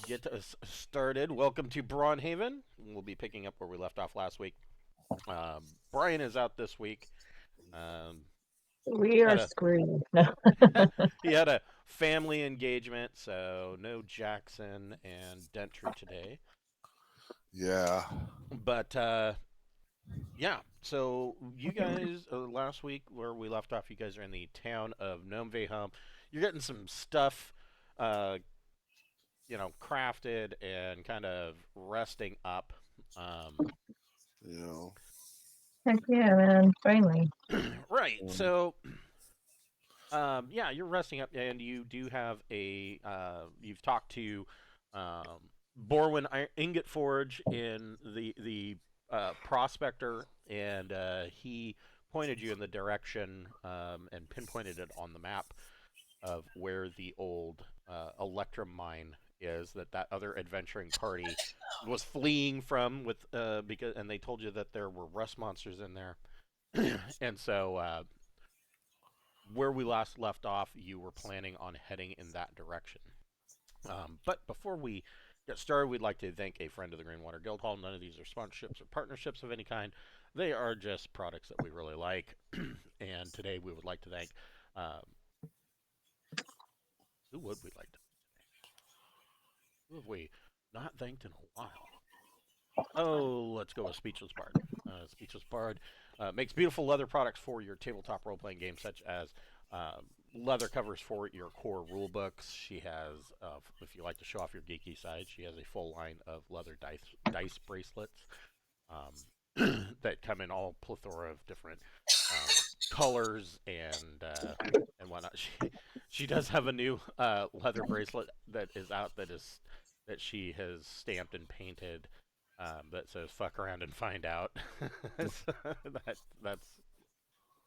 get us started. Welcome to Braunhaven. We'll be picking up where we left off last week. Brian is out this week. Um, We had are a screwed. No. he had a family engagement, so no Jackson and Dentri today. Yeah. But yeah, so you guys last week where we left off, you guys are in the town of Gnomeveiholm. You're getting some stuff, uh, crafted and kind of resting up. Um, You know. Heck yeah, man. Finally. right. Um, So, yeah, you're resting up, and you do have a. You've talked to Borwin Ingot Forge in the prospector, and he pointed you in the direction and pinpointed it on the map of where the old Electrum Mine is. That other adventuring party was fleeing from with because, and they told you that there were rust monsters in there, and so where we last left off, you were planning on heading in that direction. But before we get started, we'd like to thank a friend of the Greenwater Guildhall. None of these are sponsorships or partnerships of any kind. They are just products that we really like. And today we would like to thank. Um, who would we like to? Who have we not thanked in a while? Oh, let's go with Speechless Bard. Speechless Bard makes beautiful leather products for your tabletop role playing games, such as leather covers for your core rule books. She has, if you like to show off your geeky side, she has a full line of leather dice bracelets that come in all plethora of different colors and whatnot. She does have a new leather bracelet that is out that she has stamped and painted that says "fuck around and find out." So that's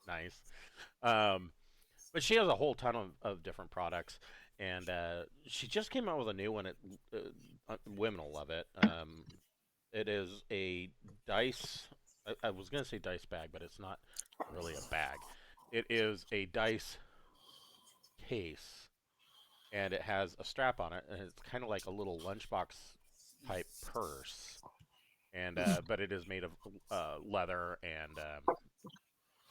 nice. Um, but she has a whole ton of different products, and she just came out with a new one. Women will love it. It is a dice. I was gonna say dice bag, but it's not really a bag. It is a dice case, and it has a strap on it, and it's kind of like a little lunchbox type purse. And but it is made of leather, and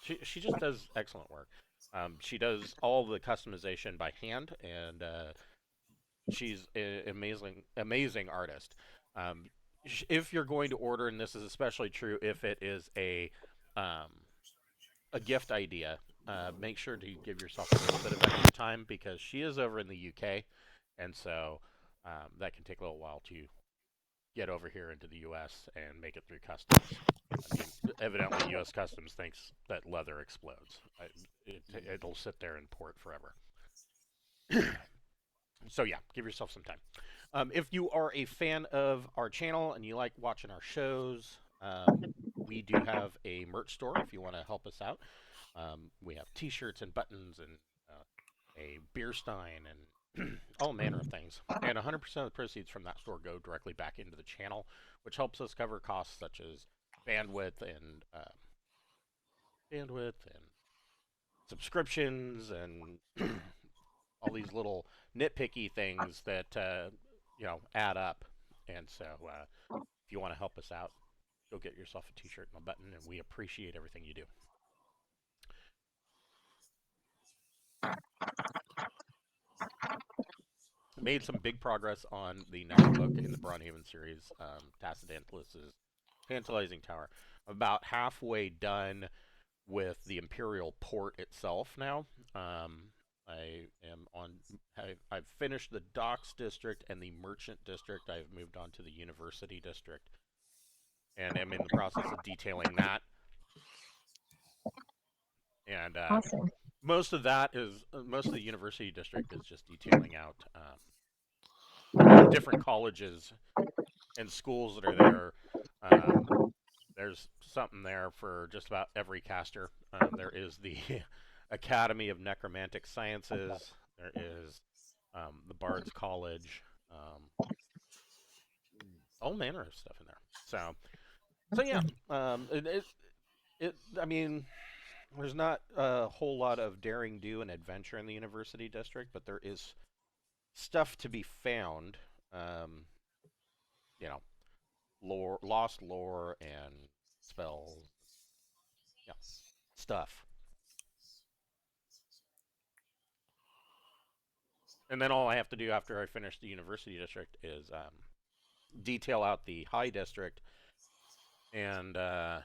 she just does excellent work. She does all the customization by hand, and she's an amazing artist. Um, if you're going to order, and this is especially true if it is um, a gift idea, make sure to give yourself a little bit of extra time because she is over in the UK, and so that can take a little while to get over here into the U.S. and make it through customs. I mean, evidently, U.S. Customs thinks that leather explodes. It'll sit there in port forever. So yeah, give yourself some time. If you are a fan of our channel and you like watching our shows, we do have a merch store if you want to help us out. We have T-shirts and buttons and a beer stein and all manner of things. And 100% of the proceeds from that store go directly back into the channel, which helps us cover costs such as bandwidth and subscriptions and all these little nitpicky things that add up. And so, if you want to help us out, go get yourself a T-shirt and a button, and we appreciate everything you do. Made some big progress on the next book in the Braunhaven series, Tassadantlus's Tantalizing Tower. About halfway done with the Imperial Port itself now. I am on. I've finished the Docks District and the Merchant District. I've moved on to the University District, and am in the process of detailing that. And Awesome. most of the University District is just detailing out all the different colleges and schools that are there. Um, there's something there for just about every caster. There is the Academy of Necromantic Sciences. There is the Bard's College. All manner of stuff in there. So yeah. I mean, there's not a whole lot of daring do and adventure in the University District, but there is stuff to be found. you know, lore, lost lore, and spells, yeah, stuff. And then all I have to do after I finish the university district is detail out the high district, and then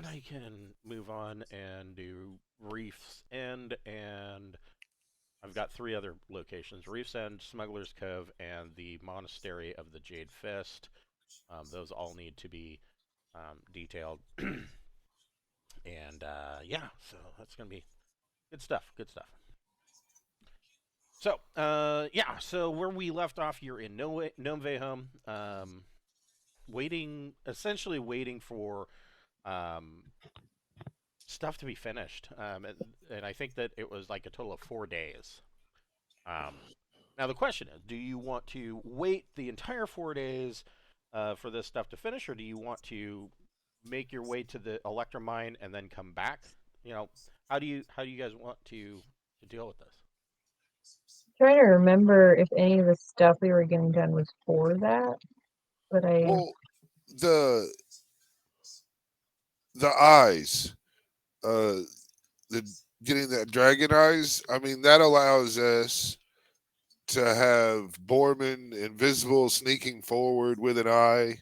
I can move on and do Reef's End, and I've got 3 other locations: Reef's End, Smuggler's Cove, and the Monastery of the Jade Fist. Those all need to be detailed, and yeah, so that's gonna be good stuff. Good stuff. So, yeah, so where we left off here in Gnomeveiholm, essentially waiting for um, stuff to be finished. And I think that it was like a total of 4 days. Um, now, the question is, do you want to wait the entire 4 days for this stuff to finish, or do you want to make your way to the Electrum Mine and then come back? You know, how do you guys want to deal with this? Trying to remember if any of the stuff we were getting done was for that, but Well, the eyes, the getting that dragon eyes. I mean, that allows us to have Borman invisible sneaking forward with an eye,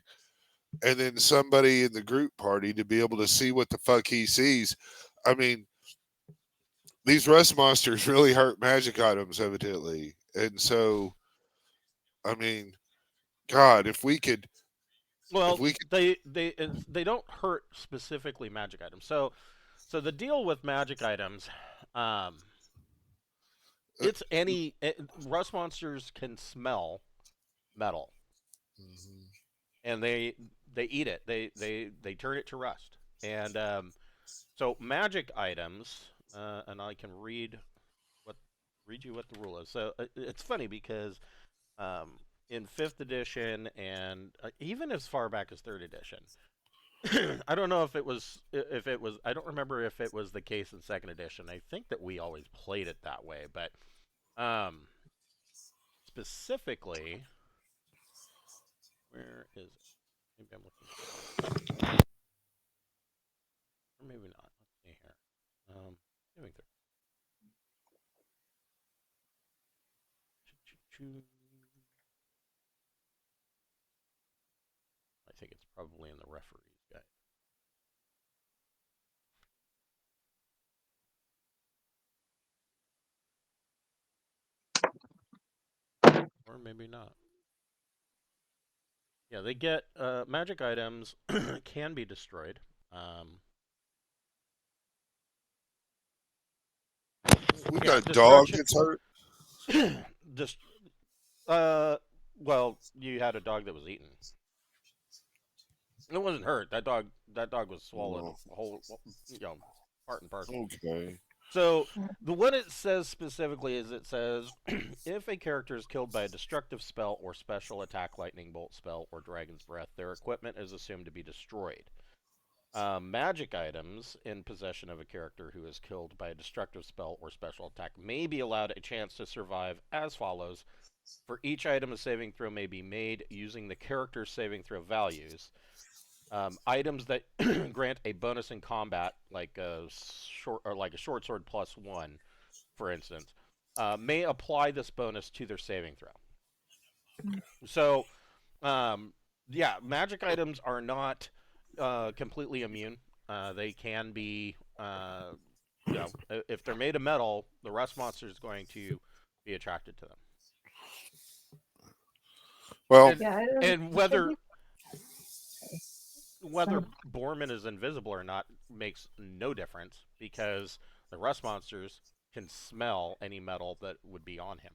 and then somebody in the group party to be able to see what the fuck he sees. I mean, these rust monsters really hurt magic items, evidently. And so, I mean, God, if we could. Well, they don't hurt specifically magic items. So the deal with magic items, it's rust monsters can smell metal, and they eat it. They turn it to rust, and so magic items, and I can read you what the rule is. So it's funny because in 5th edition and even as far back as 3rd edition, I don't know if it was I don't remember if it was the case in 2nd edition. I think that we always played it that way, but specifically, where is it? Maybe I'm looking, or maybe not. Let's see here. Moving through. I think it's probably in the referee's guide. Or maybe not. Yeah, they get magic items can be destroyed. We Yeah, got a dog gets hurt. Just well, you had a dog that was eaten. It wasn't hurt. That dog was swallowed whole, part and parcel. Okay. So what it says specifically is it says if a character is killed by a destructive spell or special attack, lightning bolt spell, or dragon's breath, their equipment is assumed to be destroyed. Magic items in possession of a character who is killed by a destructive spell or special attack may be allowed a chance to survive as follows. For each item, a saving throw may be made using the character's saving throw values. Items that grant a bonus in combat, like a short sword +1, for instance, may apply this bonus to their saving throw. So, yeah, magic items are not completely immune. They can be, if they're made of metal, the rust monster is going to be attracted to them. Well, and whether Borman is invisible or not makes no difference because the rust monsters can smell any metal that would be on him.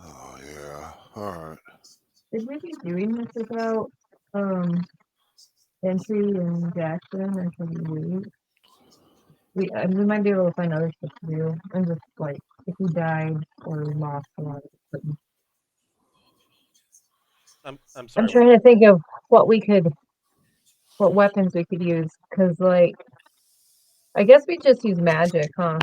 Oh yeah. All right. Did we be doing this about Dentri and Jackson, or should we wait? We might be able to find other stuff to do. I'm just like, if he died or lost a lot of equipment. I'm sorry. I'm trying to think of what weapons we could use, because like, I guess we just use magic, huh?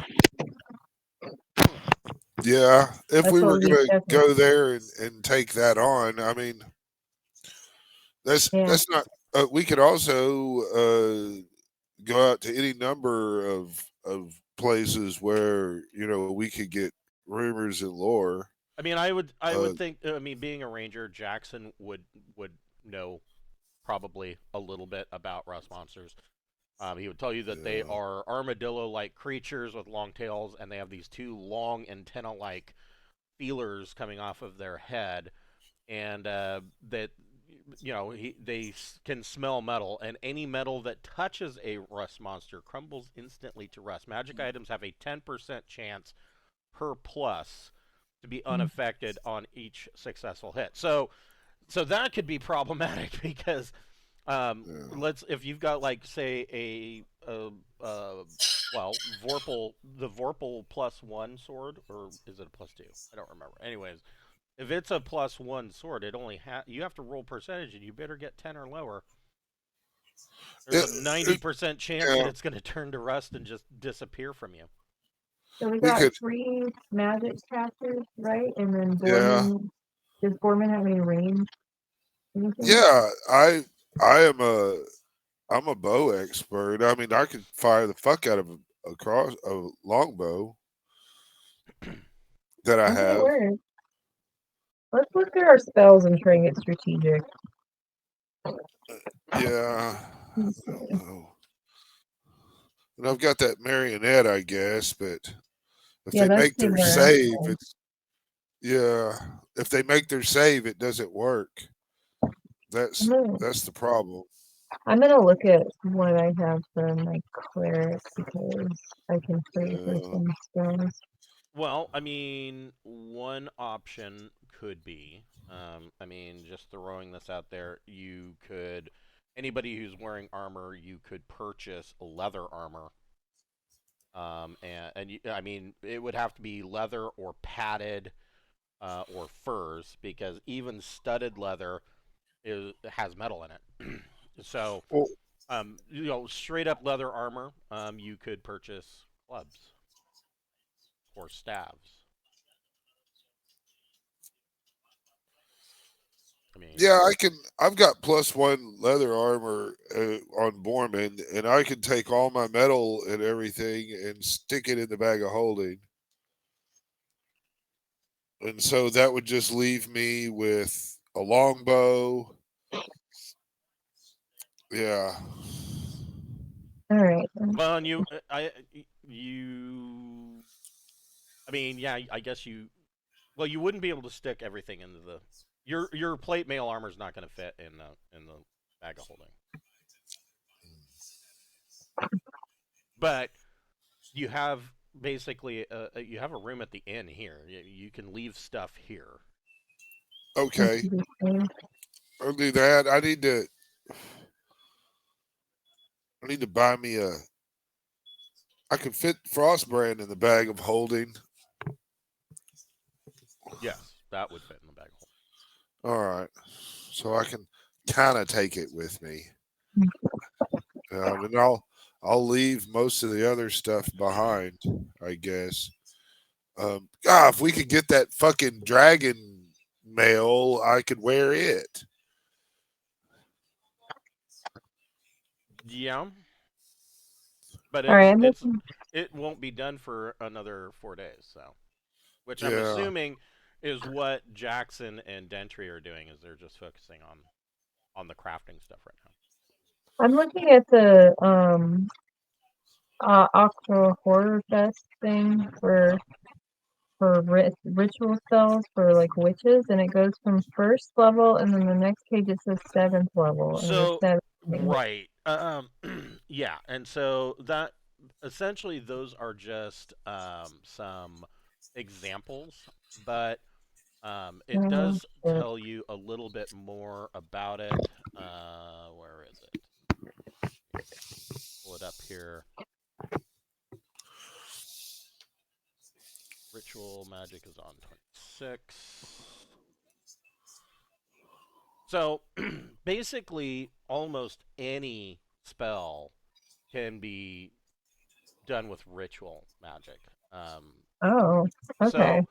Yeah, if That's we what were we gonna definitely. go there and take that on, I mean, Yeah. that's not. We could also go out to any number of places where we could get rumors and lore. I mean, I Uh, would think. I mean, being a ranger, Jackson would know probably a little bit about rust monsters. He would tell you that they yeah, are armadillo-like creatures with long tails, and they have these two long antenna-like feelers coming off of their head, and that they can smell metal, and any metal that touches a rust monster crumbles instantly to rust. Magic items have a 10% chance per plus to be unaffected on each successful hit. So that could be problematic because yeah, if you've got like say well, the Vorpal +1 sword, or is it a +2? I don't remember. Anyways, if it's a +1 sword, it only you have to roll percentage, and you better get 10 or lower. There's it, a it, 90% chance that yeah. it's going to turn to rust and just disappear from you. So we We got could, 3 magic casters, right? And then yeah, Borman. Does Borman have any range? Anything? yeah. I am I'm a bow expert. I mean, I could fire the fuck out of a longbow that I Okay, have. word. Let's look at our spells and try and get strategic. Yeah, Let's I see. don't know. And I've got that marionette, I guess, but if Yeah, they that's make the their word. save, it's yeah. If they make their save, it doesn't work. I'm That's gonna, that's the problem. I'm gonna look at what I have for my cleric because I can pray for Yeah. some spells. Well, I mean, one option could be, I mean, just throwing this out there, anybody who's wearing armor, you could purchase leather armor. I mean, it would have to be leather or padded, or furs, because even studded leather has metal in it. So, Well, straight up leather armor, you could purchase clubs or staves. I mean, yeah, I can. I've got +1 leather armor on Borman, and I can take all my metal and everything and stick it in the bag of holding. And so that would just leave me with a longbow. Yeah. All right. well, and you, I mean, yeah, I guess well, you wouldn't be able to stick everything into your plate mail armor is not going to fit in the bag of holding, but you have basically you have a room at the inn here. You can leave stuff here. Okay. I'll do that. I need to buy me a. I can fit Frostbrand in the bag of holding. Yes, that would fit in the bag of All right. So I can kind of take it with me. And I'll leave most of the other stuff behind, I guess. If we could get that fucking dragon mail, I could wear it. holding. Yeah, but All right. I'm looking. it won't be done for another 4 days. So, which I'm Yeah. assuming is what Jackson and Dentri are doing, is they're just focusing on the crafting stuff right now. I'm looking at the Octo Horror Fest thing Uh-huh. for ritual spells for like witches, and it goes from first level, and then the next page it says 7th level, and there's So 7. right, yeah, and so that essentially those are just some examples, but it Oh, does shit. tell you a little bit more about it. Where is it? Pull it up here. Ritual magic is on 26. So basically, almost any spell can be done with ritual magic. Oh, okay.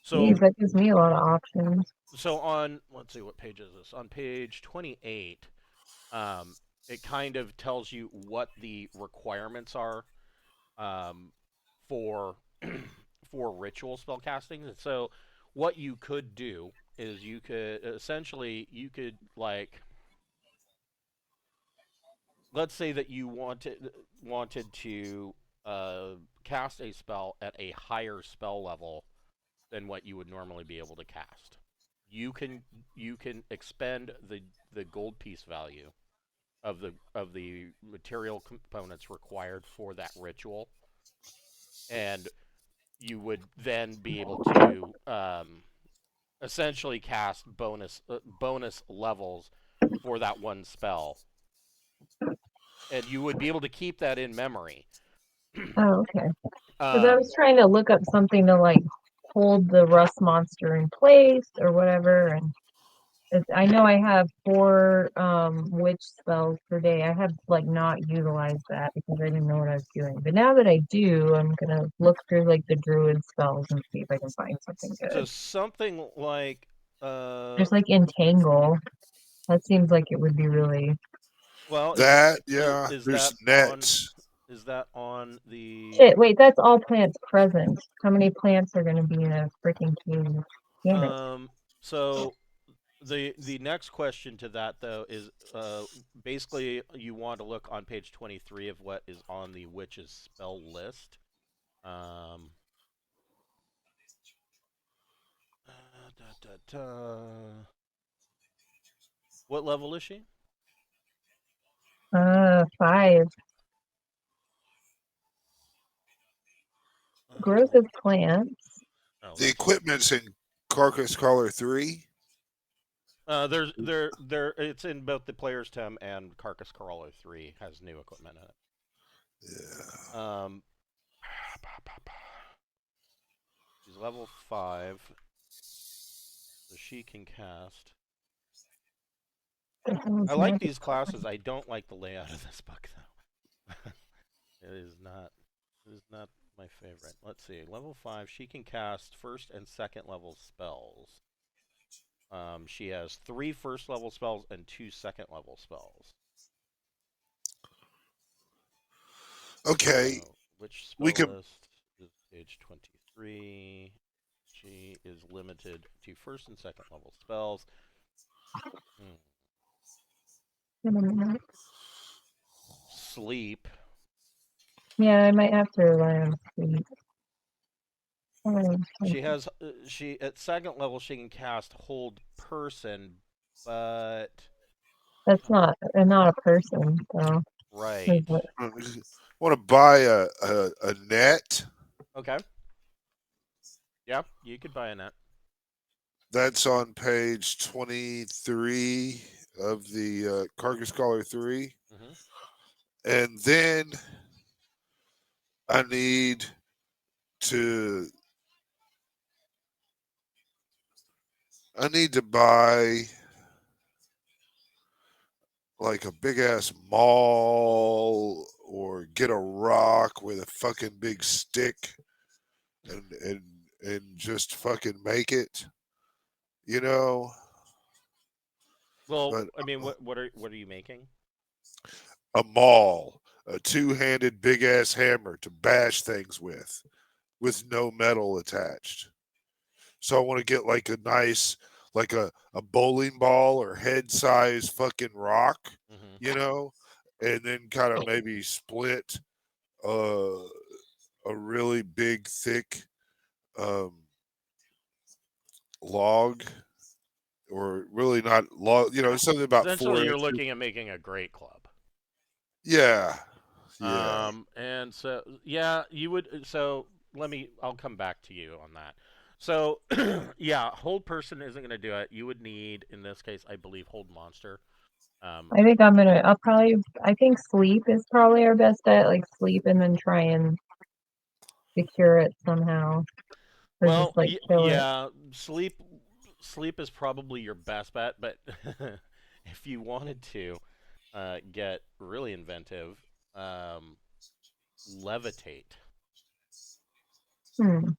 So Geez, that gives me a lot of options. so on, let's see, what page is this? On page 28, it kind of tells you what the requirements are um, for for ritual spell casting. And so what you could do is you could like, let's say that you wanted to cast a spell at a higher spell level than what you would normally be able to cast. You can expend the gold piece value of the material components required for that ritual, and you would then be able to essentially cast bonus levels for that one spell, and you would be able to keep that in memory. Oh, okay. Because I was trying to look up something to like hold the rust monster in place or whatever, and I know I have 4 witch spells per day. I have like not utilized that because I didn't know what I was doing. But now that I do, I'm gonna look through like the druid spells and see if I can find something So good. something like There's like entangle. That seems like it would be really. well, That, yeah. is There's that on nets. the Shit, wait, that's all plants present. How many plants are gonna be in a freaking cave? Damn it. so the next question to that though is basically you want to look on page 23 of what is on the witch's spell list. Um, da, da, da. What level is she? 5. Growth of plants. Oh, The that's equipment's in Carcass Caller 3. it's in both the player's tome and Carcass Crawler 3 has new equipment in Yeah. it. She's level 5, so she can cast. I like these classes. I don't like the layout of this book though. It is not my favorite. Let's see. Level 5, she can cast first and second level spells. She has 3 first level spells and 2 second level spells. Okay. Which We spell can. list is page 23? She is limited to first and second level spells. Sleep. Yeah, I might have to rely on sleep. She has she at second level she can cast hold person, but That's not a person, so right. Want to buy a net Okay. Yeah, you could buy a net. that's on page 23 of the Carcass Caller 3. Mm-hmm. And then I need to buy like a big ass maul or get a rock with a fucking big stick and just fucking make it, you know. Well, But I mean, what are you making? a maul, a two-handed big ass hammer to bash things with no metal attached. So I want to get like a nice, like a bowling ball or head size fucking rock, Mm-hmm. you know, and then kind of maybe split uh, a really big, thick um, log, or really not log, something about Essentially, four you're inches. looking at making a great club. Yeah. Yeah. And so yeah, you would. So I'll come back to you on that. So yeah, hold person isn't going to do it. You would need, in this case, I believe, hold monster. I think I think sleep is probably our best bet, like sleep and then try and secure it somehow. Or just Well, like kill it. yeah, sleep is probably your best bet, but if you wanted to get really inventive, um, levitate. Hmm.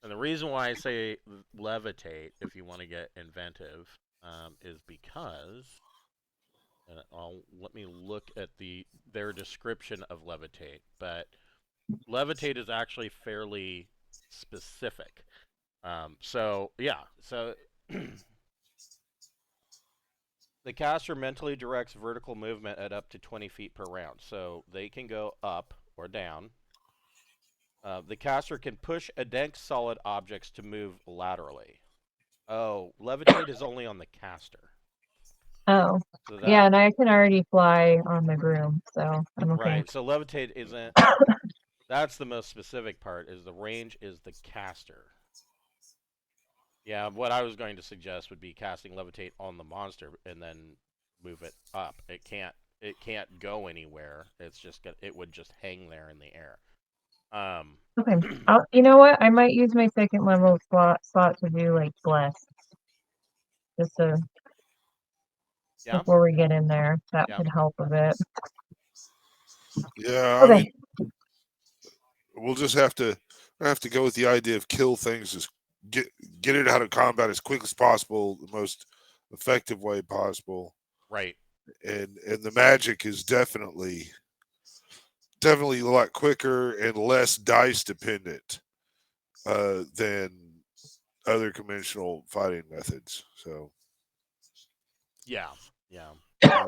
And the reason why I say levitate, if you want to get inventive, is because let me look at their description of levitate. But levitate is actually fairly specific. So the caster mentally directs vertical movement at up to 20 feet per round, so they can go up or down. The caster can push against solid objects to move laterally. Oh, levitate is only on the caster. Oh, So yeah, and I can already fly on the broom, so I'm okay. Right, so levitate isn't... That's the most specific part, is the range is the caster. Yeah, what I was going to suggest would be casting levitate on the monster and then move it up. It can't go anywhere. It would just hang there in the air. Okay. You know what? I might use my second level slot to do like bless. Just to before we get in there. That could help a bit. Yeah, okay. I mean, we'll just have to go with the idea of kill things, as get it out of combat as quick as possible, the most effective way possible. Right. And the magic is definitely a lot quicker and less dice dependent than other conventional fighting methods. So yeah. I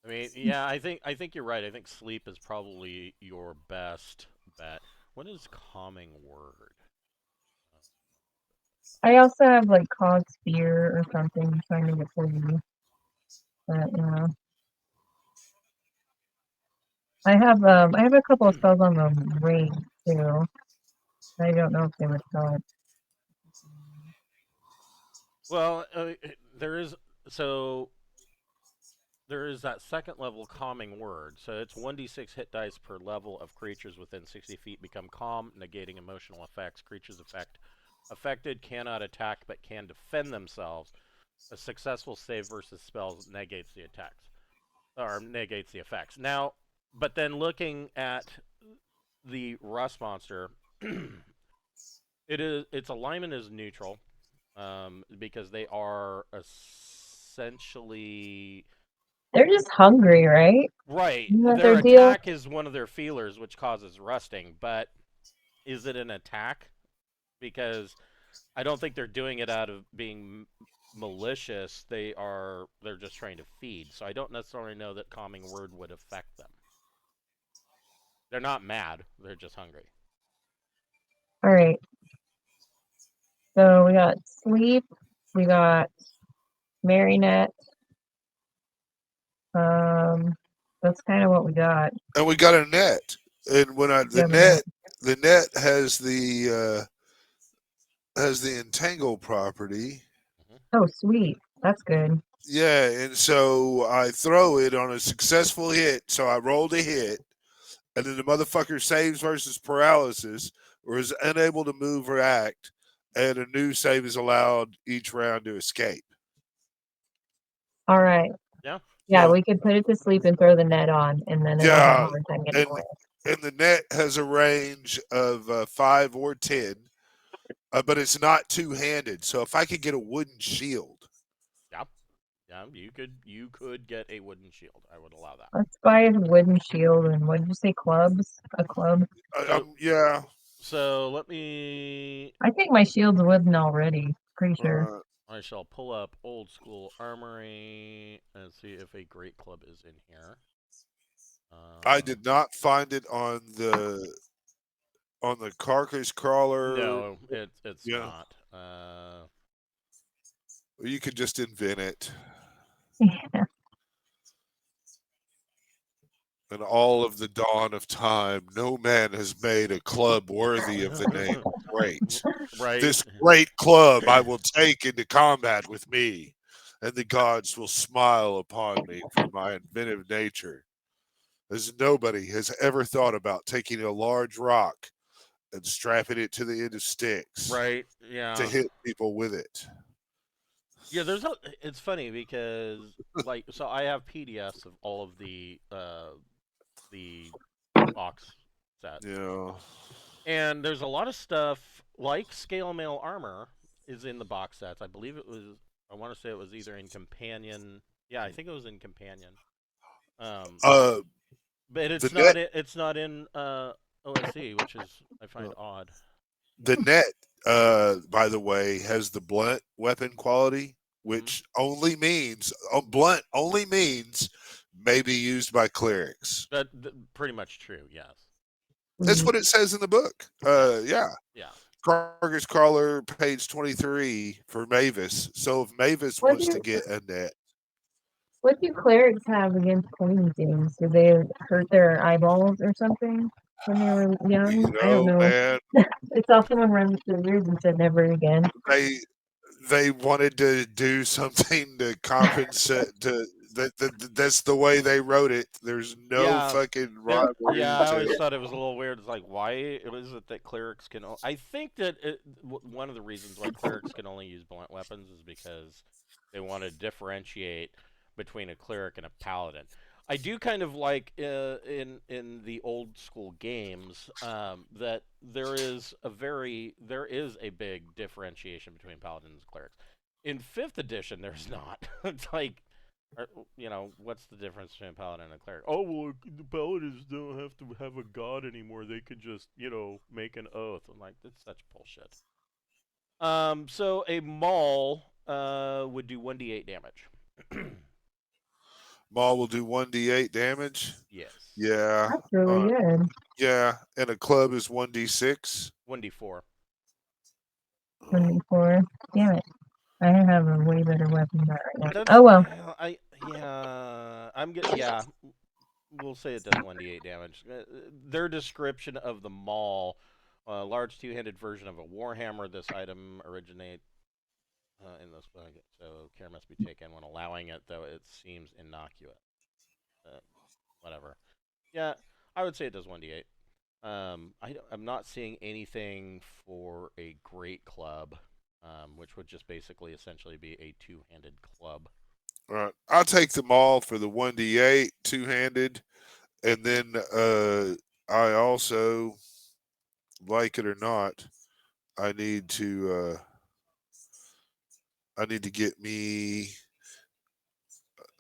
mean, yeah, I think you're right. I think sleep is probably your best bet. What is calming word? I also have like cog spear or something trying to get for you. But I have a couple of spells on the ring too. I don't know if they would help. Well, there is that second level calming word. So it's 1d6 hit dice per level of creatures within 60 feet become calm, negating emotional effects. Creatures affected cannot attack but can defend themselves. A successful save versus spells negates the attacks, or negates the effects. Now, but then looking at the rust monster, its alignment is neutral, because they are essentially... They're just hungry, right? Right. Isn't Their attack is one of their feelers, which causes rusting, but is it an attack? Because I don't think they're doing it out of being malicious. They're just trying to feed. So I don't necessarily know that calming word would affect them. They're not mad. They're just hungry. All right. So we got sleep. We got marionette. That's kind of what we got. And we got a net. And when the net has the entangle property. Oh, sweet. That's good. Yeah, and so I throw it on a successful hit. So I rolled a hit, and then the motherfucker saves versus paralysis, or is unable to move or act, and a new save is allowed each round to escape. All right. Yeah. Yeah, we could put it to sleep and throw the net on, and then it'll have a hard time getting away. And the net has a range of 5 or 10, but it's not two-handed. So if I could get a wooden shield. Yeah, you could get a wooden shield. I would allow that. Let's buy a wooden shield, and what did you say, clubs? A club? Yeah. So let me... I think my shield's wooden already. Pretty sure. I shall pull up Old School Armory and see if a great club is in here. I did not find it on the carcass crawler. No, it's not. You could just invent it. Yeah. In all of the dawn of time, no man has made a club worthy of the name Great. Right. This great club I will take into combat with me, and the gods will smile upon me for my inventive nature, as nobody has ever thought about taking a large rock and strapping it to the end of sticks. Right, yeah. To hit people with it. Yeah, it's funny because, like, so I have PDFs of all of the box sets. Yeah. And there's a lot of stuff like scale mail armor is in the box sets. I believe it was. I want to say it was either in companion. Yeah, I think it was in companion. Um, Uh, but the it's net, not. It's not in OSC, which is I find odd. the net, by the way, has the blunt weapon quality, Hmm. which only means blunt only means may be used by clerics. Pretty much true. Yes. That's Mm. what it says in the book. Yeah. Yeah. Yeah. Carter's Crawler, page 23 for Mavis. So if Mavis What wants do to get a net, what do clerics have against pointy things? Do they hurt their eyeballs or something when they were young? I don't know. man, I saw someone run through yours and said never again. they they wanted to do something to compensate to that's the way they wrote it. There's no Yeah. fucking Yeah, rivalry I to always thought it was a little weird. It's like, why is it that clerics can? I think that one of the reasons why clerics can only use blunt weapons is because they want to differentiate between a cleric and a paladin. I do kind of like in the old school games that there is a big differentiation between paladins and clerics. In fifth edition, there's not. It's like what's the difference between a paladin and a cleric? Oh, well, the paladins don't have to have a god anymore. They could just, make an oath. I'm like, that's such bullshit. So a maul would do 1d8 damage. Maul will do 1d8 damage. Yes. Yeah. That's really Uh, good. yeah, and a club is 1d6. 1d4. 24. Damn it. I have a way better weapon than that right now. That's Oh well. yeah. We'll say it does 1d8 damage. Their description of the maul, large two-handed version of a warhammer. This item originate in this book, so care must be taken when allowing it, though it seems innocuous. Whatever. Yeah, I would say it does 1d8. I'm not seeing anything for a great club, which would just basically essentially be a two-handed club. All right. I'll take them all for the 1d8 two-handed, and then I also, like it or not, I need to get me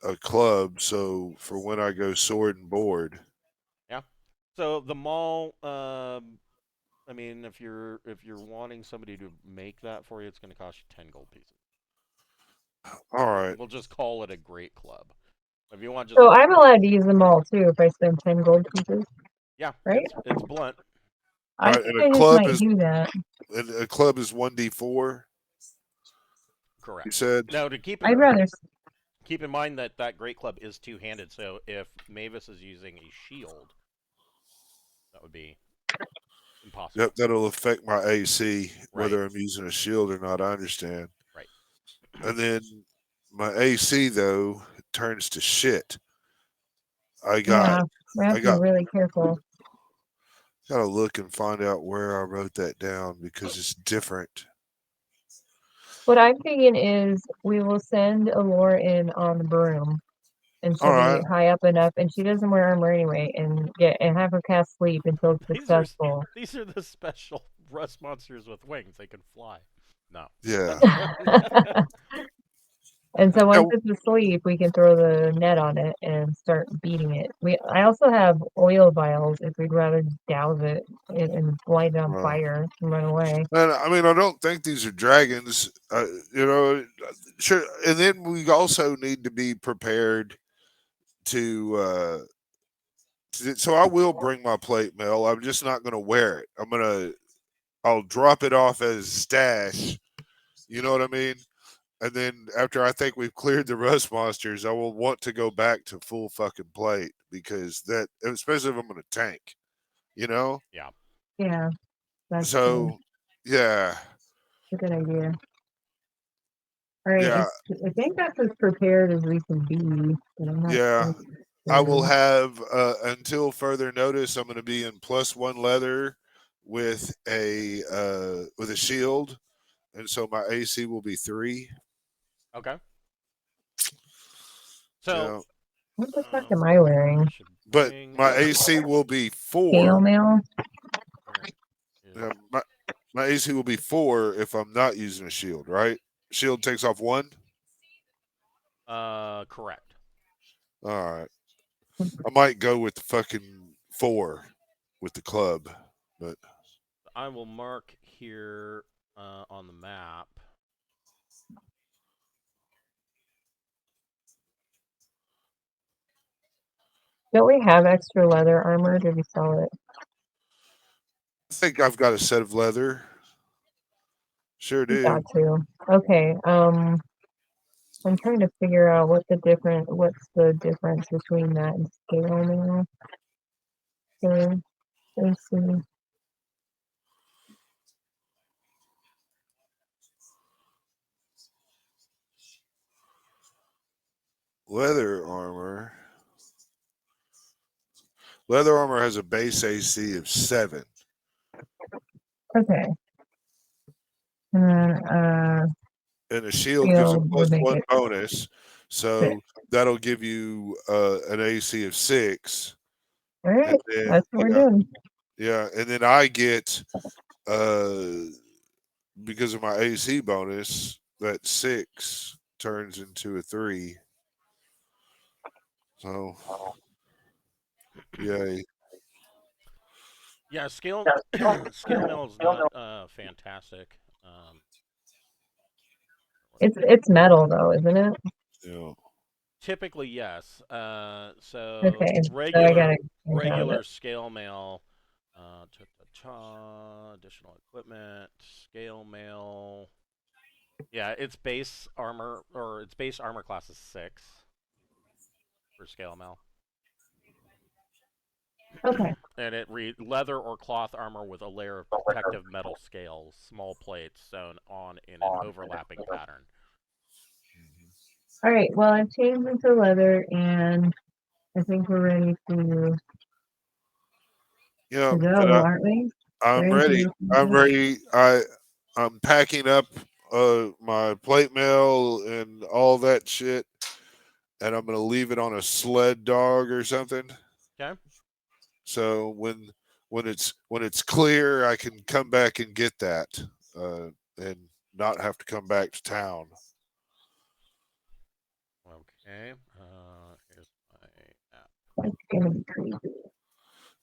a club so for when I go sword and board. Yeah. So the mall, I mean, if you're wanting somebody to make that for you, it's going to cost you 10 gold pieces. All right. We'll just call it a great club. If you want just So I'm allowed to use them all too if I spend 10 gold pieces, yeah, right? it's blunt. All I right, think and I just might do that. a club is 1d4. You Correct. said. Now to I'd rather. keep in mind that great club is two-handed, so if Mavis is using a shield, that would be impossible. Yep, that'll affect my AC Right. whether I'm using a shield or not. I understand. Right. And then my AC though turns to shit. I got Yeah, we have I to be got really careful. gotta look and find out where I wrote that down because it's different. What I'm thinking is we will send Allure in on the broom, and All she'll be right. high up enough, and she doesn't wear armor anyway, and have her cast sleep until it's These are successful. these are the special rust monsters with wings. They can fly. No. Yeah. And so once Now, it's asleep, we can throw the net on it and start beating it. I also have oil vials if we'd rather douse it and light it on fire and run away. and I mean, I don't think these are dragons. Sure. And then we also need to be prepared to. So I will bring my plate mail. I'm just not going to wear it. I'll drop it off as stash. You know what I mean? And then after I think we've cleared the rust monsters, I will want to go back to full fucking plate because that, especially if I'm going to tank, you know? Yeah. Yeah, that's So, yeah, a good idea. All right, yeah, I think that's as prepared as we can be, but I'm not yeah. quite I will sure. have, until further notice, I'm going to be in +1 leather with a shield. And so my AC will be 3. Okay. So, Yeah. What the fuck am I wearing? should But bring my AC will be Scale 4. mail? Yeah, my AC will be 4 if I'm not using a shield, right? Shield takes off 1. Correct. All right. I might go with the fucking 4 with the club, but I will mark here on the map. Don't we have extra leather armor? Did we sell it? I think I've got a set of leather. Sure We do. got to. Okay. I'm trying to figure out what's the difference between that and scale now. Okay, let's see. Leather armor. Leather armor has a base AC of 7. Okay. And then And a shield gives a scale would make +1 it bonus. 6. So that'll give you an AC of 6. All And right, then, that's what we're doing. yeah, and then I get because of my AC bonus, that 6 turns into a 3. So, yay. Yeah, scale scale mail is not fantastic. It's metal though, isn't it? Yeah. Typically, yes. So Okay, so I regular gotta get out of it. scale mail. Additional equipment, scale mail. Yeah, its base armor class is 6 for scale mail. Okay. And it reads leather or cloth armor with a layer of protective metal scales, small plates sewn on in an overlapping pattern. All right. Well, I've changed into leather, and I think we're ready to Yeah, go, but aren't we? I'm Ready to ready. move I'm forward? ready. I'm packing up my plate mail and all that shit, and I'm gonna leave it on a sled dog or something. Okay. So when it's clear, I can come back and get that, and not have to come back to town. Okay. Here's my app. That's gonna be crazy.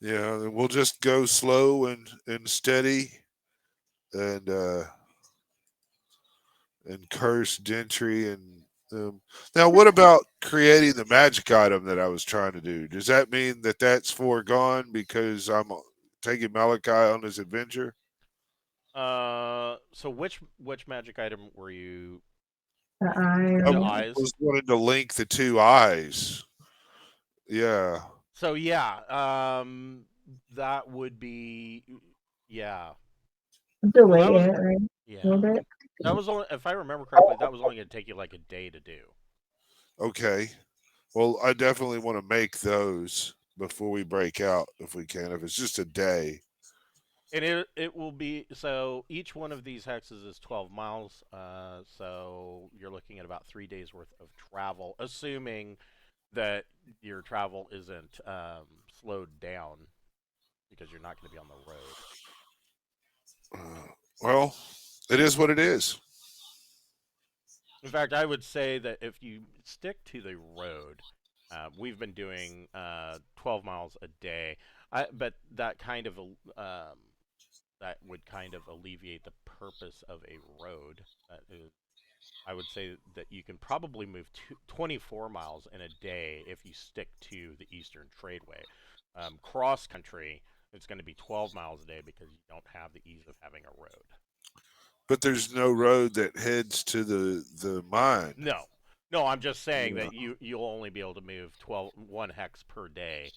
Yeah, and we'll just go slow and steady, and curse Dentri and. Now, what about creating the magic item that I was trying to do? Does that mean that that's foregone because I'm taking Malachi on his adventure? So which magic item were you? The I The eye. eyes. was wanting to link the 2 eyes. Yeah. So yeah, that would be yeah. Well, Delay that was it, right? A yeah. little bit. That was only, if I remember correctly, that was only going to take you like a day to do. Okay. Well, I definitely want to make those before we break out if we can. If it's just a day. And it will be, so each one of these hexes is 12 miles. So you're looking at about 3 days worth of travel, assuming that your travel isn't slowed down because you're not going to be on the road. Well, it is what it is. In fact, I would say that if you stick to the road, we've been doing 12 miles a day. But that kind of that would kind of alleviate the purpose of a road. I would say that you can probably move 24 miles in a day if you stick to the Eastern Tradeway. Cross country, it's going to be 12 miles a day because you don't have the ease of having a road. But there's no road that heads to the mine. No, I'm just saying that you'll only be able to move 1 hex per day,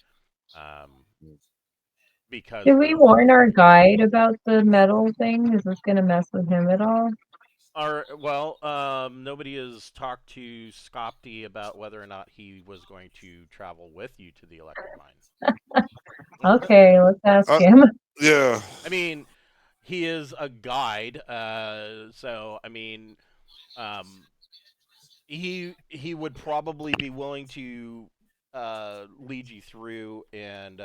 because Did we warn our guide about the metal thing? Is this gonna mess with him at all? nobody has talked to Skapti about whether or not he was going to travel with you to the Electrum Mine. Okay, let's ask Uh, him. Yeah. I mean, he is a guide, so I mean, he would probably be willing to lead you through and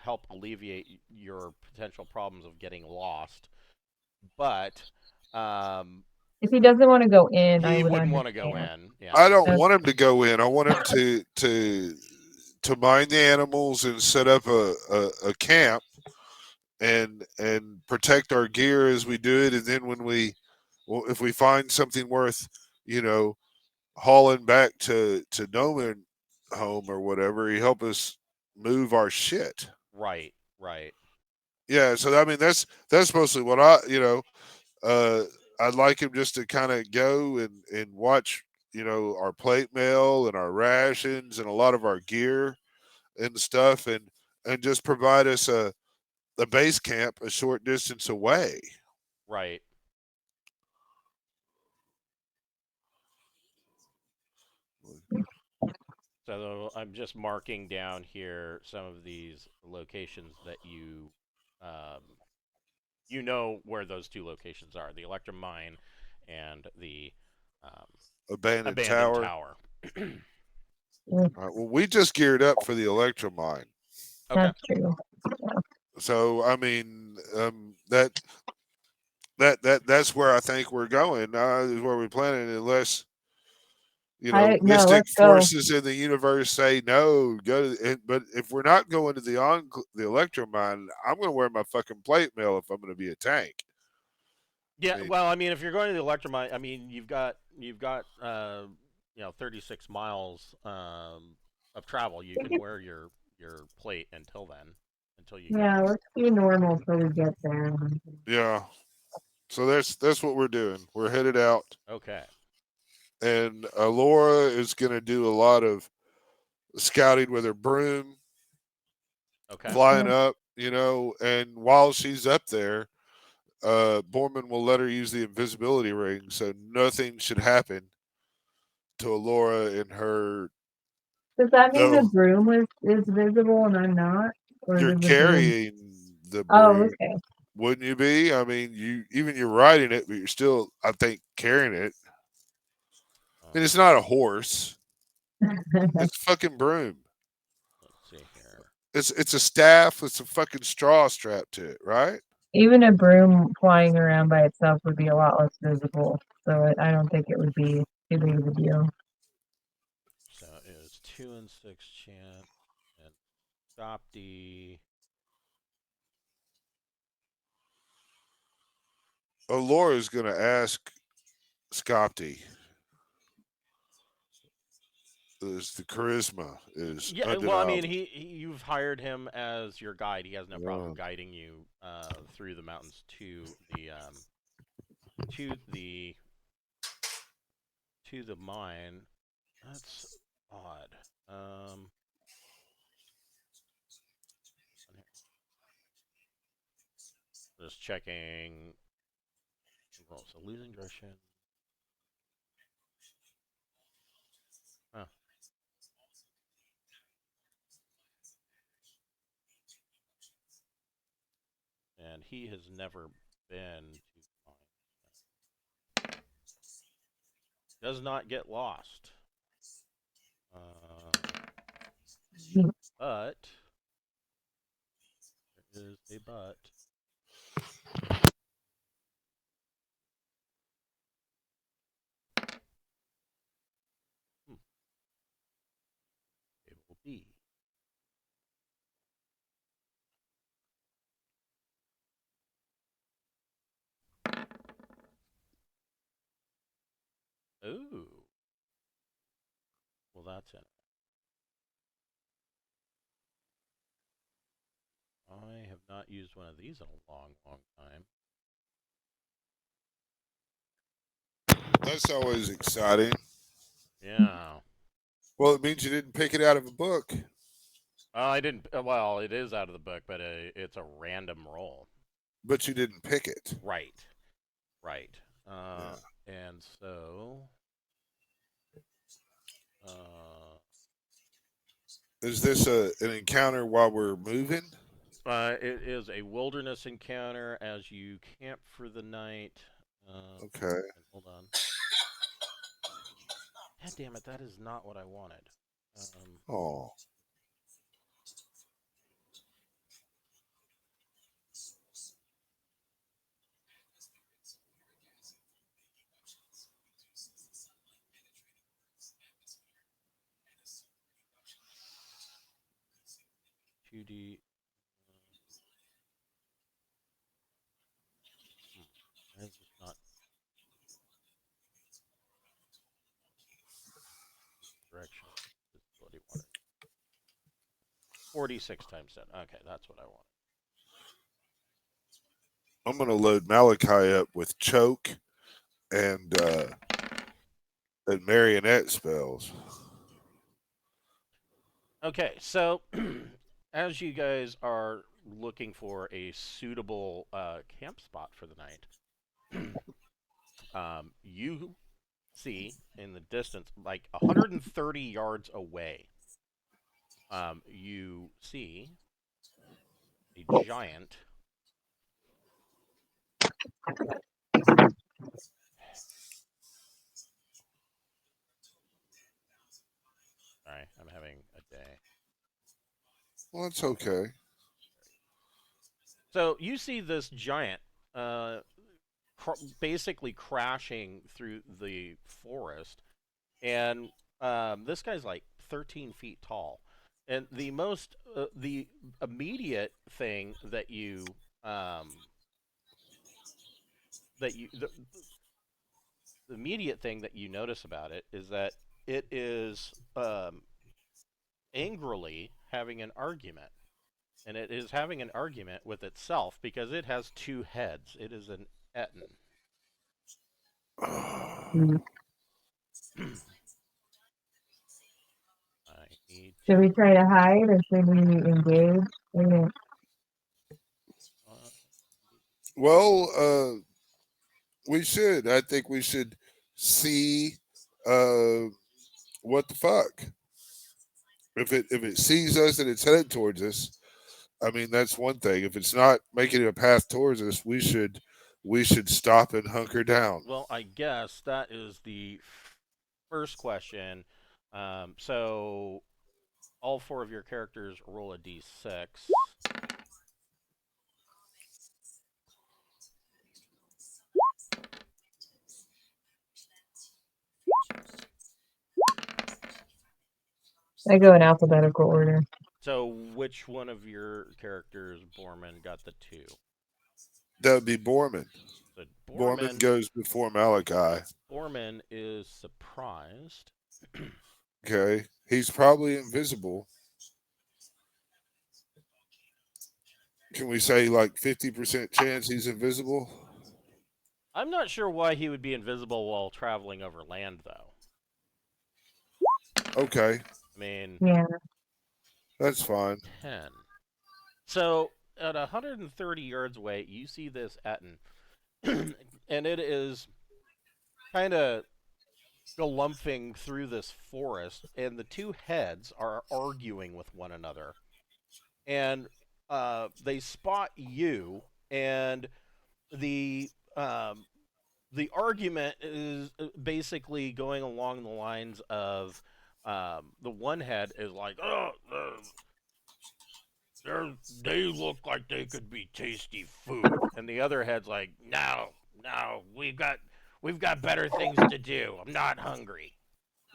help alleviate your potential problems of getting lost. But If he doesn't want to go in, I he would wouldn't want to go understand. in. Yeah. I don't Okay. want him to go in. I want him to mind the animals and set up a camp and protect our gear as we do it. And then if we find something worth, you know, hauling back to Gnomeveiholm or whatever, he help us move our shit. Right. Right. Yeah. So I mean, that's mostly what uh, I'd like him just to kind of go and watch, our plate mail and our rations and a lot of our gear and stuff, and just provide us a base camp a short distance away. Right. So I'm just marking down here some of these locations that um, you know where those two locations are: the Electrum Mine and the um, Abandoned abandoned tower. tower. All right, well, we just geared up for the Electrum Mine. Okay. That's true. So I mean, that's where I think we're going. Is where we're planning, unless No, mystic let's go. forces in the universe say no. But if we're not going to the Electrum Mine, I'm going to wear my fucking plate mail if I'm going to be a tank. Yeah. I mean, Well, I mean, if you're going to the Electrum Mine, I mean, you've got 36 miles of travel. You can wear your plate until then, until you get Yeah, there. let's be normal till we get there. yeah. So that's what we're doing. We're headed out, Okay. and Laura is going to do a lot of scouting with her broom, Okay. flying up, and while she's up there, Borman will let her use the invisibility ring, so nothing should happen to Alora and her. Does that mean the No, broom is visible and I'm not? Or you're does the broom? carrying the Oh, broom, okay. wouldn't you be? I mean, you're riding it, but you're still, I think, carrying it. And it's not a horse; it's a fucking broom. Let's see here. It's a staff with some fucking straw strapped to it, right? Even a broom flying around by itself would be a lot less visible. So I don't think it would be too big of a deal. So it was 2 and 6 chance and Skapti. Alora's gonna ask Skapti. Is the charisma is Yeah, well, I mean, undeniable. you've hired him as your guide. He has no problem Yeah. guiding you through the mountains to the to the mine. That's odd. Just checking. Well, so losing direction. Huh. And he has never been to the mine. Does not get lost. But there is a but. Hmm. It will be. Ooh. Well, that's it. I have not used one of these in a long, long time. That's always exciting. Yeah. Well, it means you didn't pick it out of a book, I didn't. Well, it is out of the book, but it's a random roll. but you didn't pick it. Right. Right. Yeah. And so. Is this an encounter while we're moving? It is a wilderness encounter as you camp for the night. Okay. Hold on. God damn it, that is not what I wanted. Oh. QD. Why is this not direction? What do you want? 46 times 10. Okay, that's what I want. I'm going to load Malachi up with choke and marionette spells. Okay, so as you guys are looking for a suitable camp spot for the night, you see in the distance, like 130 yards away, you see a giant. Sorry, I'm having a day. Well, that's okay. So you see this giant basically crashing through the forest, and this guy's like 13 feet tall. And the immediate thing that you the immediate thing that you notice about it is that it is angrily having an argument. And it is having an argument with itself because it has two heads. It is an Etten. I need Should we try to hide or should we engage? Well, we should. I think we should see what the fuck. If it sees us and it's headed towards us, I mean that's one thing. If it's not making a path towards us, we should stop and hunker down. Well, I guess that is the first question. So all four of your characters roll a d6. I go in alphabetical order. So which one of your characters, Borman, got the 2? That would be Borman. So Borman goes before Malachi. Borman is surprised. Okay. He's probably invisible. Can we say like 50% chance he's invisible? I'm not sure why he would be invisible while traveling over land, though. Okay. I mean... Yeah. That's fine. 10. So, at 130 yards away, you see this Etten. And it is kind of galumphing through this forest, and the two heads are arguing with one another. And they spot you, and the argument is basically going along the lines of the one head is like, oh, they look like they could be tasty food, and the other head's like, no, we've got better things to do. I'm not hungry.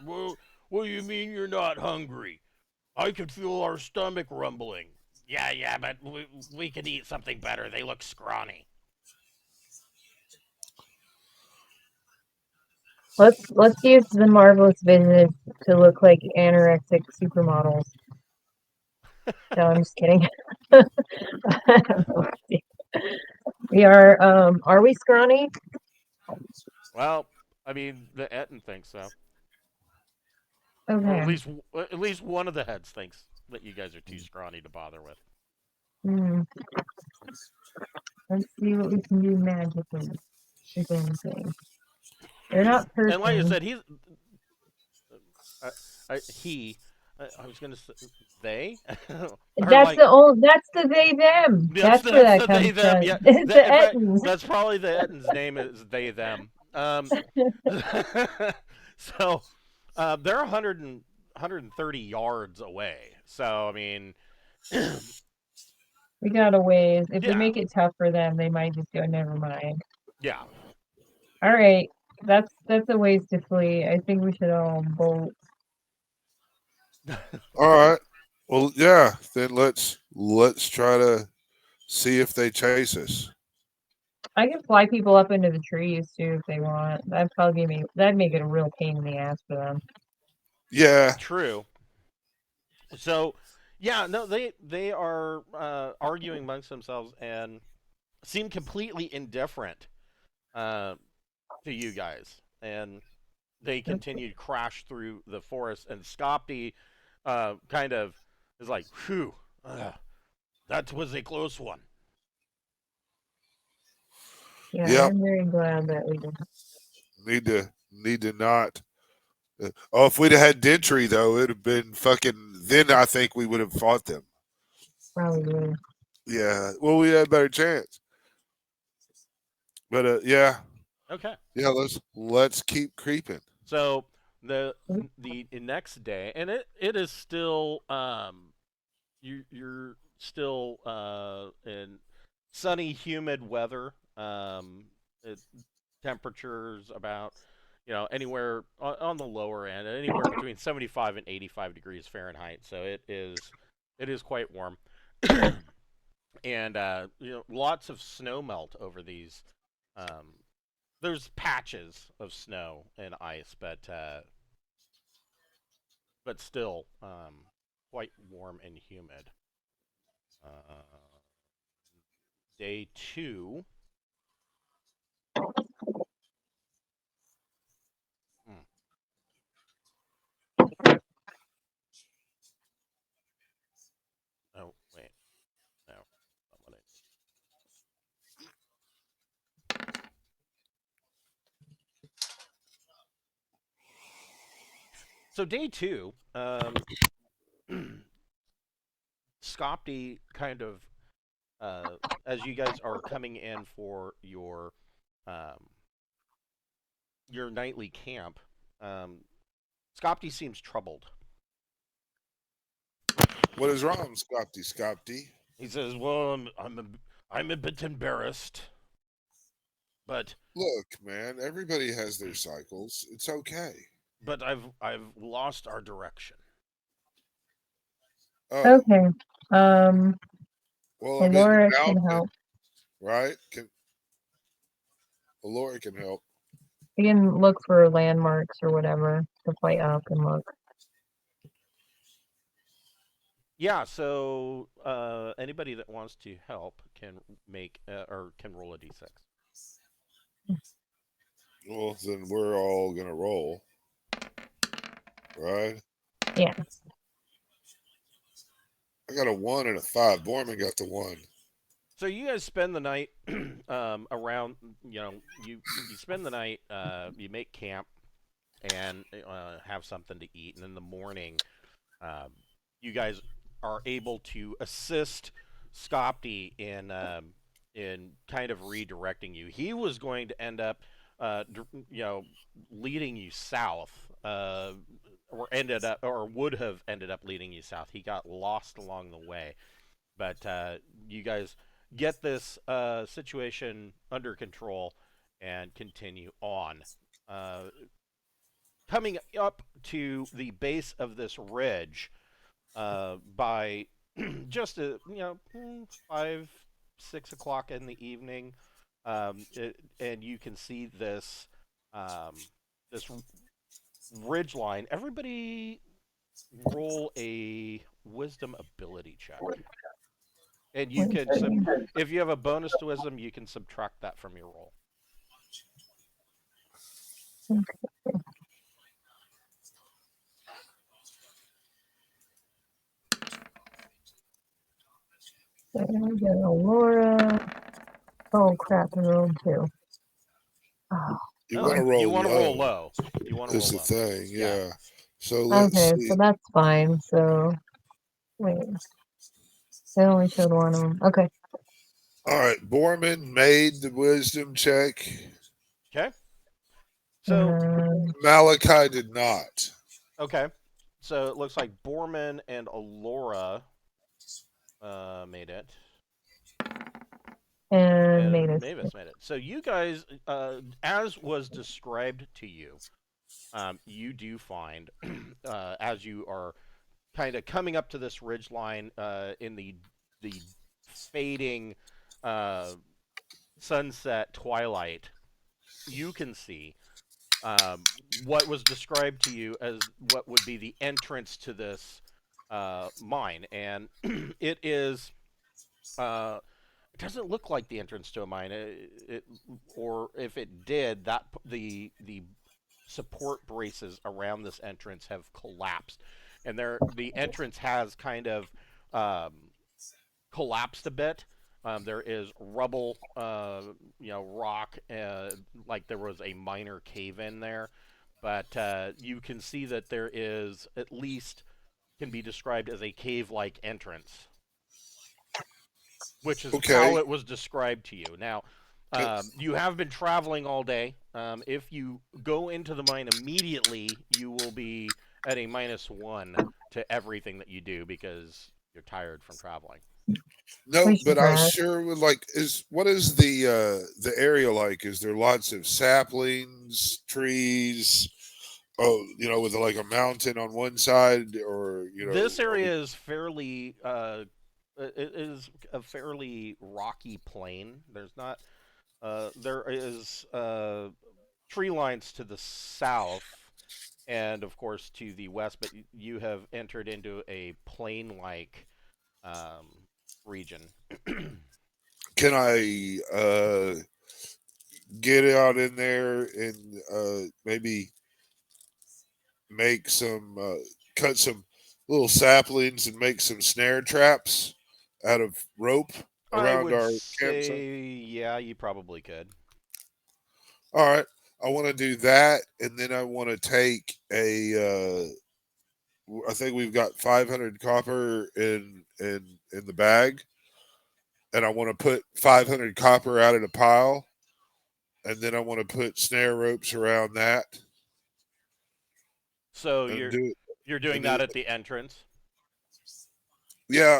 Well, what do you mean you're not hungry? I could feel our stomach rumbling. Yeah, but we could eat something better. They look scrawny. Let's use the marvelous vision to look like anorexic supermodels. No, I'm just kidding. We are we scrawny? Well, I mean, the Etten thinks so. Okay. Or at least one of the heads thinks that you guys are too scrawny to bother with. Let's see what we can do magically, if anything. They're not perfect. And like I said, I was gonna say they. That's the they them. That's where that comes from. Yeah. It's the Ettins. That's probably the Ettin's name is they them. So they're 130 yards away. So I mean, We got a ways. If we yeah, make it tough for them, they might just go, never mind. yeah. All right. That's a ways to flee. I think we should all bolt. All right. Well, yeah. Then let's try to see if they chase us. I can fly people up into the trees too if they want. That'd make it a real pain in the ass for them. Yeah. True. So, yeah, no, they are arguing amongst themselves and seem completely indifferent to you guys, and they continue to crash through the forest. And Skapti kind of is like, "Whew, that was a close one." Yeah, Yep. I'm very glad that we did. Need to not. Oh, if we'd have had Dentri though, it'd have been fucking. Then I think we would have fought them. Probably. Yeah. Well, we had a better chance. But yeah, Okay. yeah. Let's keep creeping. So the next day, and it is still you're still in sunny, humid weather. It, temperatures about anywhere on the lower end, anywhere between 75 and 85 degrees Fahrenheit. So it is quite warm, and lots of snow melt over these. There's patches of snow and ice, but still quite warm and humid. Uh, Day two. Hmm. Oh wait, no, not what So day two, Skopti kind of as you guys are coming in for um, your nightly camp, Skopti seems troubled. What is wrong, Skapti? He says, "Well, I'm a bit embarrassed, but Look, man. Everybody has their cycles. It's okay. I've lost our direction." Oh, Okay. well, I'm in the Laura can mountain, help. right? Laura can help. We can look for landmarks or whatever to fly up and look. Yeah, so anybody that wants to help can make or can roll a d6. Well, then we're all gonna roll, right? Yeah. I got a 1 and a 5. Borman got the 1. So you guys spend the night around. You spend the night. You make camp and have something to eat, and in the morning, um, you guys are able to assist Skopti in kind of redirecting you. He was going to end up, leading you south, or would have ended up leading you south. He got lost along the way, but you guys get this situation under control and continue on. Uh, Coming up to the base of this ridge by just 5, 6 o'clock in the evening, and you can see this ridge line. Everybody roll a wisdom ability check. And you can, if you have a bonus to wisdom, you can subtract that from your roll. There we go. Laura. Oh crap, I rolled 2. Oh. You want to roll You want to roll low. low. You want to roll Is the low. thing, Yeah. yeah. So let's Okay, see. so that's fine. So wait. They only showed one of them. Okay. All right, Borman made the wisdom check. Okay. So Malachi did not. okay. So it looks like Borman and Alora made it. And And Mavis. Mavis made it. So you guys, as was described to you, you do find, as you are kind of coming up to this ridge line in the fading sunset twilight, you can see what was described to you as what would be the entrance to this mine, and it is. It doesn't look like the entrance to a mine, or if it did, that the support braces around this entrance have collapsed, and the entrance has kind of um, collapsed a bit. There is rubble, rock, like there was a minor cave in there, but you can see that there is at least can be described as a cave-like entrance, which is how Okay. it was described to you. Now, you have been traveling all day. If you go into the mine immediately, you will be at a -1 to everything that you do because you're tired from traveling. No, We should but I was rest. sure would like what is the area like? Is there lots of saplings, trees? Oh, with like a mountain on one side, or This area is fairly it is a fairly rocky plain. There is tree lines to the south and of course to the west, but you have entered into a plain-like um, region. can I get out in there and maybe make some cut some little saplings and make some snare traps out of rope I around would our campsite? say, yeah, you probably could. All right. I want to do that, and then I want to take I think we've got 500 copper in the bag, and I want to put 500 copper out in a pile, and then I want to put snare ropes around that, So and you're doing that at the entrance. yeah,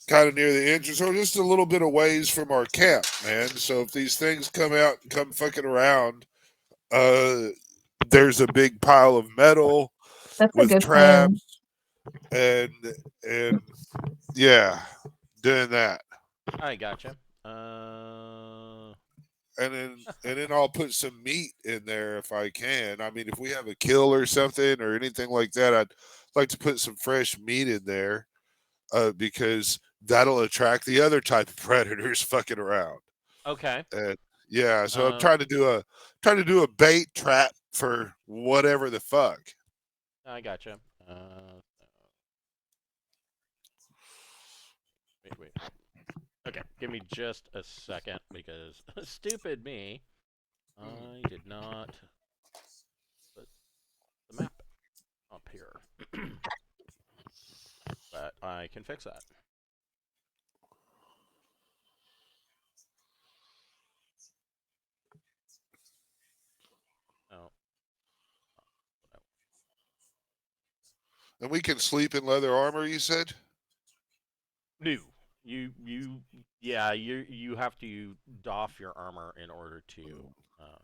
kind of near the entrance, or just a little bit of ways from our camp, man. So if these things come out and come fucking around, uh, there's a big pile of metal That's a with good plan. traps and and yeah, doing that. I gotcha. Uh, And then I'll put some meat in there if I can. I mean, if we have a kill or something or anything like that, I'd like to put some fresh meat in there, because that'll attract the other type of predators fucking around. okay. And yeah, so I'm Um, trying to do a bait trap for whatever the fuck. I gotcha. Wait. Okay, give me just a second because stupid me. I did not put the map up here, but I can fix that. Oh, And we can sleep in leather armor, you said? no. Yeah, you have to doff your armor in order to uh,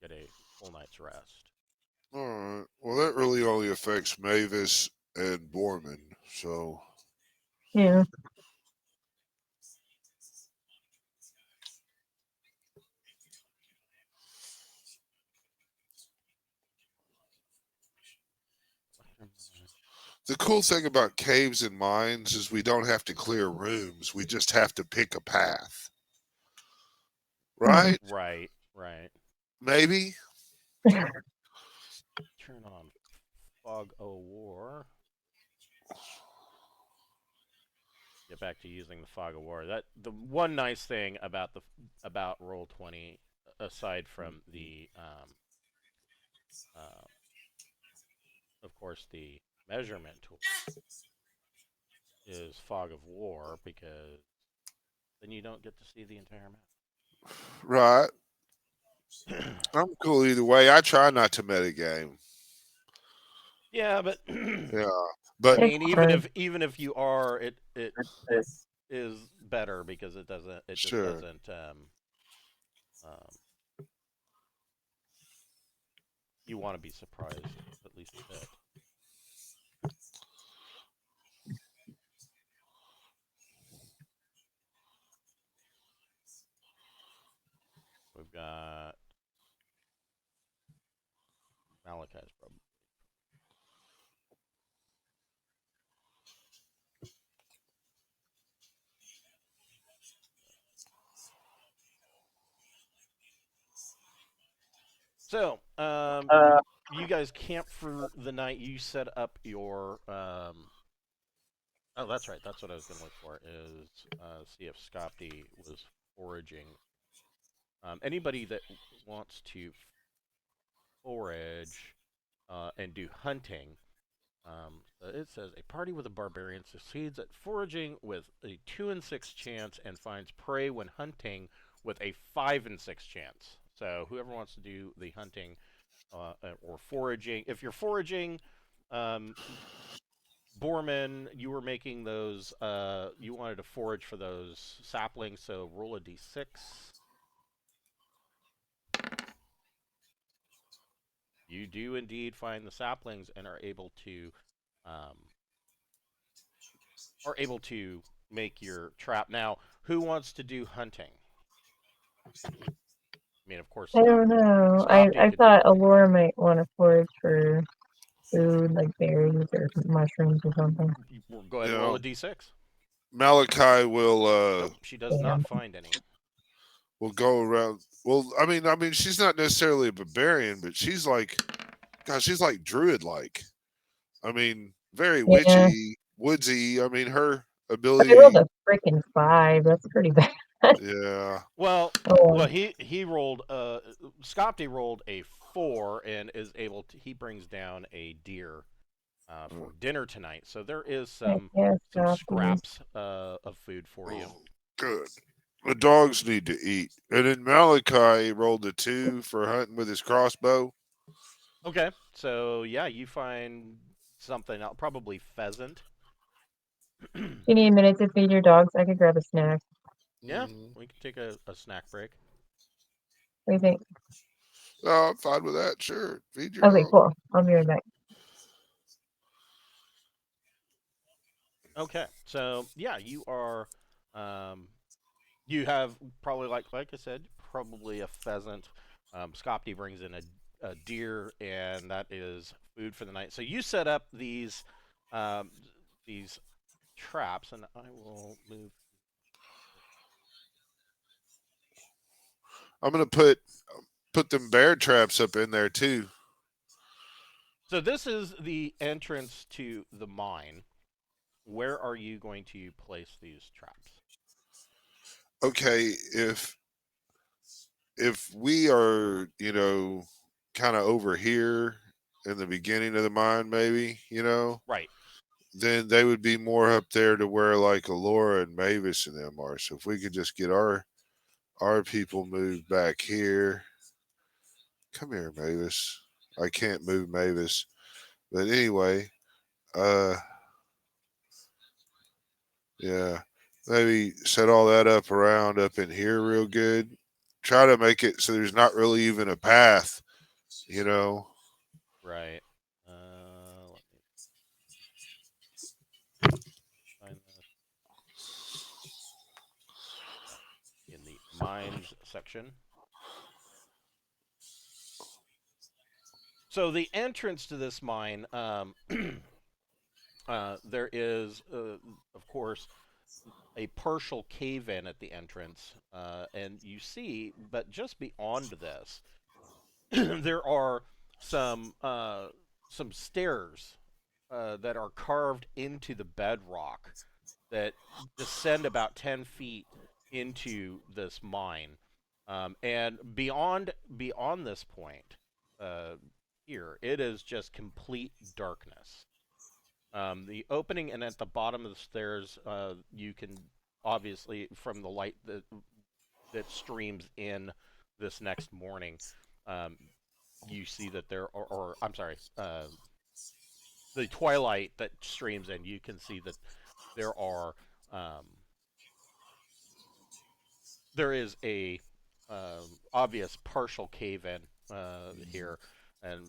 get a full night's rest. All right. Well, that really only affects Mavis and Borman. So, Yeah. the cool thing about caves and mines is we don't have to clear rooms. We just have to pick a path. Hmm. Right? Right. Maybe? Turn on fog o' war. Get back to using the fog of war. That the one nice thing about Roll20, aside from the uh, of course the measurement tool, is fog of war because then you don't get to see the entire Right. map. I'm cool either way. I try not to metagame. Yeah, but Yeah, I but It's mean, hard. even if you are, it is better because it just sure. doesn't um you want to be surprised at least a bit. We've got Malachi's problem. So, you guys camp for the night. You set up your oh, that's right. That's what I was going to look for. Is see if Skapti was foraging. Anybody that wants to forage and do hunting. It says a party with a barbarian succeeds at foraging with a 2 in 6 chance and finds prey when hunting with a 5 in 6 chance. So whoever wants to do the hunting or foraging, if you're foraging, um, Borman, you were making those. You wanted to forage for those saplings, so roll a d6. You do indeed find the saplings and um, are able to make your trap. Now, who wants to do hunting? I mean, of course, I don't know. Skopti I could do thought hunting. Allure might want to forage for food, like berries or mushrooms or something. Go ahead You and roll a know, d6. Malachi will Nope, she does Damn. not find any. will go around. Well, I mean, she's not necessarily a barbarian, but she's like, gosh, she's like druid like. I mean, very Yeah. witchy, woodsy. I mean, her But I rolled ability. a freaking 5. That's pretty bad. Yeah. Well, Oh, well, he rolled. Skopti rolled a 4 and is able to. He brings down a deer for dinner tonight. So there is heck yeah, some copies. scraps of food for you. Oh, good. The dogs need to eat. And then Malachi rolled a 2 for hunting with his crossbow. Okay, so yeah, you find something else, probably pheasant. You need a minute to feed your dogs? I could grab a snack. Yeah, Mm-hmm. we can take a snack break. What do you think? Oh, I'm fine with that. Sure. Feed your Okay, dog. cool. I'll be right back. Okay, so yeah, you have probably like I said, probably a pheasant. Skopti brings in a deer, and that is food for the night. So you set up um, these traps, and I will move. I'm gonna put them bear traps up in there too. So this is the entrance to the mine. Where are you going to place these traps? Okay, if we are, kind of over here in the beginning of the mine, maybe, Right. then they would be more up there to where like Alora and Mavis and them are. So if we could just get our people moved back here. Come here, Mavis. I can't move Mavis. But anyway, uh yeah. Maybe set all that up around up in here real good. Try to make it so there's not really even a path, you know. Right. Let me find this in the mines section. So the entrance to this mine, there is, of course, a partial cave in at the entrance, and you see, but just beyond this, there are some uh, some stairs that are carved into the bedrock that descend about 10 feet into this mine, and beyond this point, uh, here it is just complete darkness. The opening and at the bottom of the stairs, you can obviously from the light that streams in this next morning, um, you see that there are, or I'm sorry, the twilight that streams in, you can see that there are there is a obvious partial cave in here, and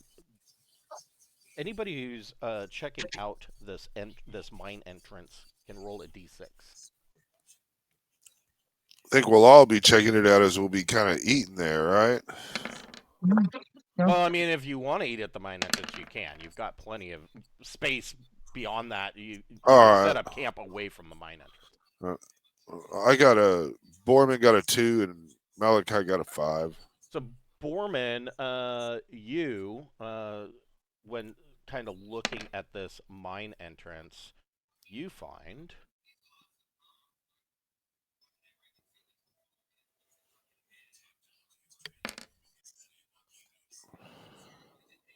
anybody who's checking out this mine entrance can roll a d6. I think we'll all be checking it out as we'll be kind of eating there, right? Yeah. Well, I mean, if you want to eat at the mine entrance, you can. You've got plenty of space beyond that. You All can right. set up camp away from the mine entrance. I got a Borman got a 2 and Malachi got a 5. So, Borman, you, when kind of looking at this mine entrance, you find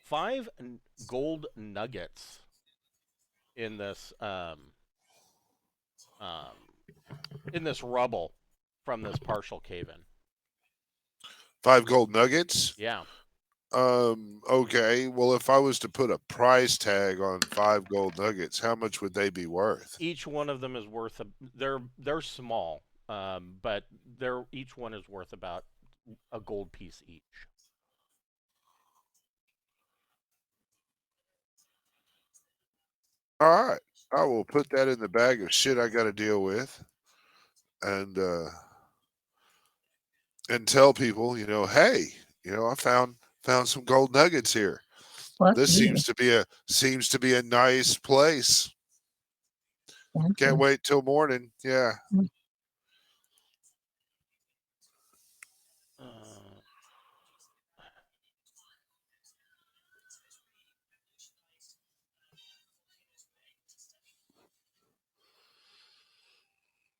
five gold nuggets in this rubble from this partial cave-in. 5 gold nuggets? Yeah. Okay. Well, if I was to put a price tag on 5 gold nuggets, how much would they be worth? Each one of them is worth they're small, but each one is worth about a gold piece each. All right. I will put that in the bag of shit I got to deal with, and tell people, hey, I found some gold nuggets here. Plus This you. seems to be a nice place. Can't wait till morning. Yeah.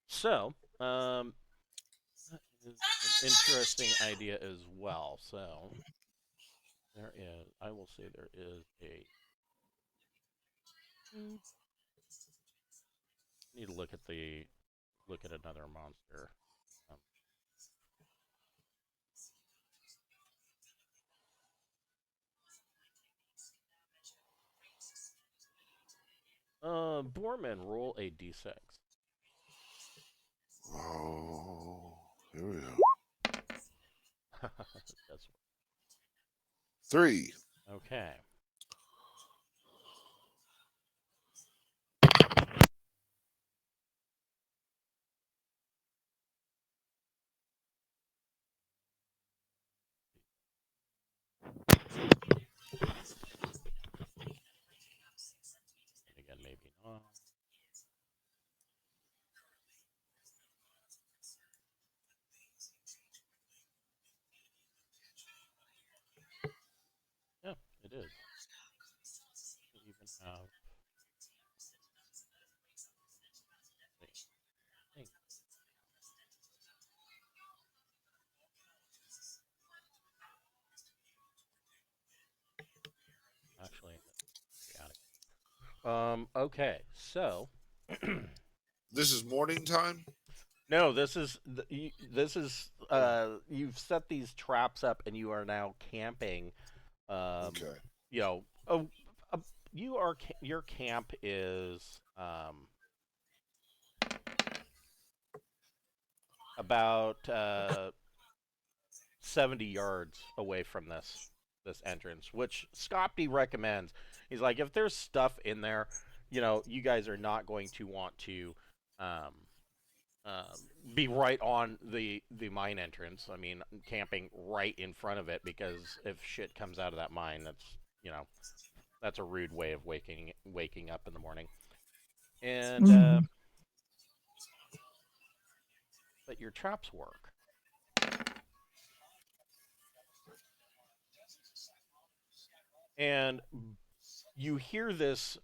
So, that is an interesting idea as well. So, I will say there is a. Need to look at another monster. Borman, roll a d6. Oh, here we go. That's 3. okay. And again, maybe not. Yeah, it is. We even have thing. Actually, okay, so This is morning time. no, you've set these traps up and you are now camping. Okay. You know, your camp is about 70 yards away from this entrance, which Skapti recommends. He's like, if there's stuff in there, you guys are not going to want to um, be right on the mine entrance. I mean, camping right in front of it, because if shit comes out of that mine, that's a rude way of waking up in the morning. And but your traps work. And you hear this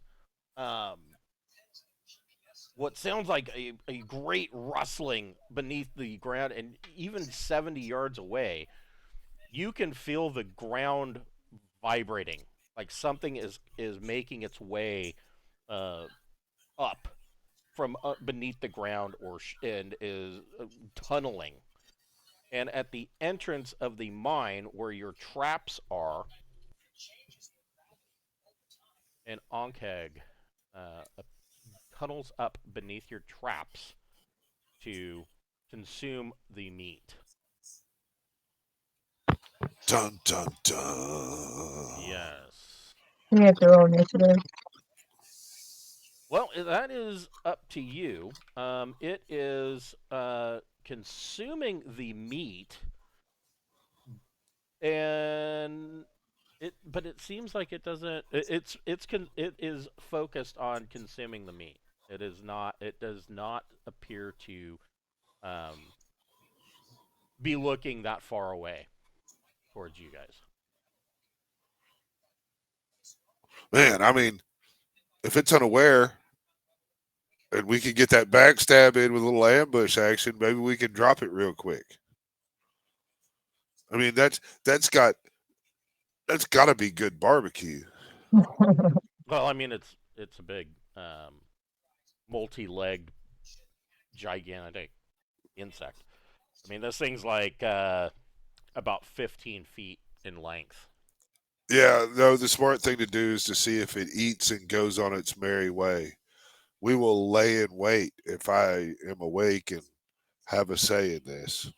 what sounds like a great rustling beneath the ground, and even 70 yards away, you can feel the ground vibrating, like something is making its way up from beneath the ground, and is tunneling. And at the entrance of the mine where your traps are, and Onkeg tunnels up beneath your traps to consume the meat. Dun dun dun. Yes. We have to roll initiative. Well, that is up to you. It is consuming the meat, and but it seems like it doesn't. It is focused on consuming the meat. It is not. It does not appear to um, be looking that far away towards you guys. Man, I mean, if it's unaware and we can get that backstab in with a little ambush action, maybe we can drop it real quick. I mean, that's got to be good barbecue. Well, I mean, it's a big, multi-legged, gigantic insect. I mean, this thing's like about 15 feet in length. Yeah, no, the smart thing to do is to see if it eats and goes on its merry way. We will lay in wait if I am awake and have a say in this.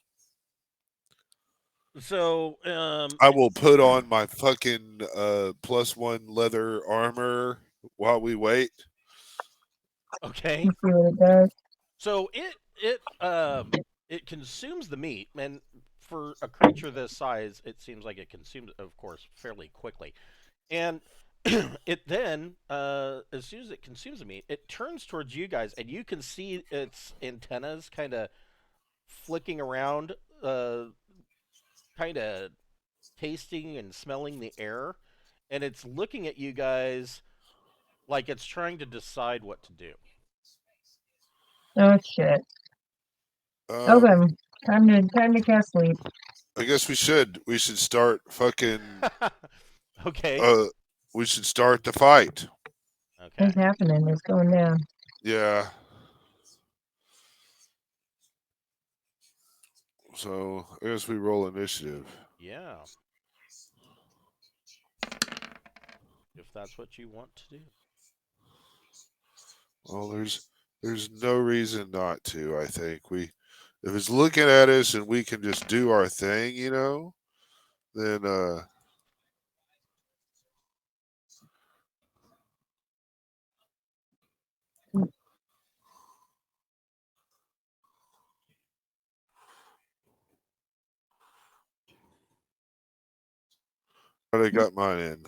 So, I will put on my fucking +1 leather armor while we wait. okay. Let's see what it does. So it consumes the meat, and for a creature this size, it seems like it consumes, of course, fairly quickly. And it then, as soon as it consumes the meat, it turns towards you guys, and you can see its antennas kind of flicking around, kind of tasting and smelling the air, and it's looking at you guys like it's trying to decide what to do. Oh shit. Um, Okay. Time to cast sleep. I guess we should start fucking Okay. we should start the fight. Okay. What's happening? It's going down. Yeah. So I guess we roll initiative. Yeah. If that's what you want to do. Well, there's no reason not to. I think if it's looking at us and we can just do our thing, then I got mine in.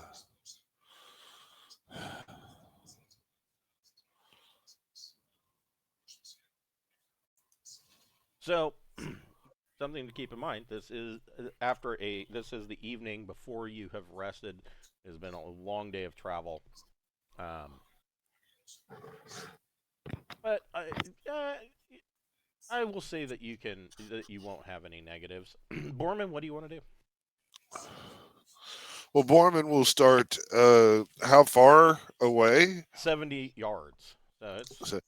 So, something to keep in mind. This is This is the evening before you have rested. It has been a long day of travel. Um, but I will say that you won't have any negatives. Borman, what do you want to do? Well, Borman will start. How far away? 70 yards. So it's So,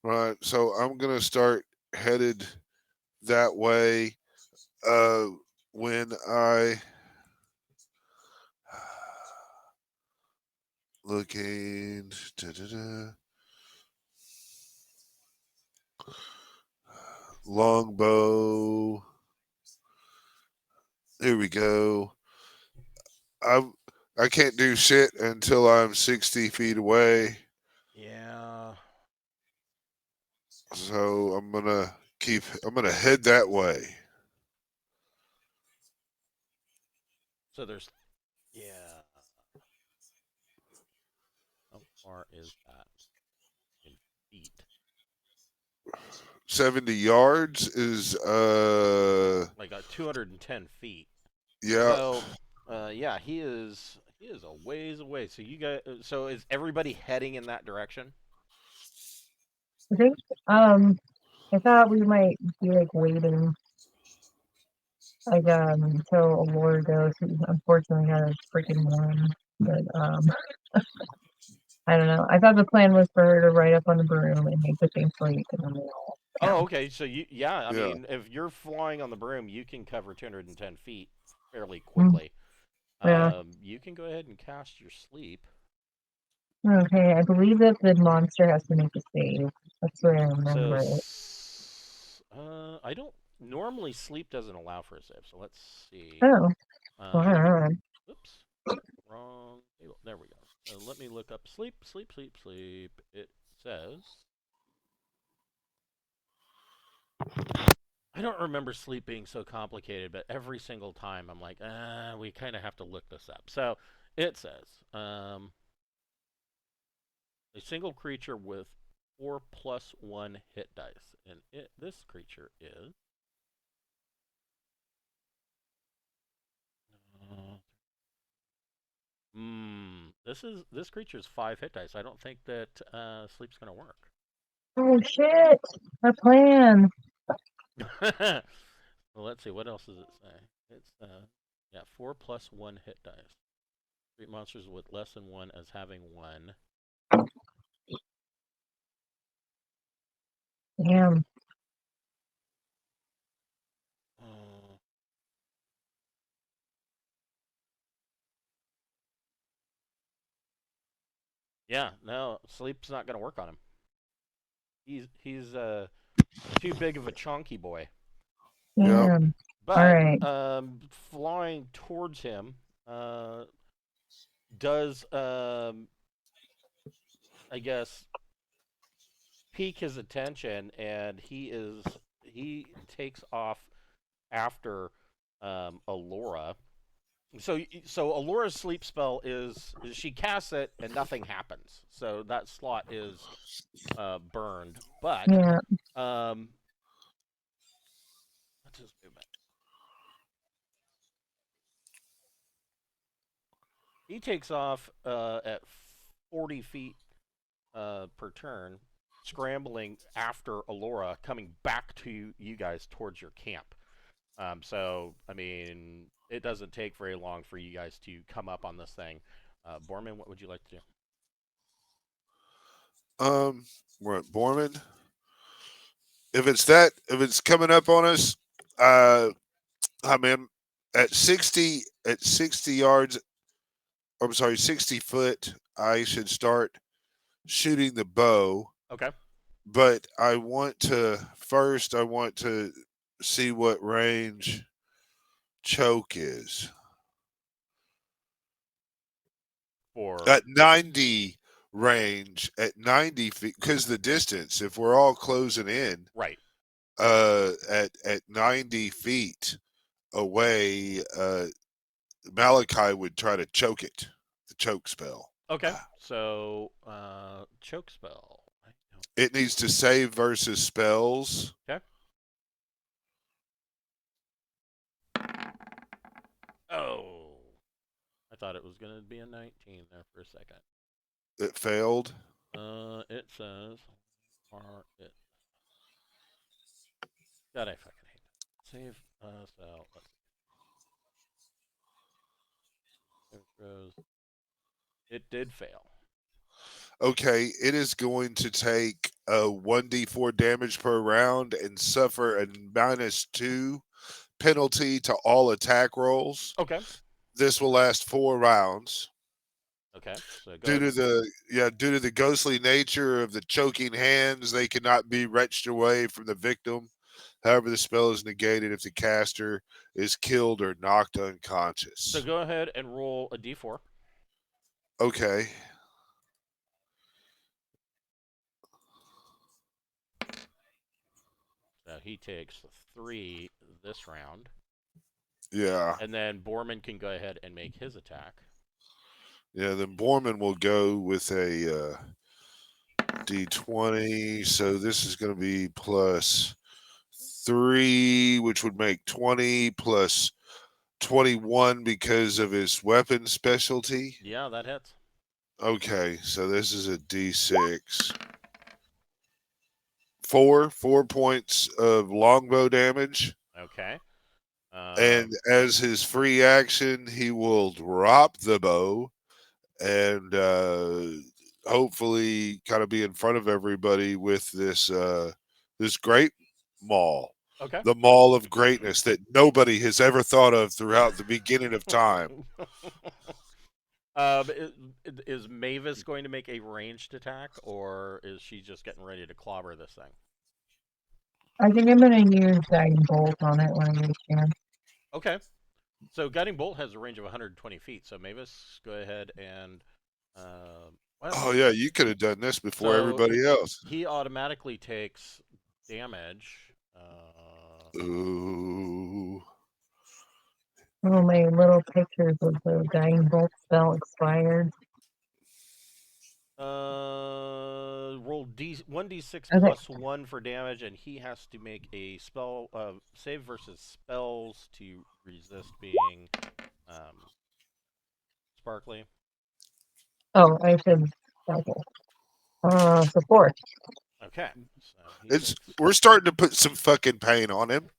right. So I'm gonna start headed that way. Uh, when I looking da-da-da, longbow. Here we go. I I can't do shit until I'm 60 feet away. yeah. So I'm gonna head that way. So there's yeah. How far is that in feet? 70 yards is Like 210 feet. yeah. So, yeah, he is a ways away. So you guys, so is everybody heading in that direction? I think I thought we might be like waiting until Allure goes. He unfortunately had a freaking one. But I don't know. I thought the plan was for her to ride up on the broom and make the thing sleep and then we all Oh, okay. So yeah, I Yeah. mean, if you're flying on the broom, you can cover 210 feet fairly Mm, quickly. yeah. You can go ahead and cast your sleep. Okay, I believe that the monster has to make a save. That's what I remember. I don't normally sleep doesn't allow for a save, so let's see. Oh, Um, wow. oops, wrong table. There we go. Let me look up sleep. It says I don't remember sleep being so complicated, but every single time I'm like, we kind of have to look this up. So it says a single creature with 4+1 hit dice, and this creature is. This creature's 5 hit dice. I don't think that sleep's gonna work. Oh shit! Our plan. Well, let's see. What else does it say? It's 4+1 hit dice. Treat monsters with less than 1 as having 1. Damn. Uh, yeah, no, sleep's not gonna work on him. He's too big of a chonky boy. Yep. Damn. But Alright. flying towards him does I guess pique his attention, and he takes off after Allura. So Allura's sleep spell is she casts it and nothing happens. So that slot is burned. But Yeah. what's his movement? He takes off at 40 feet per turn, scrambling after Allura, coming back to you guys towards your camp. So, I mean, it doesn't take very long for you guys to come up on this thing. Borman, what would you like to do? We're at Borman. If it's coming up on us, I mean, at 60 yards, I'm sorry, 60 foot, I should start shooting the bow. Okay. But I want to see what range choke is. For At 90 range, at 90 feet, because the distance, if we're all closing in, right. at 90 feet away, Malachi would try to choke it, the choke spell. Okay. So, choke spell. It needs to save versus spells. Okay. Oh, I thought it was gonna be a 19 there for a second. It failed. It says, it. God, I fucking hate that. Save. So let's see. It goes. It did fail. Okay, it is going to take a 1d4 damage per round and suffer a -2 penalty to all attack rolls. Okay. This will last 4 rounds. Okay. So go Due ahead. to the ghostly nature of the choking hands, they cannot be wrenched away from the victim. However, the spell is negated if the caster is killed or knocked unconscious. So go ahead and roll a d4. Okay. So he takes 3 this round. Yeah. And then Borman can go ahead and make his attack. Yeah, then Borman will go with a D20. So this is going to be +3, which would make 20 plus 21 because of his weapon specialty. Yeah, that hits. Okay, so this is a D6. 4 points of longbow damage. Okay. And as his free action, he will drop the bow and hopefully kind of be in front of everybody with this great maul. Okay. The maul of greatness that nobody has ever thought of throughout the beginning of time. Is Mavis going to make a ranged attack, or is she just getting ready to clobber this thing? I think I'm gonna use guiding bolt on it when I get a chance. Okay. So guiding bolt has a range of 120 feet. So Mavis, go ahead and well, Oh yeah, you could have done this before so everybody else. he automatically takes damage. Ooh. Oh, my little pictures of the guiding bolt spell expired. Roll D1d6 Okay. plus 1 for damage, and he has to make a spell save versus spells to resist being sparkly. Oh, I should. Okay. Support. Okay, so he It's takes we're starting to put some fucking pain on him.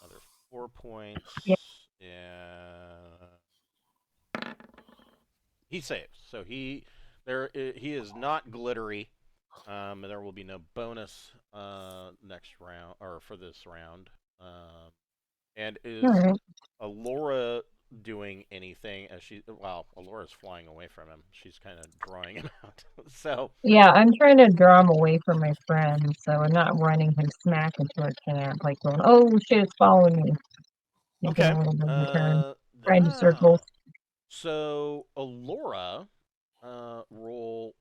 another 4 points, Yeah. and he saves. So he is not glittery. There will be no bonus next round or for this round. And All is right. Alora doing anything as she? Well, Alora's flying away from him. She's kind of drawing him out. So Yeah, I'm trying to draw him away from my friend, so I'm not running him smack into a camp, like going, "Oh shit, it's following me." Making okay. a little bit of a turn, Uh, trying to circle. so Alora, roll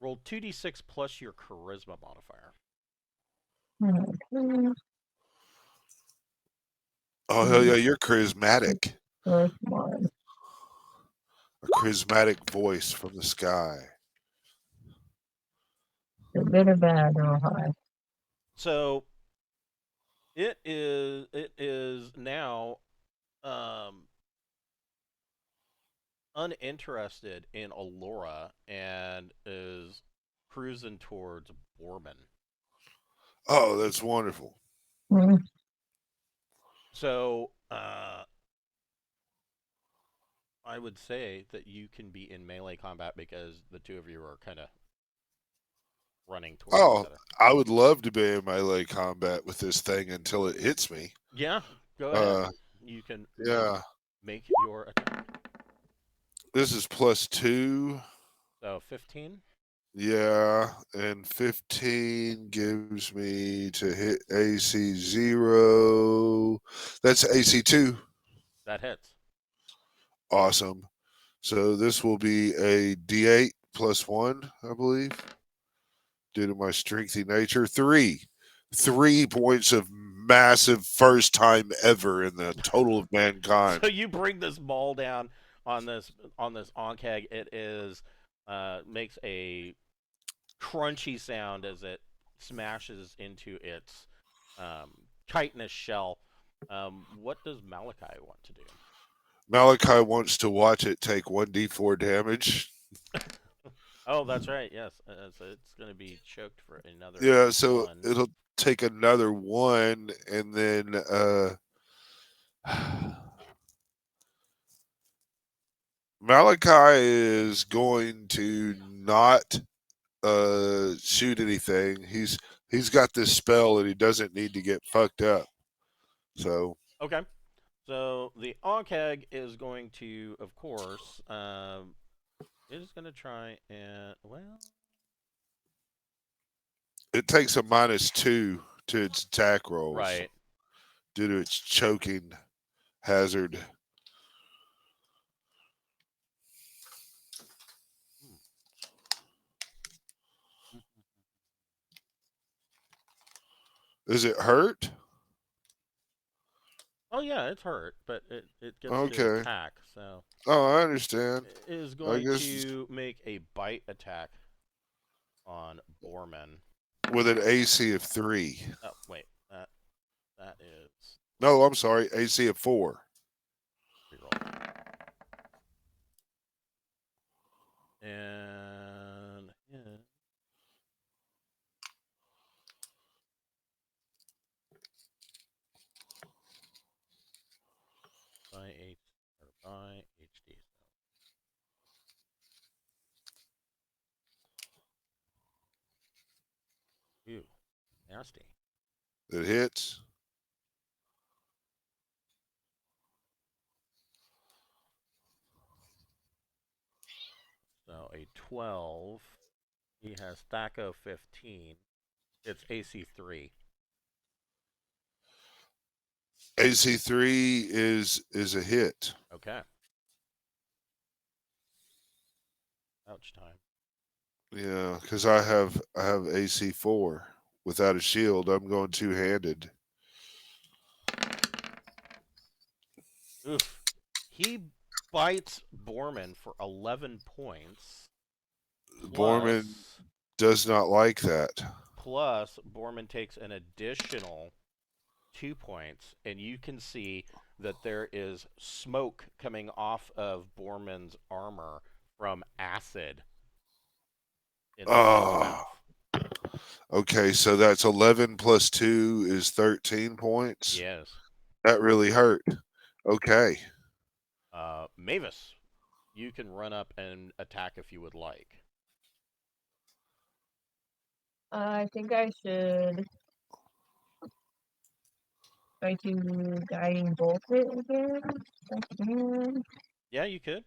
2d6 plus your charisma modifier. Okay. Oh hell yeah, you're charismatic. First one. A charismatic voice from the sky. Is it good or bad or high? So it is now uninterested in Alora and is cruising towards Borman. Oh, that's wonderful. Hmm. So I would say that you can be in melee combat because the two of you are kind of running towards each Oh, other. I would love to be in melee combat with this thing until it hits me. Yeah, go ahead. Uh, You can yeah. make your attack. This is +2. So 15. Yeah, and 15 gives me to hit AC 0. That's AC 2. That hits. Awesome. So this will be a D8 +1, I believe, due to my strengthy nature. 3. 3 points of massive first time ever in the total of mankind. So you bring this ball down on this onkeg. It is makes a crunchy sound as it smashes into its chitinous shell. What does Malachi want to do? Malachi wants to watch it take 1d4 damage. Oh, that's right. Yes, so it's going to be choked for another Yeah, so 1. it'll take another 1, and then Malachi is going to not shoot anything. He's got this spell and he doesn't need to get fucked up. So Okay. So the onkeg is going to, of course, it is going to try and it takes a -2 to its attack rolls right. due to its choking hazard. Is it hurt? Oh yeah, it's hurt, but it gets to Okay. attack. So Oh, I understand. it is I going guess to make a bite attack on Borman. with an AC of 3. Oh wait, that is No, I'm sorry, AC of 4. reroll. And yeah. By HD. Ew, nasty. It hits. a 12. He has Thaco 15. It's AC 3. AC3 is a hit. Okay. Ouch time. Yeah, because I have AC4 without a shield. I'm going two-handed. Oof. He bites Borman for 11 points. Borman Plus, does not like that. Borman takes an additional 2 points, and you can see that there is smoke coming off of Borman's armor from acid inside his Oh, mouth. okay. So that's 11 plus 2 is 13 points. Yes. That really hurt. Okay. Mavis, you can run up and attack if you would like. I think I should try to guiding bolt it again. Again. Yeah, you could.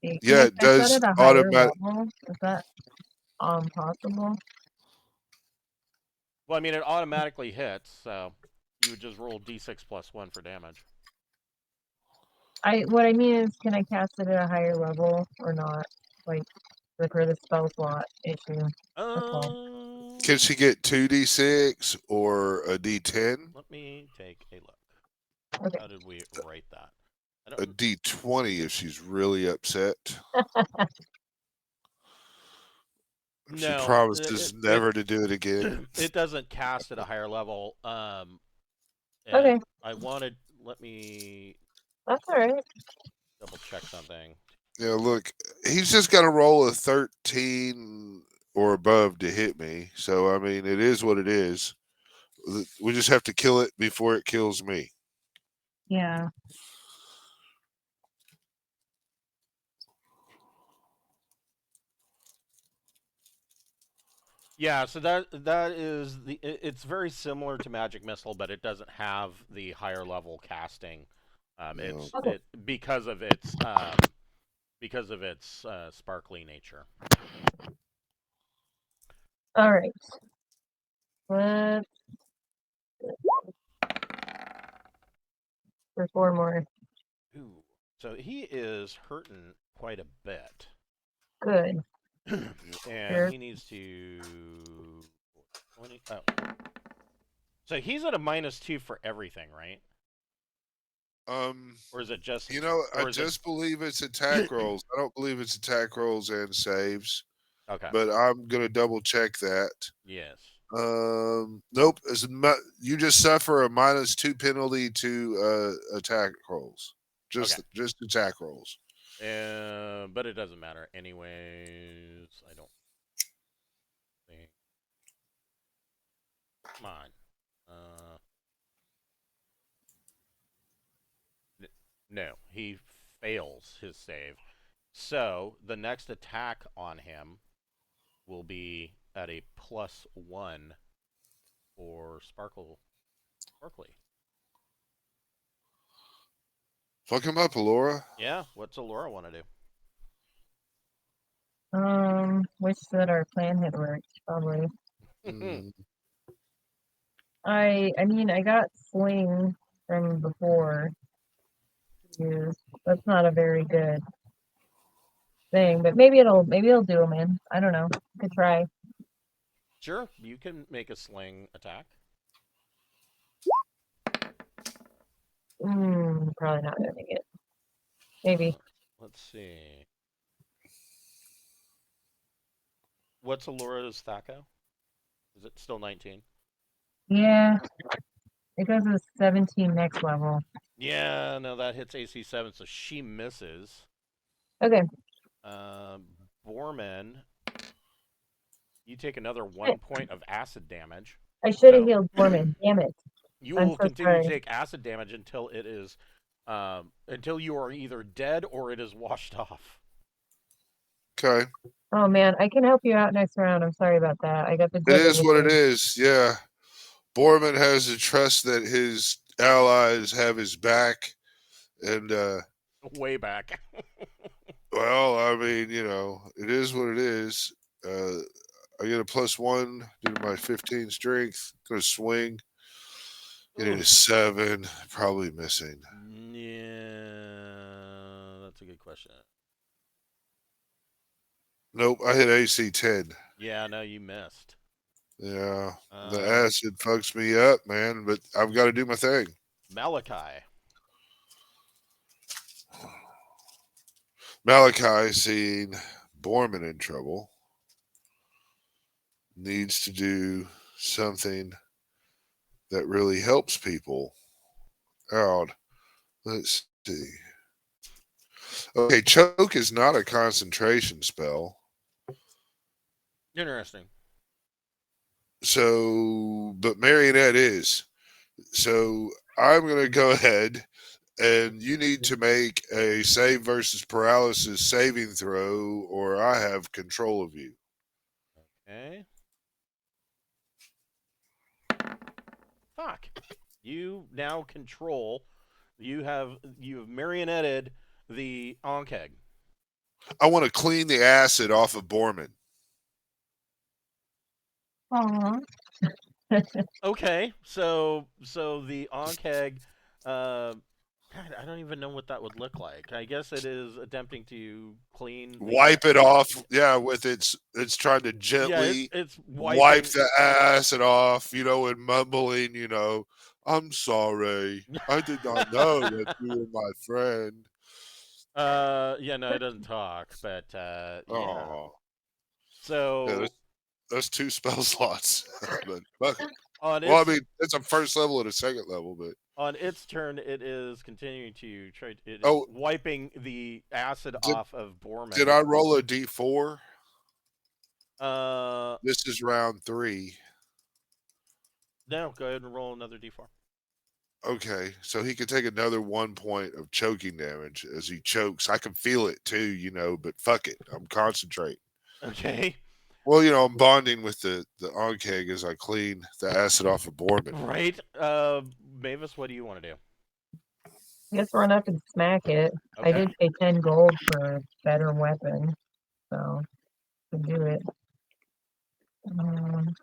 Can Yeah, I it catch that does at a higher automatic. level? Is that possible? Well, I mean, it automatically hits, so you would just roll d6 plus 1 for damage. What I mean is, can I cast it at a higher level or not? Like for the spell slot issue. That's all. Can she get 2d6 or a d10? Let me take a look. Okay. How did we write that? A d20 if she's really upset. She No, promises never to do it again. it doesn't cast at a higher level. Okay. Let me That's all right. double check something. Yeah, look, he's just got to roll a 13 or above to hit me. So, I mean, it is what it is. We just have to kill it before it kills me. Yeah. Yeah, so it's very similar to Magic Missile, but it doesn't have the higher level casting. No. Because of its sparkly nature. All right. Let's for 4 more. Ooh. So he is hurting quite a bit. Good. And Sure. he needs to 20. Oh. So he's at a -2 for everything, right? Or is it just I just believe it's attack rolls. I don't believe it's attack rolls and saves. Okay. But I'm gonna double check that. Yes. Nope. You just suffer a -2 penalty to attack rolls. Just attack rolls. But it doesn't matter anyways. I don't think. Come on. No, he fails his save. So the next attack on him will be at a +1 for Sparkly. Fuck him up, Alora. Yeah, what's Alora want to do? Wish that our plan had worked, probably. Mm. I mean, I got sling from before. That's not a very good thing, but maybe it'll do them in. I don't know. Could try. Sure, you can make a sling attack. Probably not gonna make it. Maybe. Let's see. What's Alora's Thaco? Is it still 19? Yeah. It goes to 17 next level. Yeah, no, that hits AC 7, so she misses. Okay. Borman, you take another 1 point of acid damage. I should have healed Borman. Damn it. You I'm will so continue sorry. to take acid damage until it is, until you are either dead or it is washed off. Okay. Oh man, I can help you out next round. I'm sorry about that. I got the. It is what it is. Yeah. Borman has the trust that his allies have his back, and way back. Well, I mean, it is what it is. I get a +1 due to my 15 strength. Gonna swing. Getting Ooh. a 7. Probably missing. Yeah, that's a good question. Nope, I hit AC 10. Yeah, no, you missed. Yeah, the Um, acid fucks me up, man. But I've got to do my thing. Malachi. Malachi, seeing Borman in trouble, needs to do something that really helps people out. Let's see. Okay, choke is not a concentration spell. Interesting. So, but marionette is. So I'm going to go ahead and you need to make a save versus paralysis saving throw, or I have control of you. Okay. Fuck. You now control. You have marionetted the Ankeg. I want to clean the acid off of Borman. Aw. Okay, so the Ankeg, God, I don't even know what that would look like. I guess it is attempting to clean Wipe it off. Yeah, with it's trying to Yeah, gently it's wipe wiping. the acid off, and mumbling, I'm sorry. I did not know that you were my friend. Yeah, no, it doesn't talk, but yeah. Oh, yeah, So that's 2 spell slots. But fuck it. on Well, I its mean, it's a first level and a second level, but on its turn, it is continuing to try. It is oh, wiping the acid did off of did Borman. I roll a D4? Uh, This is round 3. no, go ahead and roll another d4. Okay, so he could take another 1 point of choking damage as he chokes. I can feel it too, but fuck it. I'm concentrating. Okay, Well, I'm bonding with the Onkeg as I clean the acid off of Borman. right. Mavis, what do you want to do? I guess run up and smack it. I Okay, did pay 10 gold for a better weapon, so to do it.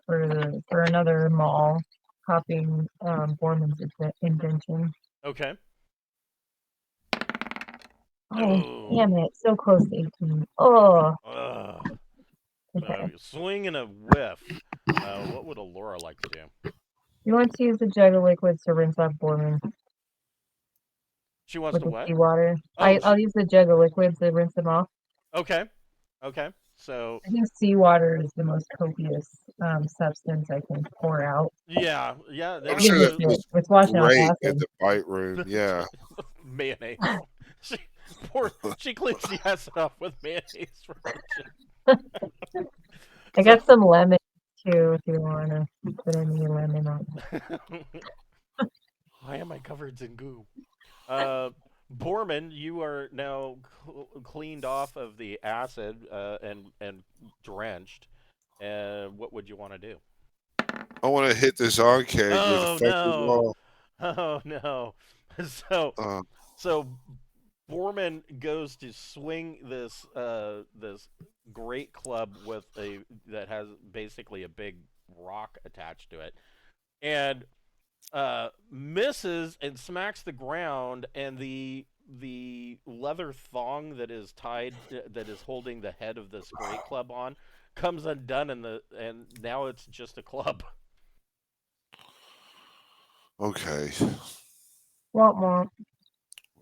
For another mall, copying Borman's invention. okay. Oh, damn Oh, it. So close to 18. Oh, ugh. So okay. swing and a whiff. What would Alora like to do? You want to use the jug of liquids to rinse off Borman She wants with to the what? seawater. Oh, I'll use the jug of liquids to rinse them off. okay, okay. So I think seawater is the most copious substance I can pour out. yeah, yeah. I'm Now Gives sure a that the shit. was It's washing off great in acid. the bite room. Yeah. mayonnaise. She she cleans the acid off with mayonnaise from the I gym. got some lemon too if you want to put any lemon on So why am I covered in goo? Uh, Borman, you are now cleaned off of the acid and drenched. And what would you want to do? I want to hit this Onkeg with Oh effective no! law. Oh no! So Uh, so Borman goes to swing this great club with a that has basically a big rock attached to it, and misses and smacks the ground, and the leather thong that is tied that is holding the head of this great club on comes undone, and now it's just a club. okay. Womp womp.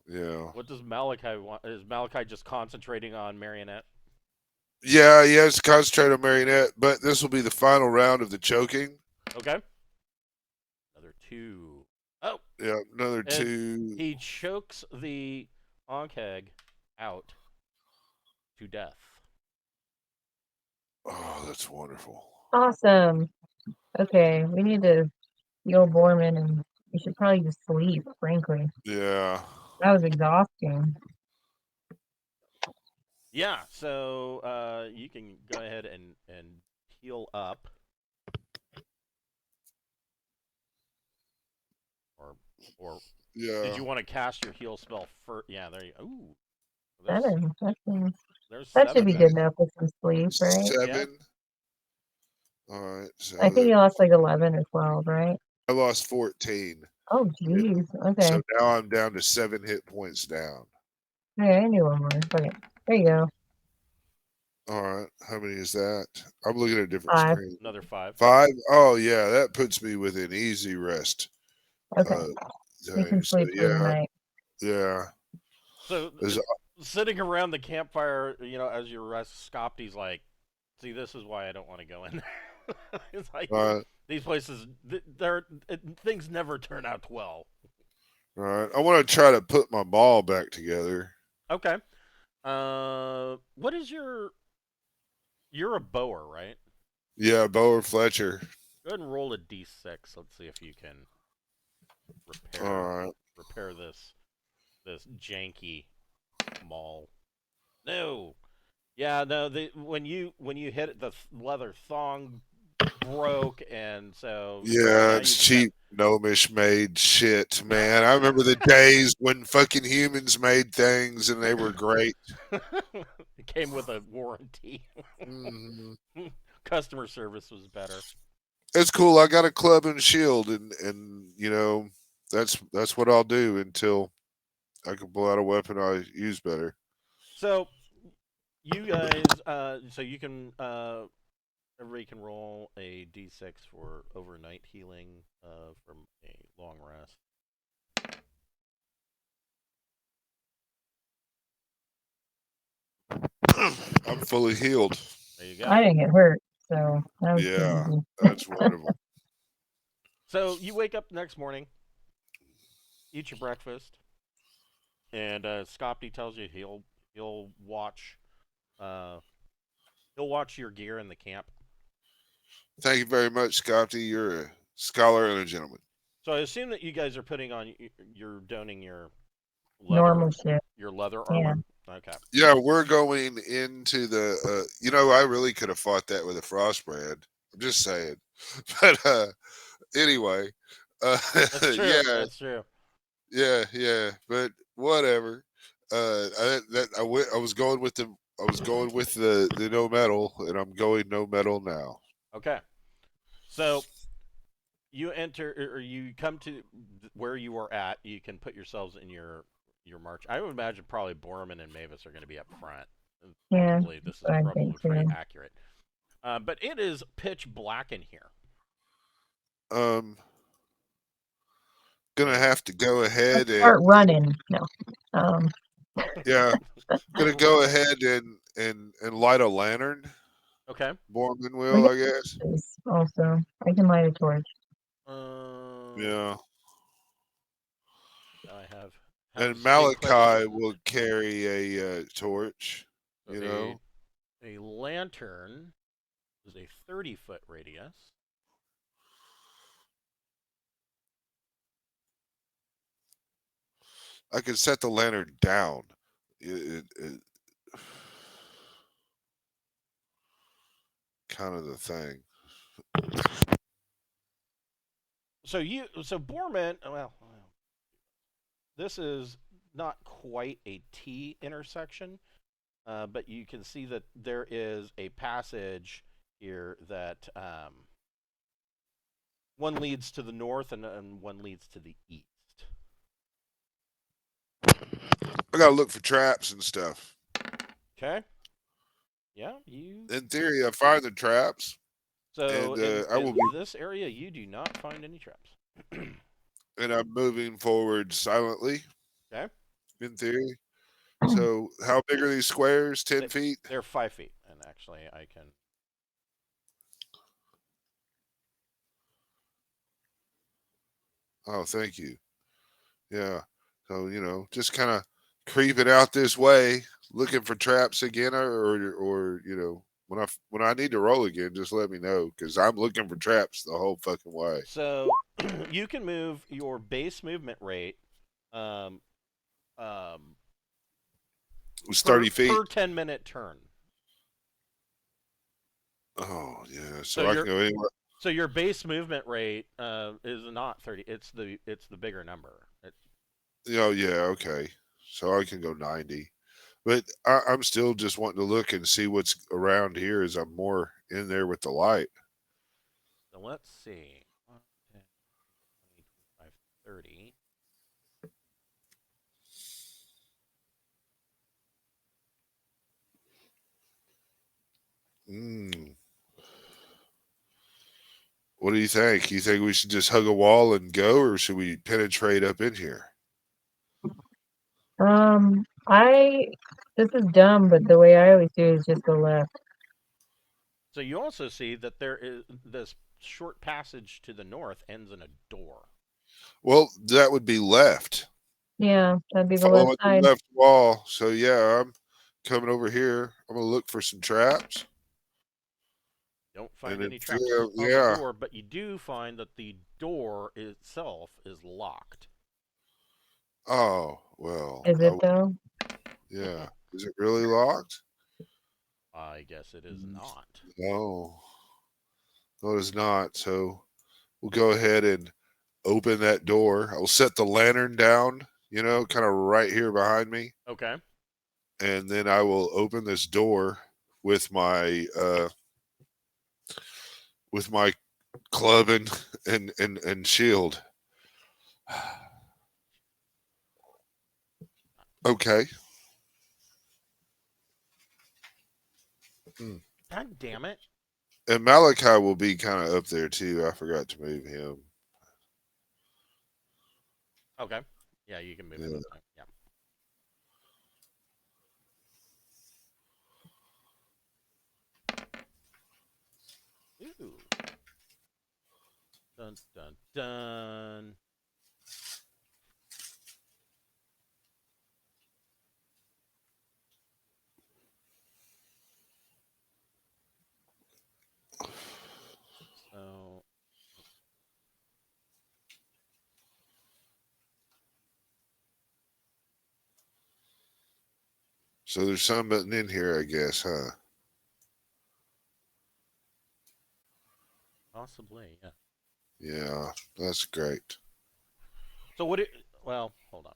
Yeah. What does Malachi want? Is Malachi just concentrating on Marionette? Yeah, he has to concentrate on Marionette, but this will be the final round of the choking. Okay. Another two. Oh, Yeah, another and 2. he chokes the Ankeg out to death. Oh, that's wonderful. Awesome. Okay, we need to heal Borman and we should probably just sleep, frankly. Yeah. That was exhausting. Yeah, so you can go ahead and heal up, or did Yeah. you want to cast your heal spell first? Yeah, there you. Ooh, There's, 7. there's That should 7. be good enough with some sleep, right? 7. All right. So I think you lost like 11 or 12, right? I lost 14. Oh, geez. Okay. So now I'm down to 7 hit points down. Okay, I knew one more. Okay. There you go. All right. How many is that? I'm looking at a different 5. screen. Another 5. 5? Oh, yeah. That puts me within easy rest. Okay. You can Thing. So, sleep through the night. yeah. So sitting around the campfire, as you rest, Skapti's like, see, this is why I don't want to go in there. It's like these places, things never turn out well. All right. I want to try to put my ball back together. Okay. What is you're a bower, right? Yeah, Bower Fletcher. Go ahead and roll a d6. Let's see if you can repair this janky maul. No. Yeah, no. When you hit it, the leather thong broke, and so yeah, it's cheap gnomish made shit, man. I remember the days when fucking humans made things and they were great. It came with a warranty. Mm-hmm. Customer service was better. It's cool. I got a club and shield, and that's what I'll do until I can pull out a weapon I use better. So you guys, so you can everybody can roll a d6 for overnight healing from a long rest. I'm fully healed. There you go. I didn't get hurt, so that was pretty easy. That's wonderful. So you wake up the next morning, eat your breakfast, and Skapti tells you he'll watch your gear in the camp. Thank you very much, Skapti. You're a scholar and a gentleman. So I assume that you guys are you're donning your Normal shit. your leather armor. Yeah. Okay. Yeah, we're going into the. I really could have fought that with a frost brand. I'm just saying, but anyway, That's true. yeah, That's true. yeah, but whatever. I was going with the no metal, and I'm going no metal now. Okay. So you enter or you come to where you are at. You can put yourselves in your march. I would imagine probably Borman and Mavis are going to be up front. Probably, Yeah, this is I probably think pretty so. accurate. But it is pitch black in here. Gonna have to go ahead Let's start running. No. Yeah, gonna go ahead and light a lantern. Okay. Borman will, I guess. Also, I can light a torch. Yeah. I have And Malachi will carry a torch. So a lantern is a 30-foot radius. I could set the lantern down. Kind of the thing. So Borman, well, this is not quite a T intersection, but you can see that there is a passage here that one leads to the north and one leads to the east. I gotta look for traps and stuff. Okay. Yeah, you. In theory, I find the traps. So and, I will in this area, you do not find any traps. And I'm moving forward silently. Okay. In theory. So, how big are these squares? 10 feet? They're 5 feet, and actually, I can. Oh, thank you. Yeah. So, just kind of creeping out this way, looking for traps again, or when I need to roll again, just let me know because I'm looking for traps the whole fucking way. So you can move your base movement rate. It's 30 feet per 10-minute turn. Oh yeah, so I can go anywhere. So your base movement rate is not 30. It's the bigger number. Yeah, okay. So I can go 90. But I'm still just wanting to look and see what's around here as I'm more in there with the light. So let's see. 1, 10, 20, 25, 30. Mm. What do you think? You think we should just hug a wall and go, or should we penetrate up in here? I this is dumb, but the way I always do is just go left. So you also see that there is this short passage to the north ends in a door. Well, that would be left. Yeah, that'd be the left Following the side. left wall. So yeah, I'm coming over here. I'm gonna look for some traps. Don't And find then any traps on the yeah. door, but you do find that the door itself is locked. Oh well. Is it though? Yeah. Is it really locked? I guess it is not. No. No, it's not. So we'll go ahead and open that door. I'll set the lantern down, kind of right here behind me. Okay. And then I will open this door with my club and shield. Okay. God damn it. And Malachi will be kind of up there too. I forgot to move him. Okay. Yeah, you can move Yeah. it. Yeah. Ooh. Dun dun dun. So So there's something in here, I guess, huh? possibly, yeah. Yeah, that's great. So what it well, hold on.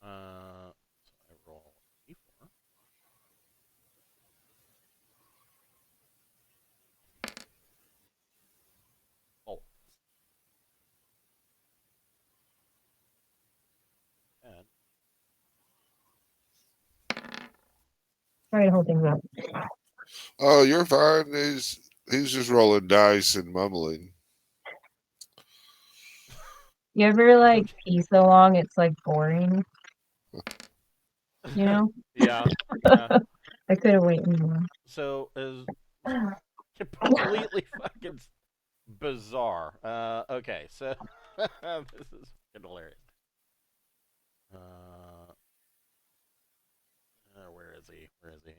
So I roll D4. Oh, and Try to hold things up. Oh, you're fine. He's just rolling dice and mumbling. You ever like okay. pee so long it's like boring, you know? Yeah, yeah. I could have waited more. So is completely fucking bizarre. Okay, so this is fucking hilarious. Uh, where is he? Where is he?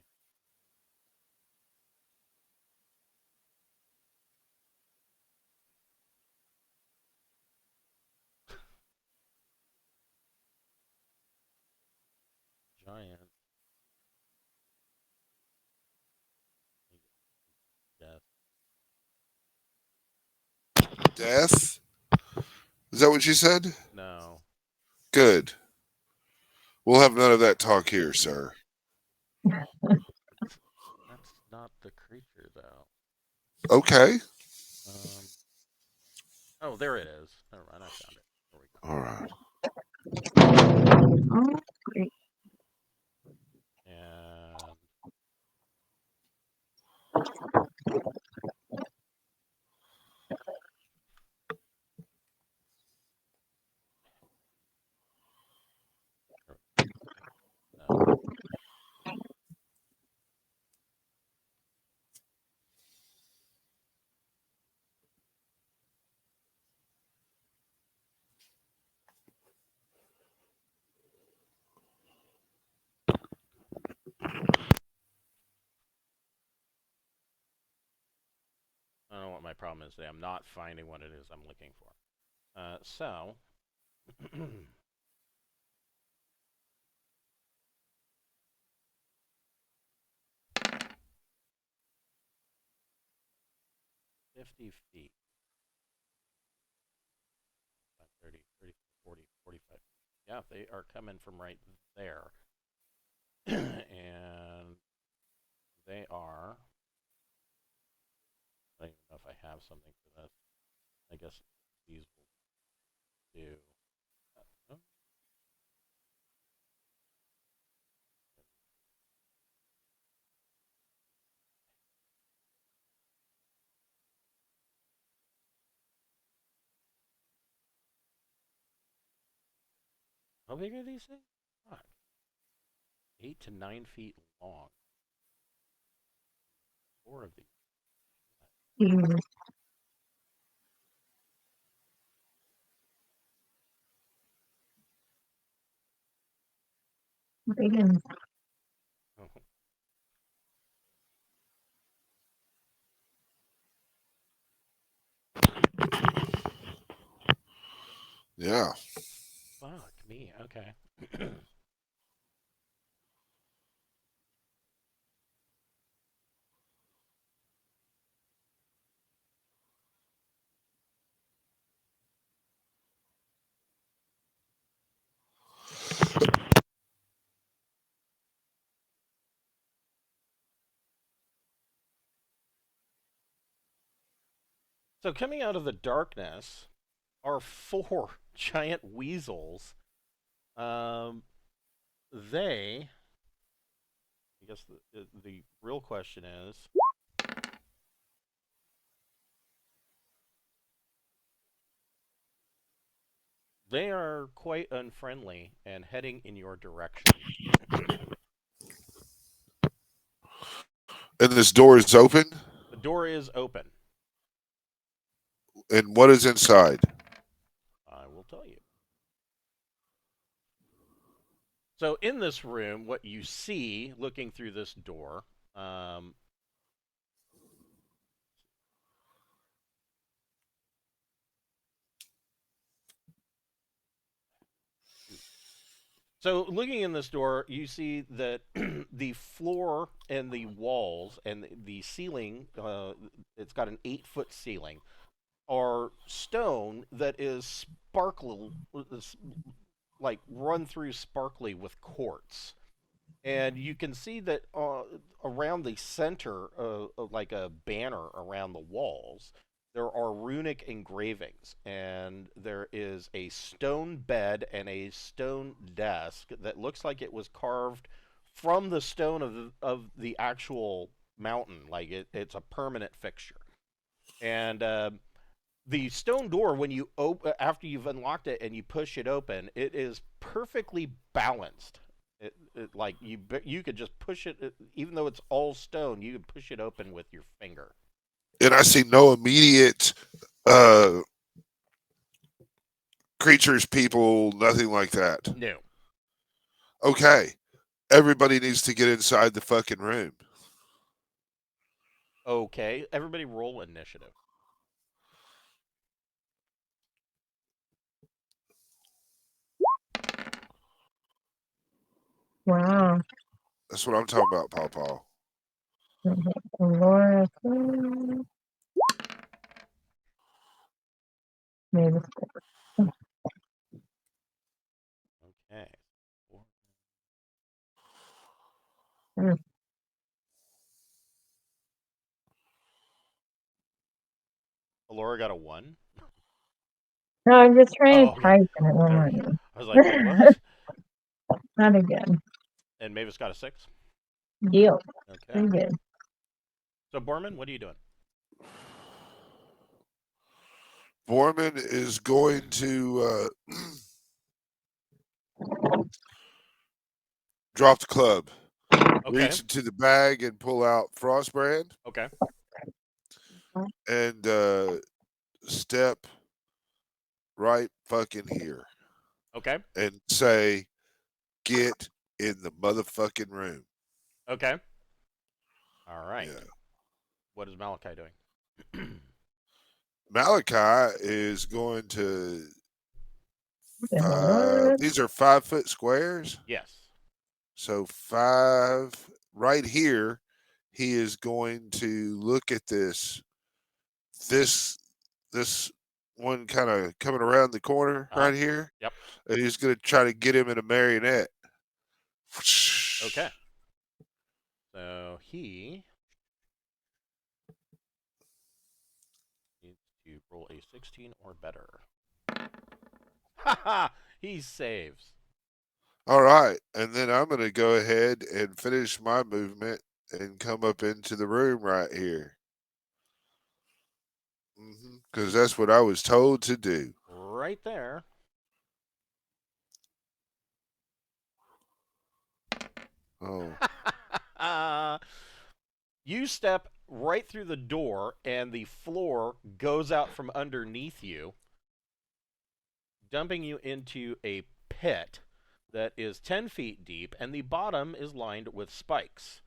Giant death. Death? Is that what you said? No, Good. We'll have none of that talk here, sir. that's not the creature though. Okay. Um. Oh, there it is. Never mind, I found it. There we go. All right. Oh, great. And no. I don't know what my problem is today. I'm not finding what it is I'm looking for. So 50 feet. 30, 40, 45. Yeah, they are coming from right there. and they are. I don't even know if I have something for this. I guess these will do. Oh, how big are these things? Fuck. 8 to 9 feet long. 4 of these. Mm. Big and Oh, Yeah. fuck me. Okay. So coming out of the darkness are 4 giant weasels. They. I guess the real question is. They are quite unfriendly and heading in your direction. And this door is open. The door is open. And what is inside? I will tell you. So in this room, what you see looking through this door, so looking in this door, you see that the floor and the walls and the ceiling, it's got an 8-foot ceiling, are stone that is sparkle, like run through sparkly with quartz. And you can see that around the center, like a banner around the walls, there are runic engravings, and there is a stone bed and a stone desk that looks like it was carved from the stone of the actual mountain. Like it's a permanent fixture. And the stone door, when you after you've unlocked it and you push it open, it is perfectly balanced. Like you could just push it, even though it's all stone. You could push it open with your finger. And I see no immediate uh, creatures, people, nothing like that. No. Okay. Everybody needs to get inside the fucking room. Okay, everybody roll initiative. wow. That's what I'm talking about, Paw Paw. Laura, maybe. Okay. Mm. Laura got a 1. No, I'm just trying Oh, to okay. type and it won't Okay. let me. I was like, what? Not again. And Mavis got a 6. Deal. Okay. Pretty good. So Borman, what are you doing? Borman is going to drop the club, Okay. reach into the bag and pull out Frostbrand, Okay. and step right fucking here Okay. and say, "Get in the motherfucking room." Okay. All right. Yeah. What is Malachi doing? Malachi is going to. And Laura, These are 5-foot squares, Yes. so 5 right here. He is going to look at this one kind of coming around the corner right here, Yep. and he's going to try to get him in a marionette Okay. So he needs to roll a 16 or better. Haha! He saves. All right, and then I'm going to go ahead and finish my movement and come up into the room right here. Because that's what I was told to do. Right there. Oh. You step right through the door, and the floor goes out from underneath you, dumping you into a pit that is 10 feet deep, and the bottom is lined with spikes.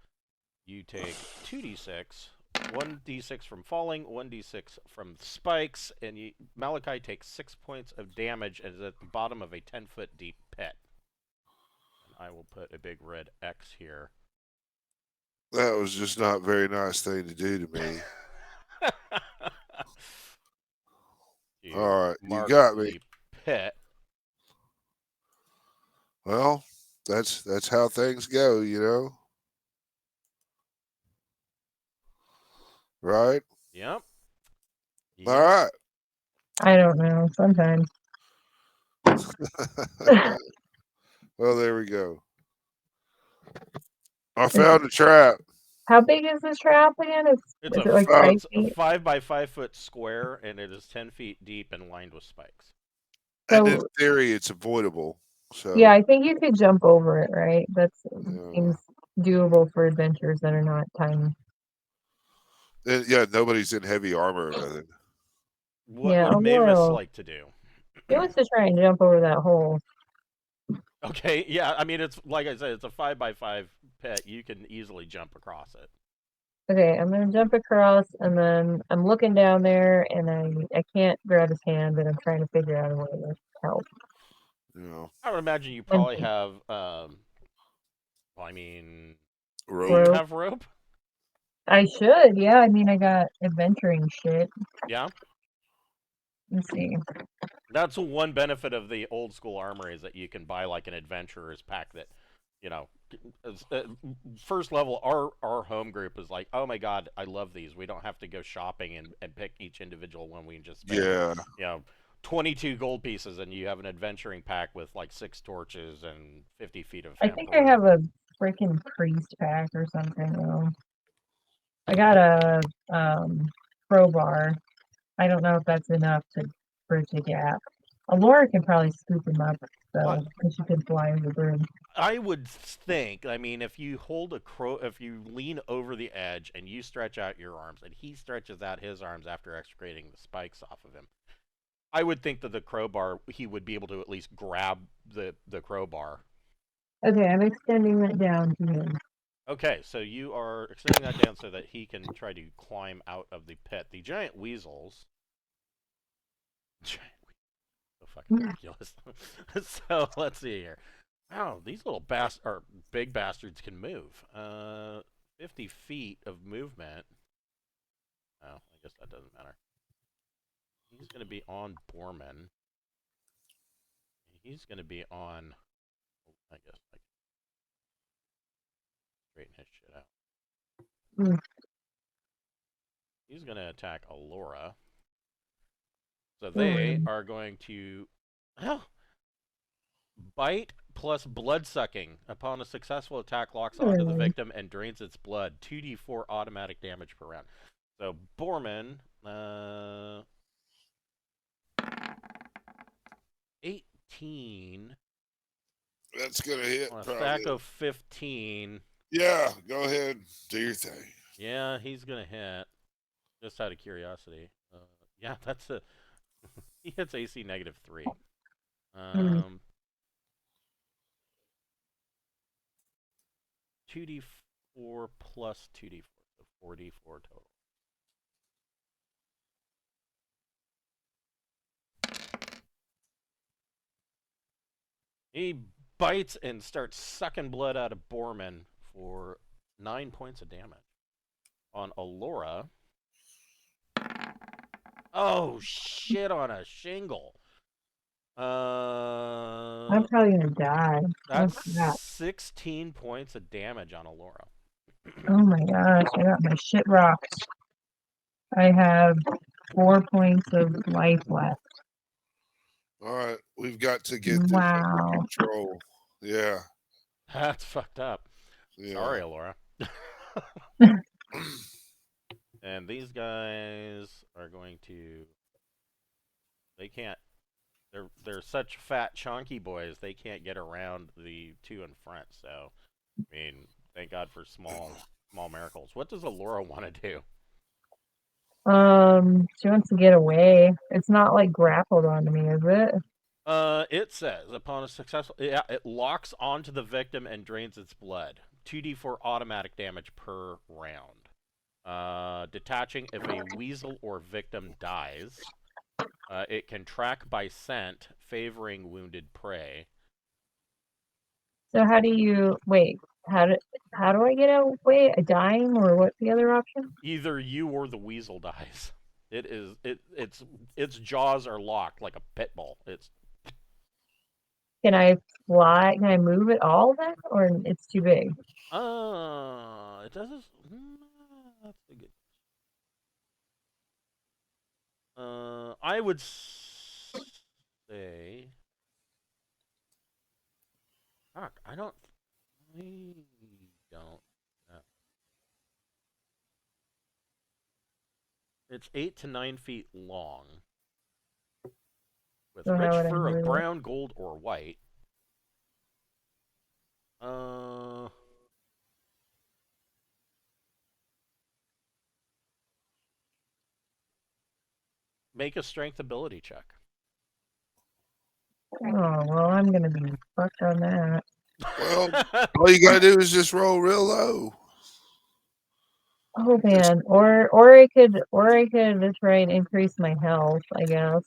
You take 2d6, 1d6 from falling, 1d6 from spikes, and Malachi takes 6 points of damage and is at the bottom of a 10-foot deep pit. And I will put a big red X here. That was just not a very nice thing to do to me. All right, you got me. The pit. Well, that's how things go, you know. Right? Yep. All right. I don't know. Sometimes. Well, there we go. I found a trap. How big is this trap again? Is it like 5 It's a feet? 5 by 5 foot square, and it is 10 feet deep and lined with spikes. And in So theory, it's avoidable. So yeah, I think you could jump over it, right? That yeah. seems doable for adventures that are not tiny. Yeah, nobody's in heavy armor or nothing. What Yeah, would Mavis like to do? he wants to try and jump over that hole. Okay, yeah, I mean, it's like I said, it's a 5 by 5 pit. You can easily jump across it. Okay, I'm gonna jump across, and then I'm looking down there, and I can't grab his hand, but I'm trying to figure out a way to help. Yeah. I would imagine you probably have, well, I mean, Rope. do you have rope? I should, yeah. I mean, I got adventuring shit. Yeah. Let's see. That's one benefit of the old school armory is that you can buy like an adventurer's pack that, you know, first level. Our home group is like, oh my god, I love these. We don't have to go shopping and pick each individual one. We can just spend, Yeah. 22 gold pieces, and you have an adventuring pack with like 6 torches and 50 feet of. I think I have a freaking priest pack or something. Though. I got a crowbar. I don't know if that's enough to bridge the gap. Laura can probably scoop him up, though, because she can fly over the bridge. I would think. I mean, if you hold if you lean over the edge and you stretch out your arms, and he stretches out his arms after extricating the spikes off of him, I would think that the crowbar, he would be able to at least grab the crowbar. Okay, I'm extending that down to him. Okay, so you are extending that down so that he can try to climb out of the pit. The giant weasels. So fucking ridiculous. So let's see here. Wow, these little big bastards can move. 50 feet of movement. Oh, I guess that doesn't matter. He's going to be on Borman. He's going to be on. I guess I can straighten his shit out. He's going to attack Alora. So they are going to bite plus blood sucking. Upon a successful attack, locks onto the victim and drains its blood. 2d4 automatic damage per round. So Borman, 18. That's gonna hit. On a probably. stack of 15. Yeah, go ahead, do your thing. Yeah, he's gonna hit. Just out of curiosity. Yeah, that's a. He hits AC -3. 2d4 plus 2d4, so 4d4 total. He bites and starts sucking blood out of Borman for 9 points of damage. On Alora. Oh, shit on a shingle. I'm probably gonna die. Oh That's crap. 16 points of damage on Alora. Oh my gosh, I got my shit rocked. I have 4 points of life left. All right, we've got to get this under Wow. control. Yeah. That's fucked up. Yeah. Sorry, Alora. And these guys are going to. They can't. They're such fat, chunky boys. They can't get around the two in front. So, I mean, thank God for small miracles. What does Alora want to do? She wants to get away. It's not like grappled onto me, is it? It says upon a successful, yeah, it locks onto the victim and drains its blood. 2d4 automatic damage per round. Detaching if a weasel or victim dies. It can track by scent, favoring wounded prey. So how do you wait? How do I get away? Dying or what's the other option? Either you or the weasel dies. Its jaws are locked like a pit bull. Can I fly? Can I move at all then, or it's too big? It doesn't. That's a good. I would say. Fuck, I don't know. It's 8 to 9 feet long, with So rich how would I fur of move it? brown, gold, or white. Make a strength ability check. Oh well, I'm gonna be fucked on that. Well, all you gotta do is just roll real low. Oh man, or I could try and increase my health, I guess.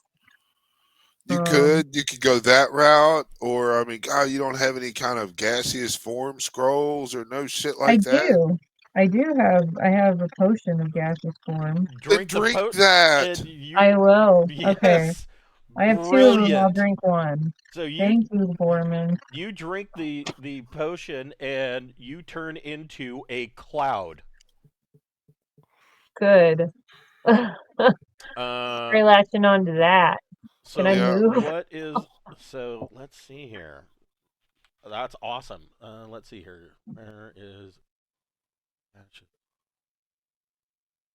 You could go that route, or I mean, God, you don't have any kind of gaseous form scrolls or no shit like that. I have a potion of gaseous form. Then Drink the drink potion, that. and you. I will. Okay. Yes, I have 2 of them. I'll brilliant. drink one. So Thank you, Borman. you drink the potion, and you turn into a cloud. Good. Uh, Latching on to that. Can I so move? what is? So let's see here. That's awesome. Let's see here. Where is action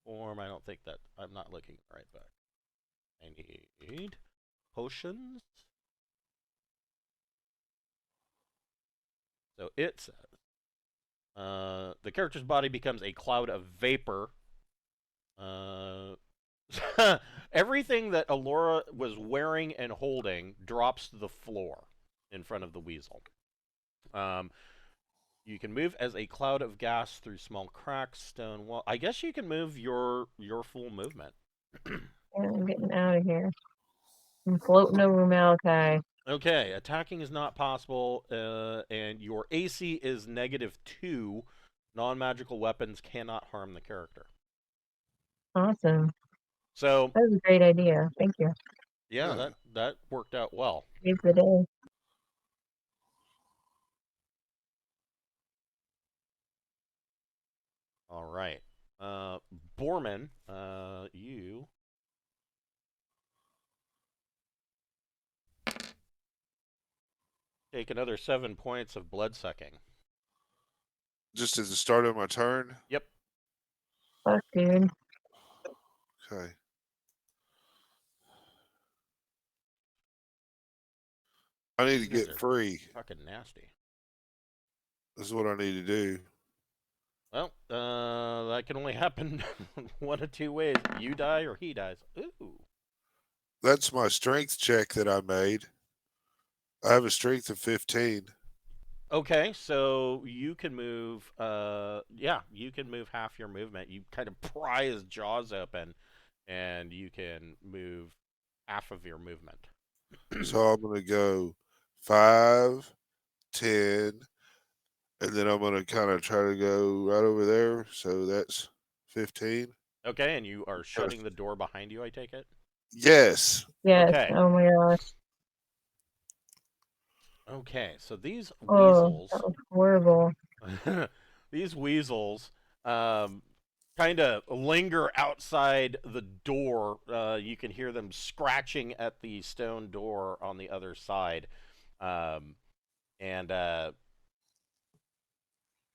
form? I don't think that I'm not looking right back. I need potions. So it says the character's body becomes a cloud of vapor. Everything that Alora was wearing and holding drops to the floor in front of the weasel. You can move as a cloud of gas through small cracks, stone wall. I guess you can move your full movement. I'm getting out of here. I'm floating over Malachi. Okay, attacking is not possible, and your AC is -2. Non-magical weapons cannot harm the character. Awesome. So That was a great idea. Thank you. yeah, that worked out well. Save the day. All right, Borman, you take another 7 points of blood sucking. Just at the start of my turn. Yep. Fuck, dude. Okay. I need to These get are free. fucking nasty. This is what I need to do. Well, that can only happen one of 2 ways: you die or he dies. Ooh. That's my strength check that I made. I have a strength of 15. Okay, so you can move. Yeah, you can move half your movement. You kind of pry his jaws open, and you can move half of your movement. So I'm going to go 5, 10, and then I'm going to kind of try to go right over there. So that's 15. Okay, and you are shutting the door behind you, I take it? Yes. Yes. Okay. Oh my gosh. Okay, so these Oh, weasels, that was horrible. these weasels, kind of linger outside the door. You can hear them scratching at the stone door on the other side, um, and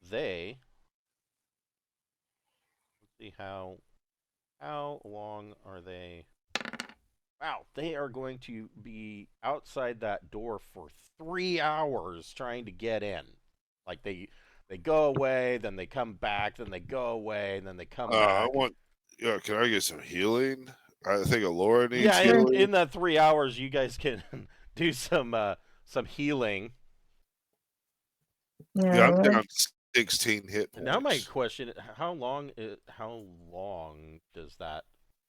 they. Let's see how long are they? Wow, they are going to be outside that door for 3 hours trying to get in. Like they go away, then they come back, then they go away, and then they come I back. want. Yeah, can I get some healing? I think Laura needs Yeah, Sure. healing. in that 3 hours, you guys can do some healing. Yeah, Yeah, I'm let's down 16 hit And now my points. question: how long does that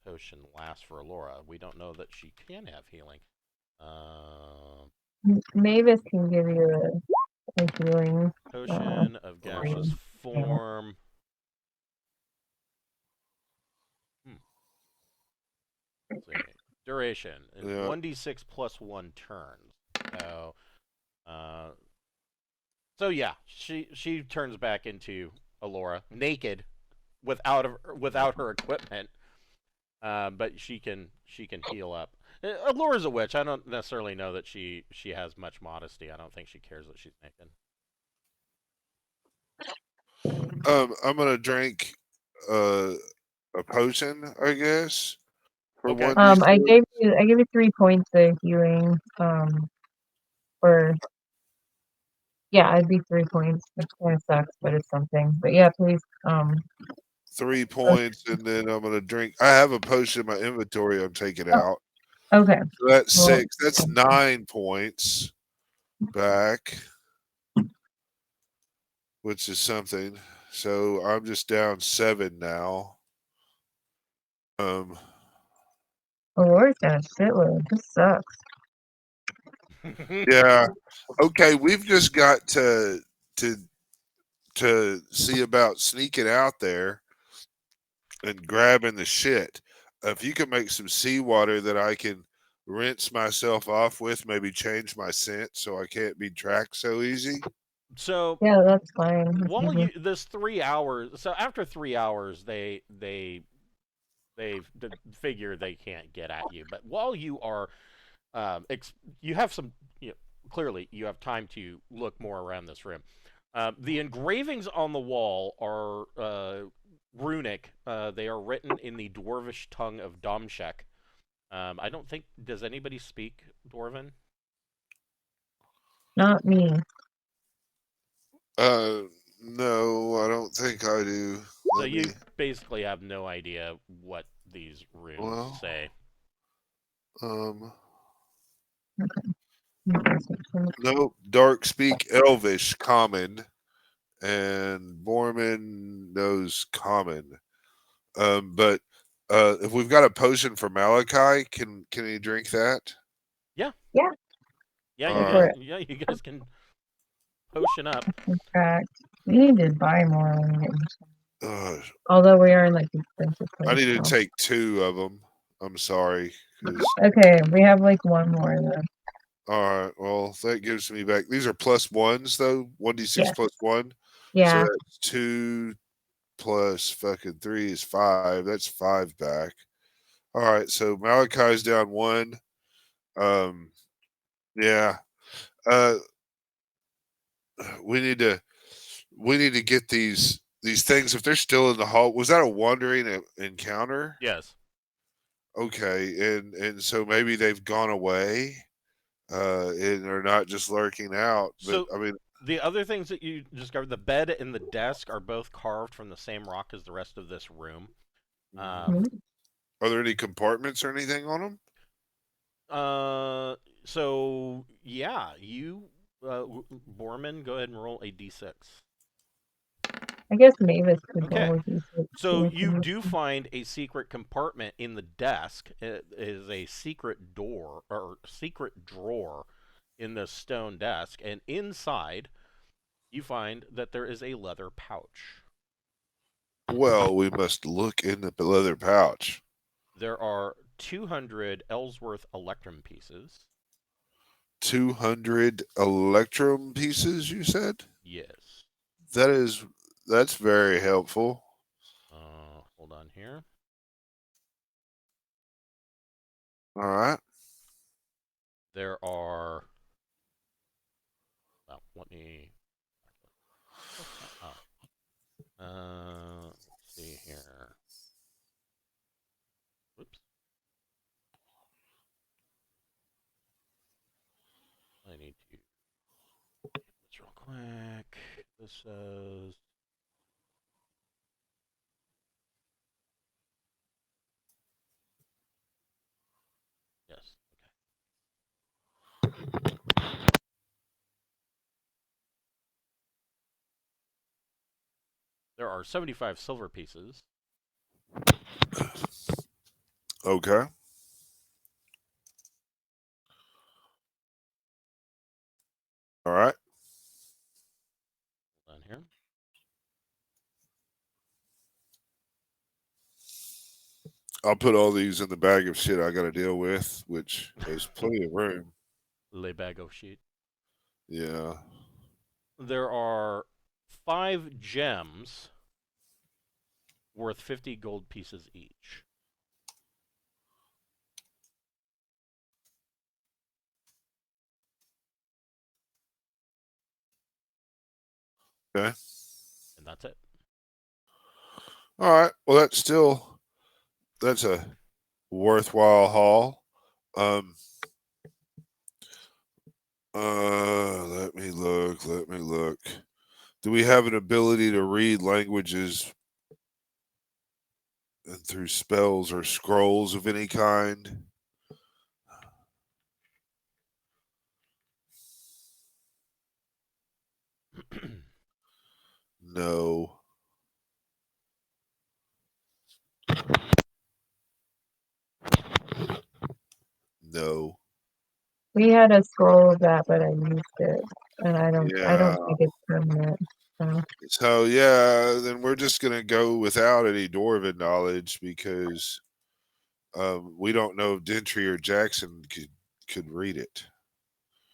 potion last for Alora? We don't know that she can have healing. Mavis can give you a healing. Potion of gaseous Thing. Yeah. form. Hmm. Let's see. Duration is Yeah. 1d6 plus 1 turns. So, uh, so yeah, she turns back into Alora, naked, without her equipment. But she can heal up. Alora's a witch. I don't necessarily know that she has much modesty. I don't think she cares that she's naked. I'm gonna drink uh, a potion, I guess, for Okay. 1d6. I gave you 3 points of healing. Or yeah, it'd be 3 points. It kind of sucks, but it's something. But yeah, please. 3 points, and then I'm gonna drink. I have a potion in my inventory. I'm taking Oh, out. okay. So that's Well, 6. That's 9 points back, which is something. So I'm just down 7 now. Um, Aurora's got a shitload. This sucks. yeah. Okay, we've just got to see about sneaking out there and grabbing the shit. If you can make some seawater that I can rinse myself off with, maybe change my scent so I can't be tracked so easy. So Yeah, that's fine. That's while easy. you this 3 hours, so after 3 hours, they figure they can't get at you. But while you are, you have some, clearly you have time to look more around this room. The engravings on the wall are runic. They are written in the dwarvish tongue of Domshek. I don't think, does anybody speak Dwarven? Not me. Uh, no, I don't think I do. So Let me. you basically have no idea what these runes Well, say. um, Okay. nope. Dark speak Elvish common, and Borman knows common. But if we've got a potion for Malachi, can he drink that? Yeah, Yeah, yeah, All go you for guys, right. it. yeah, you guys can potion up. In fact, we need to buy more when we get. Uh, Although we are in like expensive I place. need to So. take 2 of them. I'm sorry. 'Cause- Okay, we have like one more then. all right. Well, that gives me back. These are plus ones though. 1d6 Yes. plus 1. So Yeah. that's 2 plus fucking 3 is 5. That's 5 back. All right. So Malachi's down 1. Um. Yeah. Uh. We need to. We need to get these things if they're still in the hall. Was that a wandering encounter? Yes. Okay, and so maybe they've gone away, and they're not just lurking out. But So I mean, the other things that you discovered, the bed and the desk are both carved from the same rock as the rest of this room. mhm. Um, Mhm. Are there any compartments or anything on them? uh, so yeah, Borman, go ahead and roll a d6. I guess Mavis could Okay. roll with you. So you do find a secret compartment in the desk. It is a secret door or secret drawer in the stone desk, and inside you find that there is a leather pouch. Well, we must look in the leather pouch. There are 200 Ellsworth Electrum pieces. 200 Electrum pieces, you said? Yes. That's very helpful. Hold on here. All right. There are. Well, let me. Oh. Let's see here. Whoops. I need to get this real quick. This says. Yes. There are 75 silver pieces. Okay. All right. Hold on here. I'll put all these in the bag of shit I got to deal with, which there's plenty of room. Le bag of sheet. Yeah. There are 5 gems worth 50 gold pieces each. Okay. And that's it. All right. Well, that's a worthwhile haul. Let me look. Let me look. Do we have an ability to read languages and through spells or scrolls of any kind? No. No. We had a scroll of that, but I used it, and I don't Yeah. think it's permanent. So. So yeah, then we're just gonna go without any Dwarven knowledge because we don't know if Dentri or Jackson could read it.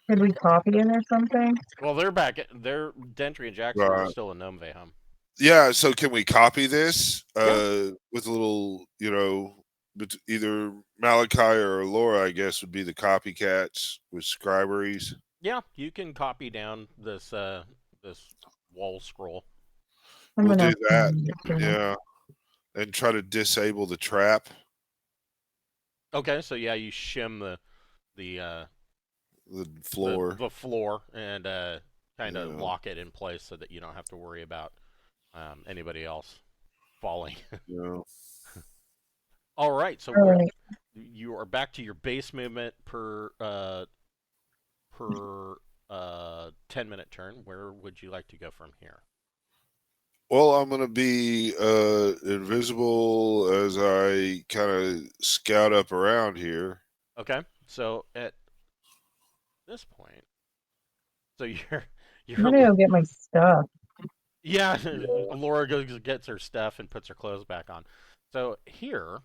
Could we copy it or something? Well, they're back. They're Dentri and Jackson are Right. still in Gnomeveiholm. Yeah. So can we copy this Yeah. with a little, either Malachi or Laura, I guess, would be the copycats with scriberies. Yeah, you can copy down this this wall scroll. We'll Someone do else that. can read it too. Yeah, and try to disable the trap. Okay, so yeah, you shim the uh, The floor. the floor and kind of Yeah. lock it in place so that you don't have to worry about anybody else falling. Yeah. All right, so All right. you are back to your base movement per 10-minute turn. Where would you like to go from here? Well, I'm gonna be invisible as I kind of scout up around here. Okay, so at this point, so I'm you're gonna go get my stuff. yeah. Laura goes gets her stuff and puts her clothes back on. So here.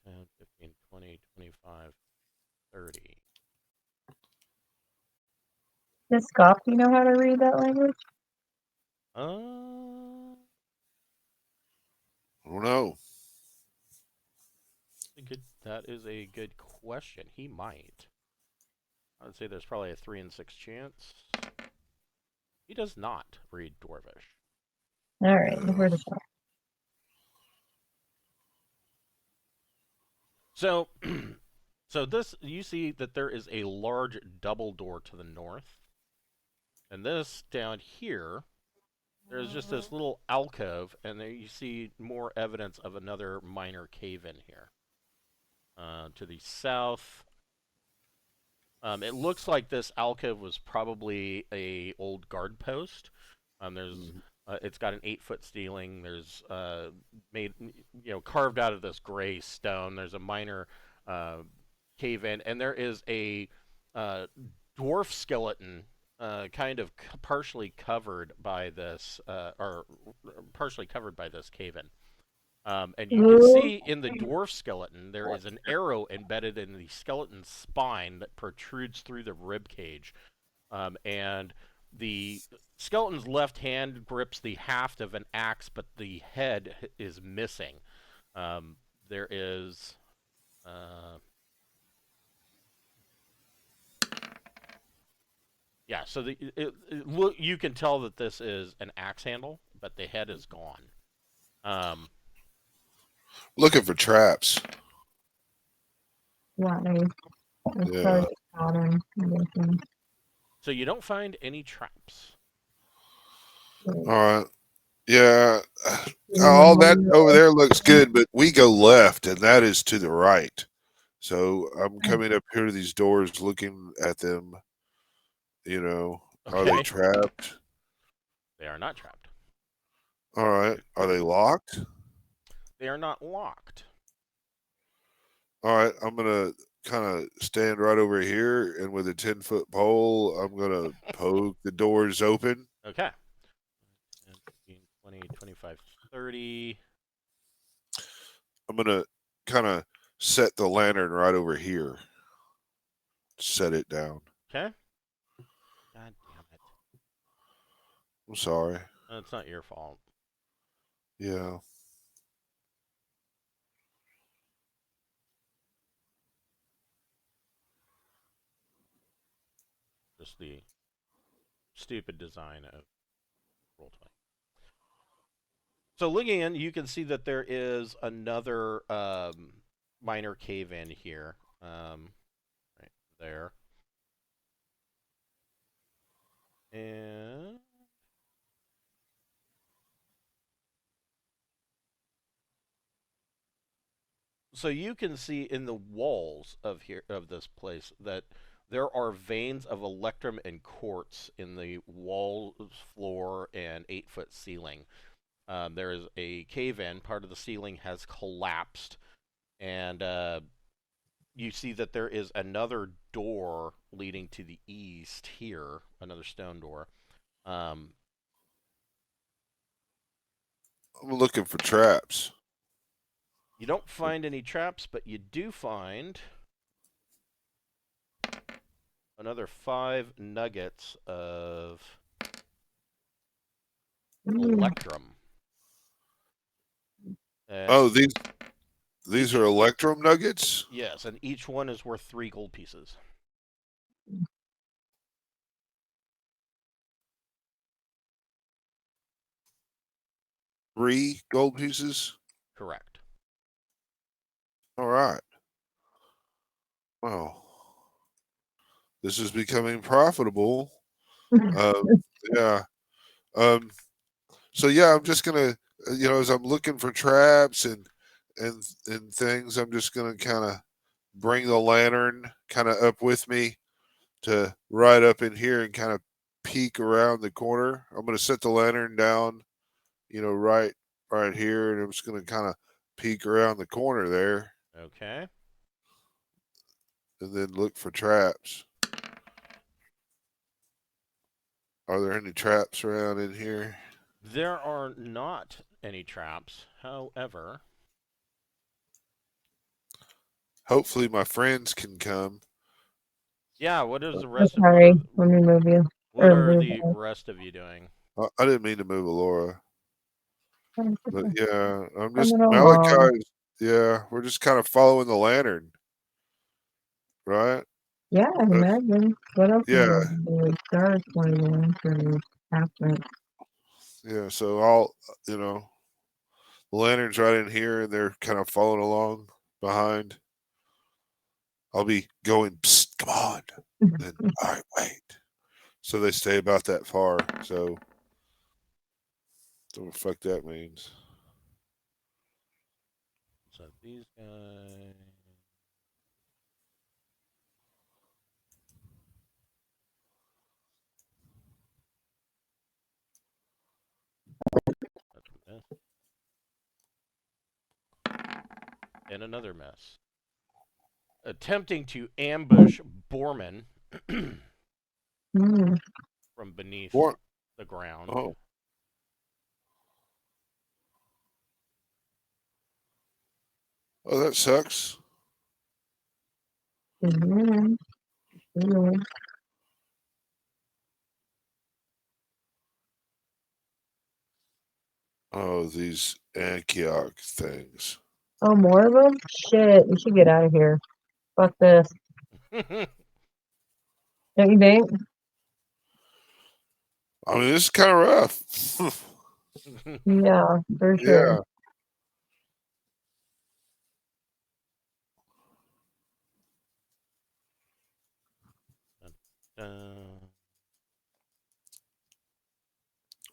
5, 10, 15, 20, 25, 30. Does Skapti know how to read that language? Uh, I don't know. that is a good question. He might. I would say there's probably a 3 in 6 chance. He does not read Dwarvish. All right, where to start? So, so this you see that there is a large double door to the north, and this down here, there's just this little alcove, and there you see more evidence of another minor cave in here. To the south, it looks like this alcove was probably a old guard post. There's it's got an 8-foot ceiling. There's made carved out of this gray stone. There's a minor cave in, and there is a dwarf skeleton, kind of partially covered by this, or partially covered by this cave in. And you can see in the dwarf skeleton, there is an arrow embedded in the skeleton's spine that protrudes through the rib cage. And the skeleton's left hand grips the haft of an axe, but the head is missing. There is... yeah, so look, you can tell that this is an axe handle, but the head is gone. Looking for traps. Why? Yeah. So you don't find any traps. All right. Yeah. All that over there looks good, but we go left, and that is to the right. So I'm coming up here to these doors, looking at them. You know, are they Okay. trapped? They are not trapped. All right. Are they locked? They are not locked. All right. I'm gonna kind of stand right over here, and with a 10-foot pole, I'm gonna poke the doors open. Okay. 15, 20, 25, 30. I'm gonna kind of set the lantern right over here. Set it down. Okay. God damn it. I'm sorry. It's not your fault. Yeah. Just the stupid design of Roll20. So looking in, you can see that there is another minor cave in here. Right there. And so you can see in the walls of this place that there are veins of electrum and quartz in the wall, floor, and 8-foot ceiling. There is a cave-in. Part of the ceiling has collapsed, and you see that there is another door leading to the east here, another stone door. I'm looking for traps. You don't find any traps, but you do find another 5 nuggets of electrum. Oh, these are electrum nuggets? Yes, and each one is worth 3 gold pieces. Three gold pieces? Correct. All right. Wow. This is becoming profitable. Yeah. So yeah, I'm just gonna, as I'm looking for traps and things, I'm just gonna kind of bring the lantern kind of up with me to right up in here and kind of peek around the corner. I'm gonna set the lantern down, right here, and I'm just gonna kind of peek around the corner there, Okay. and then look for traps. Are there any traps around in here? There are not any traps. However, Hopefully my friends can come. yeah, what is the Oh, rest of sorry, let me move you. what Or are move the you. rest of you doing? I didn't mean to move Alora, but yeah, I'm just Coming along. Malachi. Yeah, we're just kind of following the lantern, right? Yeah, I imagine. What else are Yeah, you gonna do? It's dark when you enter after. yeah. So the lantern's right in here, and they're kind of following along behind. I'll be going, psst, come on. And all right, wait. So they stay about that far. So what the fuck that means. So these guys. That's a mess. And another mess. Attempting to ambush Borman Mm. from beneath What? the ground. Oh, Oh, that sucks. Mhm. Mhm. Oh, these Antioch things. Oh, more of them? Shit, we should get out of here. Fuck this. Don't you think? I mean, this is kind of rough. Yeah, for sure. Yeah.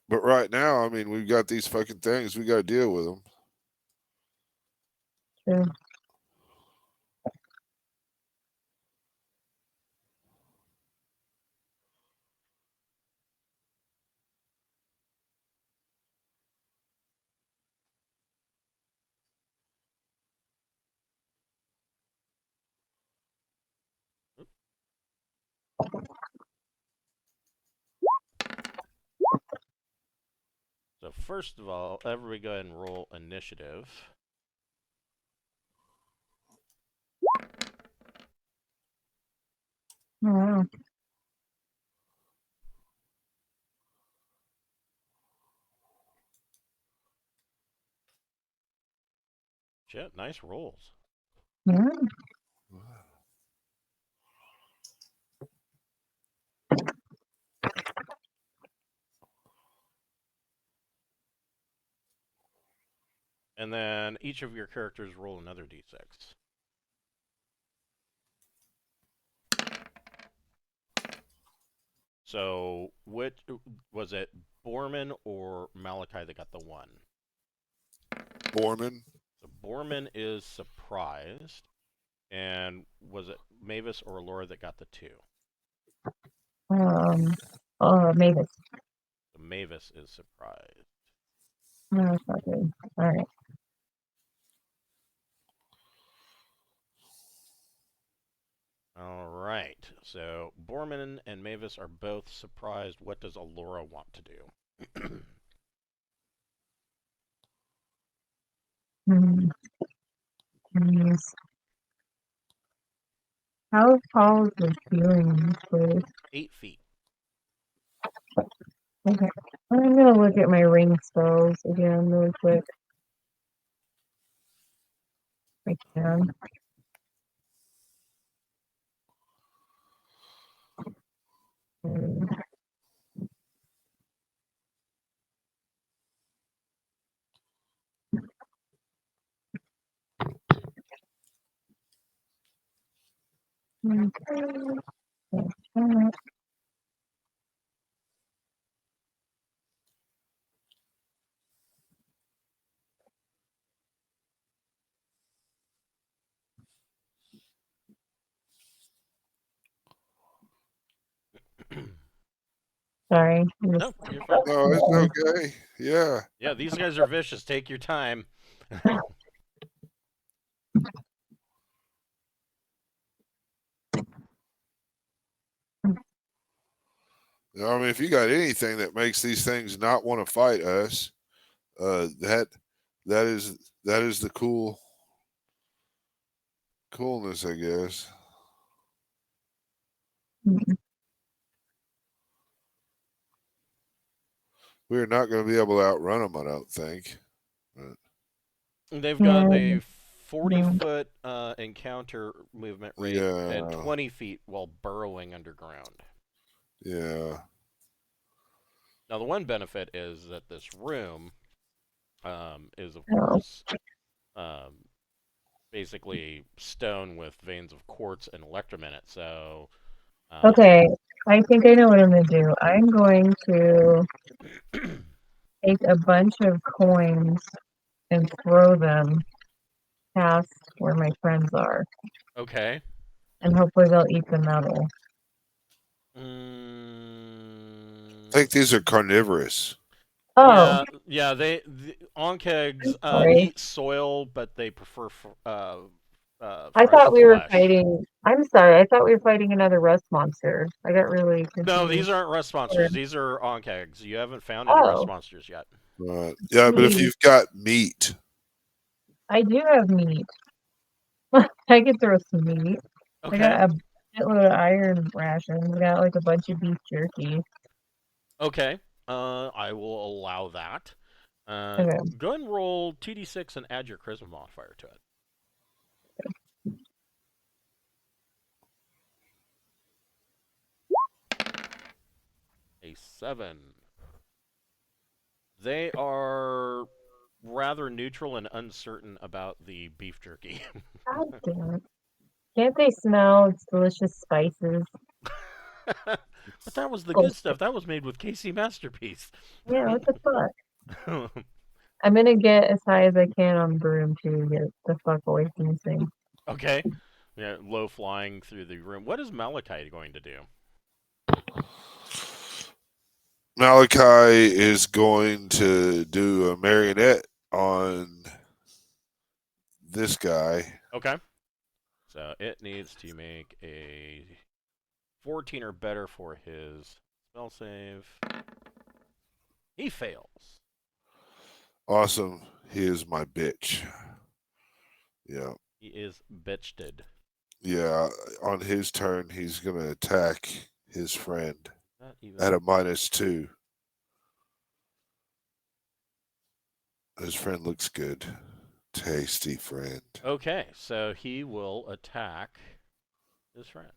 But right now, I mean, we've got these fucking things. We got to deal with them. True. So first of all, everybody go ahead and roll initiative. Oh, wow. Shit, nice rolls. Yeah. And then each of your characters roll another d6. So, which was it, Borman or Malachi that got the 1? Borman. So Borman is surprised, and was it Mavis or Laura that got the 2? Mavis. So Mavis is surprised. Oh, that's not good. All right. All right. So Borman and Mavis are both surprised. What does Alora want to do? Yes. How tall is the ceiling in this place? 8 feet. Okay. I'm gonna look at my ring spells again really quick. If I can. Sorry. No, you're fine. No, it's okay. Yeah. Yeah, these guys are vicious. Take your time. I mean, if you got anything that makes these things not want to fight us, that is the coolness, I guess. We're not going to be able to outrun them, I don't think. But, They've got Yeah. a 40-foot encounter movement rate and yeah, 20 feet while burrowing underground. yeah. Now, the one benefit is that this room is, of Oh. course, basically stone with veins of quartz and electrum in it. So, Okay. I think I know what I'm gonna do. I'm going to take a bunch of coins and throw them past where my friends are. okay. And hopefully they'll eat the metal. I think these are carnivorous. Oh, Yeah. The onkegs sorry. eat soil, but they prefer I fresh thought we were flesh. fighting. I'm sorry. I thought we were fighting another rust monster. I got really confused. No, these aren't rust monsters. These are onkegs. You haven't found any rust Oh, monsters yet. Right. Yeah, but if Sweet. you've got meat, I do have meat. I could throw some meat. Okay. I got a shitload of iron rations. I got like a bunch of beef jerky. Okay. I will allow that. Okay. Go ahead and roll 2d6 and add your charisma modifier to it. A 7. They are rather neutral and uncertain about the beef jerky. God damn it. Can't they smell its delicious spices? But that was the Oh, good stuff. That was made with KC Masterpiece. yeah, what the fuck? I'm gonna get as high as I can on the broom to get the fuck away from this thing. Okay. Yeah, low flying through the room. What is Malachi going to do? Malachi is going to do a marionette on this guy. Okay. So it needs to make a 14 or better for his spell save. He fails. Awesome. He is my bitch. Yeah. He is bitched. Yeah. On his turn, he's going to attack his friend Not even. at a -2. His friend looks good. Tasty friend. Okay, so he will attack his friend.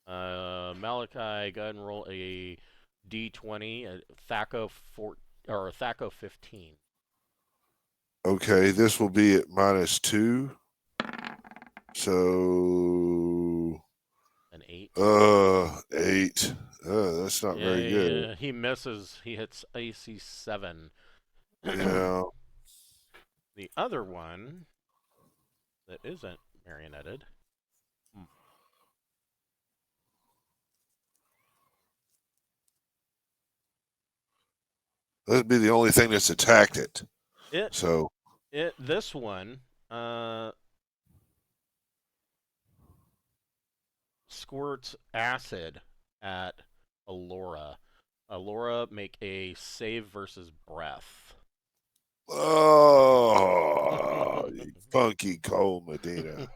Malachi, go ahead and roll a d20, a Thaco 4 or a Thaco 15. Okay, this will be at -2. So An 8. 8. That's not very good. Yeah, he misses. He hits AC 7. Yeah. The other one that isn't marionetted. That'd be the only thing that's attacked it. So This one squirts acid at Alora. Alora, make a save versus breath. oh, you funky Cole Medina.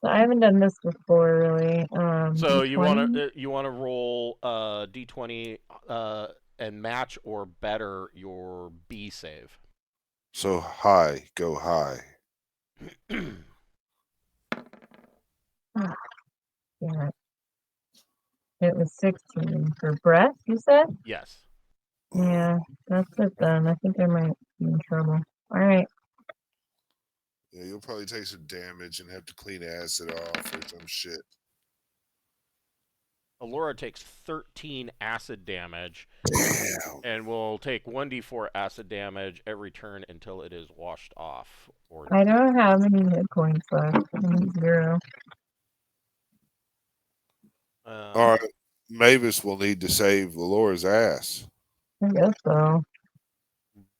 So I haven't done this before, really. So you want D20? to roll d20 and match or better your B save. So high, go high. Ah, damn it. It was 16 for breath, you said? Yes. Yeah, that's it then. I think I might be in trouble. All right. Yeah, you'll probably take some damage and have to clean acid off or some shit. Alora takes 13 acid damage. Damn. And will take 1d4 acid damage every turn until it is washed off. Or I don't have any hit points left. I'm 0. All right. Mavis will need to save Alora's ass. I guess so.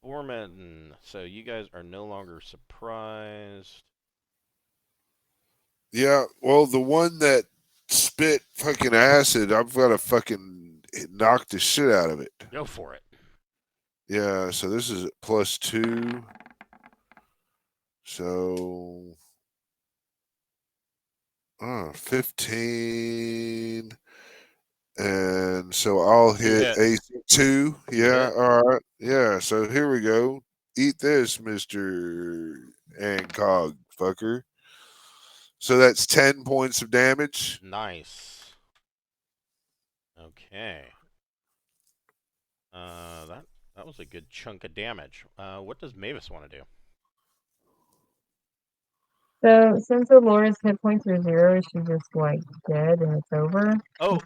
Borman, so you guys are no longer surprised. Yeah, well, the one that spit fucking acid, I've got to fucking knock the shit out of it. Go for it. Yeah, so this is at +2. So 15. And so I'll hit AC2. Yeah, all right. Yeah, so here we go. Eat this, Mr. Ancog fucker. So that's 10 points of damage. Nice. Okay. That was a good chunk of damage. What does Mavis want to do? So since Alora's hit points are 0, is she just like dead and it's over? Oh,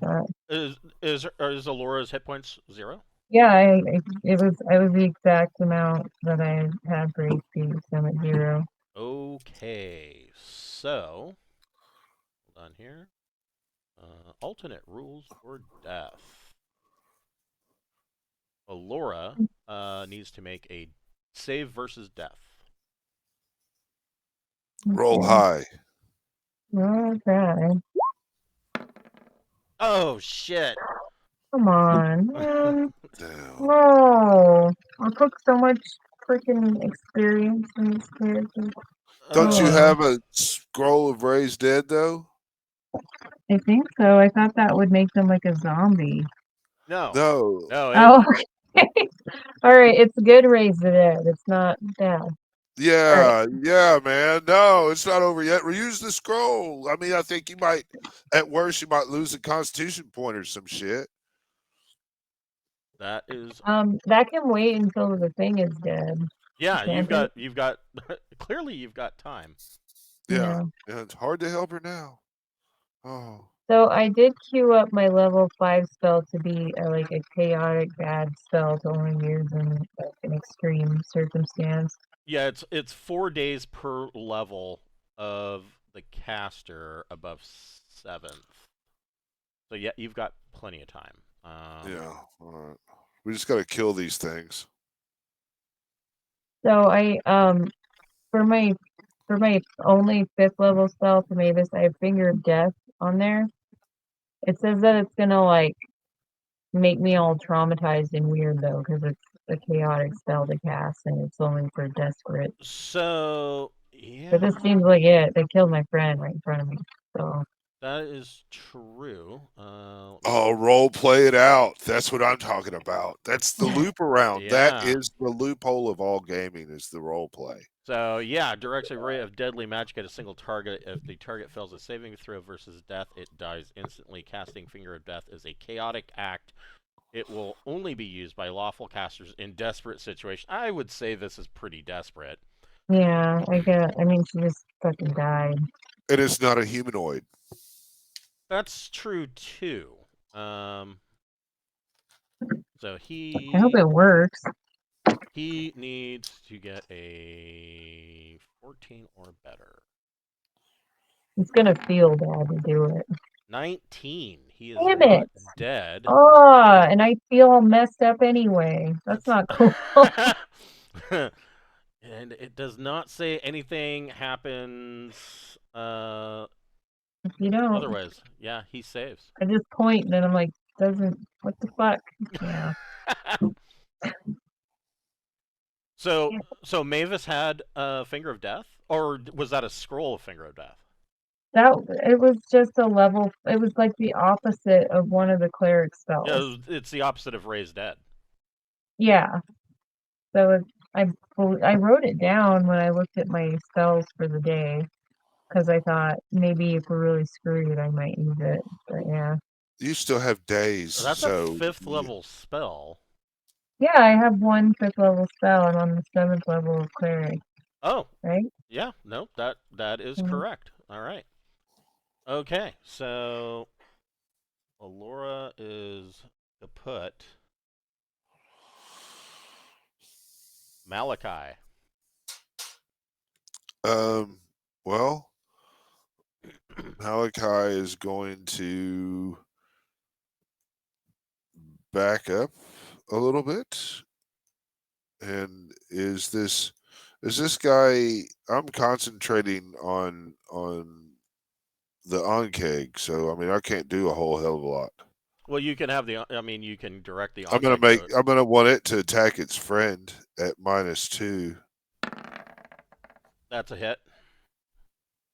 Is is Alora's hit points 0? Yeah, it was the exact amount that I had for HP, so I'm at 0. Okay, so hold on here. Alternate rules for death. Alora needs to make a save versus death. Roll high. Okay. Oh shit! Come on, man. Damn. No. I took so much freaking experience in this character. Don't you Oh. have a scroll of raised dead though? I think so. I thought that would make them like a zombie. No. No. No. Oh, okay. All right. It's good raise the dead. It's not bad. Yeah, yeah, man. No, it's not over yet. Reuse the scroll. I mean, I think you might, at worst, you might lose a constitution point or some shit. That is. That can wait until the thing is dead. Yeah, Can't you've got. Clearly, you've got time. Yeah. Yeah, it's hard to help her now. Oh. So I did queue up my level 5 spell to be like a chaotic bad spell to only use in like an extreme circumstance. Yeah, it's 4 days per level of the caster above 7th. So yeah, you've got plenty of time. Yeah. All right. We just got to kill these things. So I for my only 5th level spell for Mavis, I have Finger of Death on there. It says that it's gonna like make me all traumatized and weird though, because it's a chaotic spell to cast and it's only for desperate. So yeah, But this seems like it. They killed my friend right in front of me. So that is true. Oh, role play it out. That's what I'm talking about. That's the loop around. That Yeah. is the loophole of all gaming is the role play. So yeah, directs a ray of deadly magic at a single target. If the target fails a saving throw versus death, it dies instantly. Casting Finger of Death is a chaotic act. It will only be used by lawful casters in desperate situations. I would say this is pretty desperate. yeah, I mean she just fucking died. It is not a humanoid. That's true too. So I hope it works. he needs to get a 14 or better. It's gonna feel bad to do it. 19. He is Damn not it. dead. Oh, and I feel all messed up anyway. That's not cool. And it does not say anything happens If you don't, otherwise. Yeah, he saves. I just point and then I'm like, doesn't, what the fuck? Yeah. So Mavis had a Finger of Death? Or was that a scroll of Finger of Death? It was just a level, it was like the opposite of one of the cleric spells. Yeah, it's the opposite of Raise Dead. Yeah. So I wrote it down when I looked at my spells for the day because I thought maybe if we're really screwed, I might use it. But yeah. You still have days, That's so a 5th level spell. Yeah, I have one 5th level spell. I'm on the 7th level of cleric. Oh. Right? Yeah, no, that is correct. All right. Okay, so Alora is kaput. Malachi. Well, Malachi is going to back up a little bit. And is this guy? I'm concentrating on the onkeg, so I mean I can't do a whole hell of a lot. Well, you can have the. I mean, you can direct the. I'm gonna want it to attack its friend at -2. That's a hit.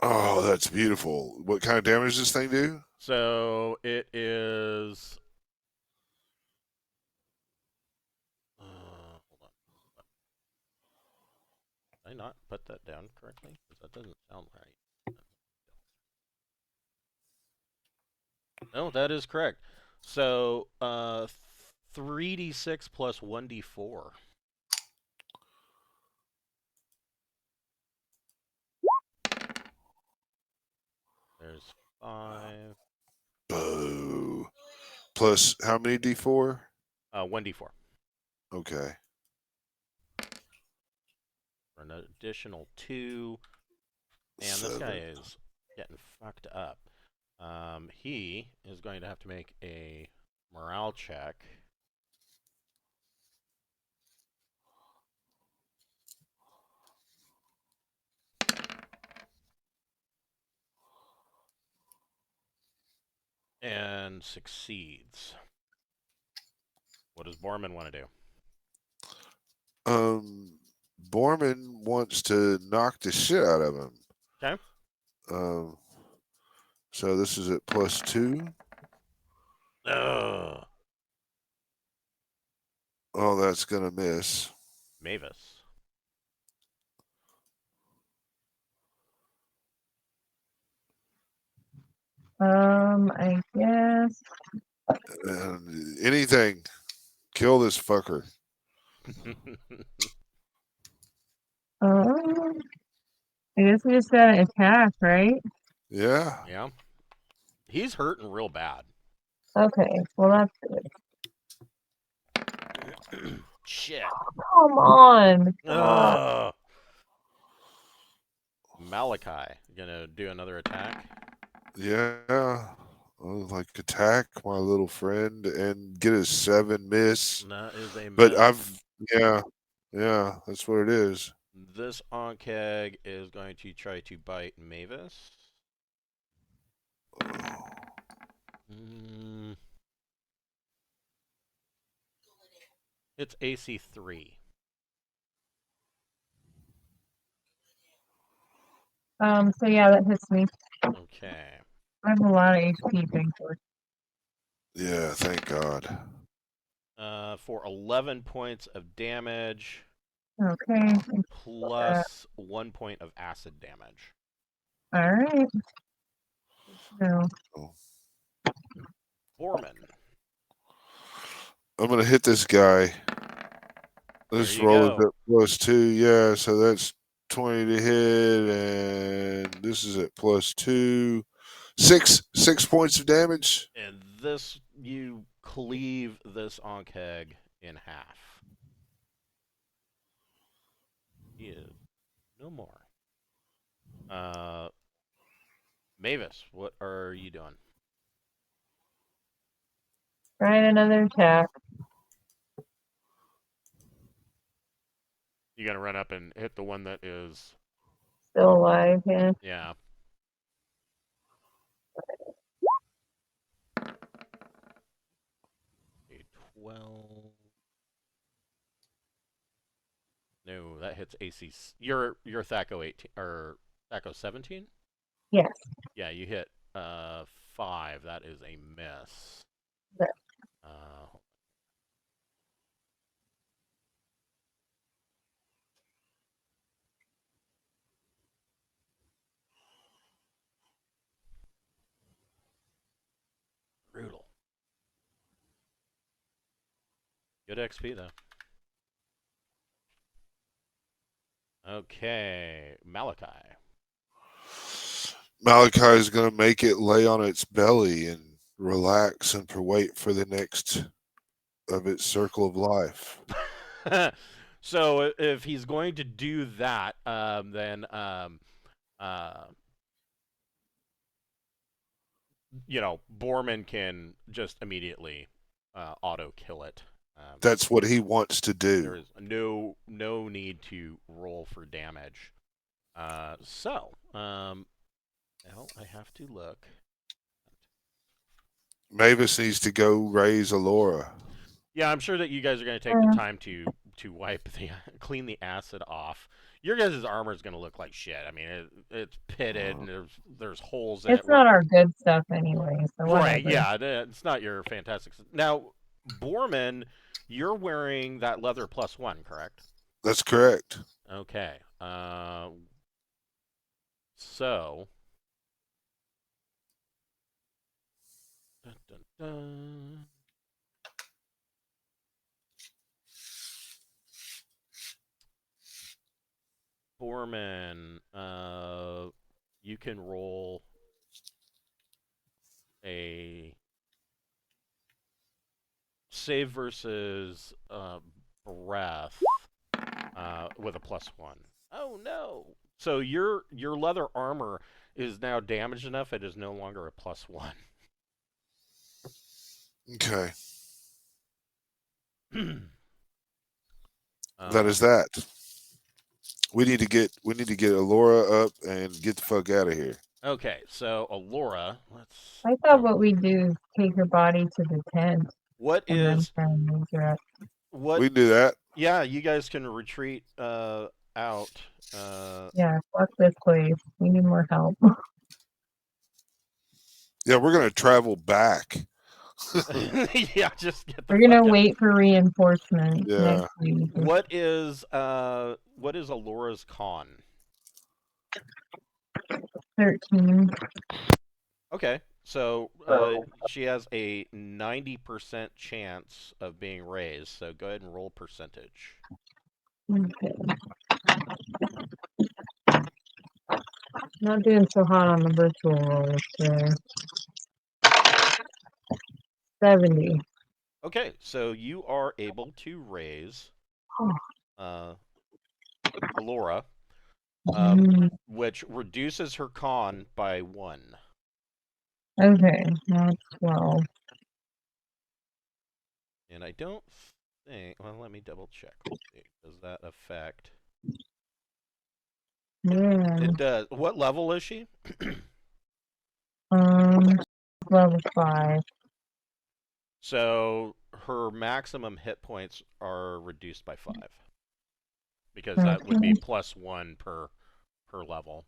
Oh, that's beautiful. What kind of damage does this thing do? So it is. Hold on. Did I not put that down correctly? Because that doesn't sound right. No, that is correct. So 3d6 plus 1d4. There's 5. Boo. Plus how many d4? 1d4. Okay. For an additional 2. And 7. this guy is getting fucked up. He is going to have to make a morale check. And succeeds. What does Borman want to do? Borman wants to knock the shit out of him. Okay. So this is at +2. Ugh. Oh, that's gonna miss. Mavis. I guess. Anything, kill this fucker. I guess we just got an attack, right? Yeah. Yeah. He's hurting real bad. Okay, well that's good. Shit. Come on. Ugh. Malachi, gonna do another attack. Yeah. Like attack my little friend and get a 7 miss. That is a But miss. yeah, that's what it is. This Onkeg is going to try to bite Mavis. It's AC 3. So yeah, that hits me. Okay. I have a lot of HP, thankfully. Yeah, thank God. For 11 points of damage. Okay. Plus 1 point of acid damage. All right. No. Borman. I'm gonna hit this guy. This roll is at +2. Yeah, so that's 20 to hit, and this is at +2. 6 points of damage. And this, you cleave this Onkeg in half. He is no more. Mavis, what are you doing? Trying another attack. You gotta run up and hit the one that is Still alive, yeah. Yeah. A 12. No, that hits AC. You're Thaco 18 or Thaco 17? Yes. Yeah, you hit 5. That is a miss. Yeah. Brutal. Good XP though. Okay, Malachi. Malachi is going to make it lay on its belly and relax and wait for the next of its circle of life. So if he's going to do that, then you know, Borman can just immediately auto kill it. That's what he wants to do. There is no need to roll for damage. Well, I have to look. Mavis needs to go raise Alora. Yeah, I'm sure that you guys are going to take the time to wipe clean the acid off. Your guys' armor is going to look like shit. I mean, it's pitted and there's holes in it. It's not our good stuff anyway. So right? whatever. Yeah, it's not your fantastic. Now, Borman, you're wearing that leather +1, correct? That's correct. Okay. So. Dun, dun, dun. Borman, you can roll a save versus breath with a +1. Oh no! So your leather armor is now damaged enough; it is no longer a +1. Okay. That is that. We need to get Alora up and get the fuck out of here. Okay, so Alora, let's. I thought what we do is take her body to the tent. What and is then try and raise her up. what? We can do that. Yeah, you guys can retreat out. Yeah, fuck this place. We need more help. Yeah, we're gonna travel back. Yeah, just get the We're fuck gonna out. wait for reinforcements Yeah. next week. What is Alora's con? 13. Okay, so she has a 90% chance of being raised. So go ahead and roll percentage. Okay. Not doing so hot on the virtual rolls today. 70. Okay, so you are able to raise Oh. Alora, Mm, which reduces her con by 1. okay, now 12. And I don't think. Well, let me double check. Let's see. Does that affect? Yeah. It does. What level is she? Um, level 5. So her maximum hit points are reduced by 5 because that would be Okay. +1 per level.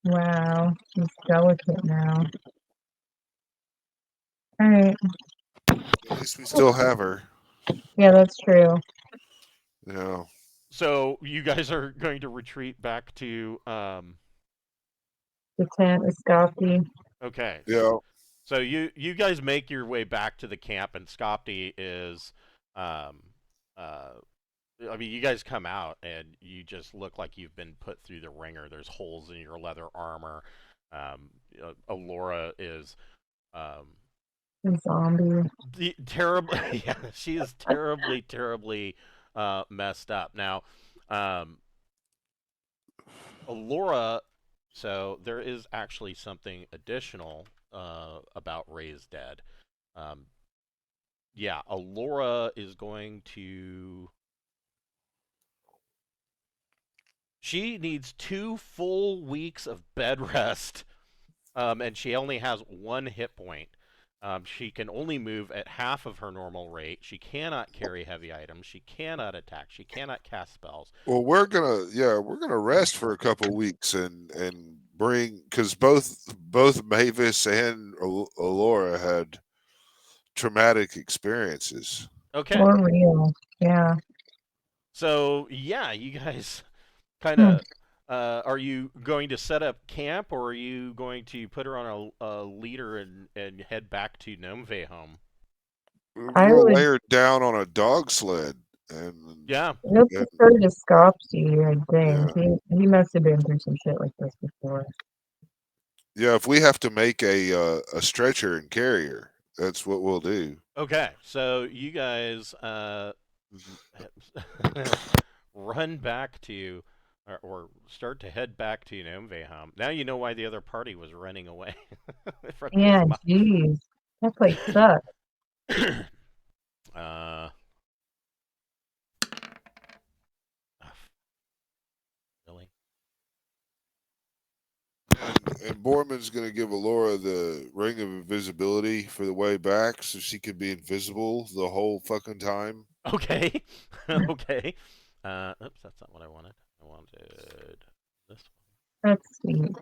Wow, she's delicate now. Alright. At least we still have her. Yeah, that's true. Yeah. So you guys are going to retreat back to The tent is Skapti. okay. Yeah. So you guys make your way back to the camp, and Skapti is um I mean, you guys come out and you just look like you've been put through the ringer. There's holes in your leather armor. Alora is The zombie. terrible. Yeah, she is terribly, terribly messed up. Now, Alora. So there is actually something additional about Raised Dead. Um, yeah, Alora is going to. She needs 2 full weeks of bed rest, and she only has 1 hit point. She can only move at half of her normal rate. She cannot carry heavy items. She cannot attack. She cannot cast spells. Well, we're gonna rest for a couple weeks and bring because both Mavis and Alora had traumatic experiences. Okay, For real. Yeah. so yeah, you guys kind Hmm. of. Are you going to set up camp, or are you going to put her on a leader and head back to Gnomeveiholm? We're I gonna would lay her down on a dog sled and, Yeah. look prefer to Skapti, I yeah. think. He must have been through some shit like this before. Yeah, if we have to make a stretcher and carry her, that's what we'll do. Okay, so you guys run back to, or start to head back to Gnomeveiholm. Now you know why the other party was running away from this Yeah, jeez. That place sucks. uh, really? And Borman's gonna give Alora the ring of invisibility for the way back, so she can be invisible the whole fucking time. Okay, okay. Oops, that's not what I wanted. I wanted this That's sweet.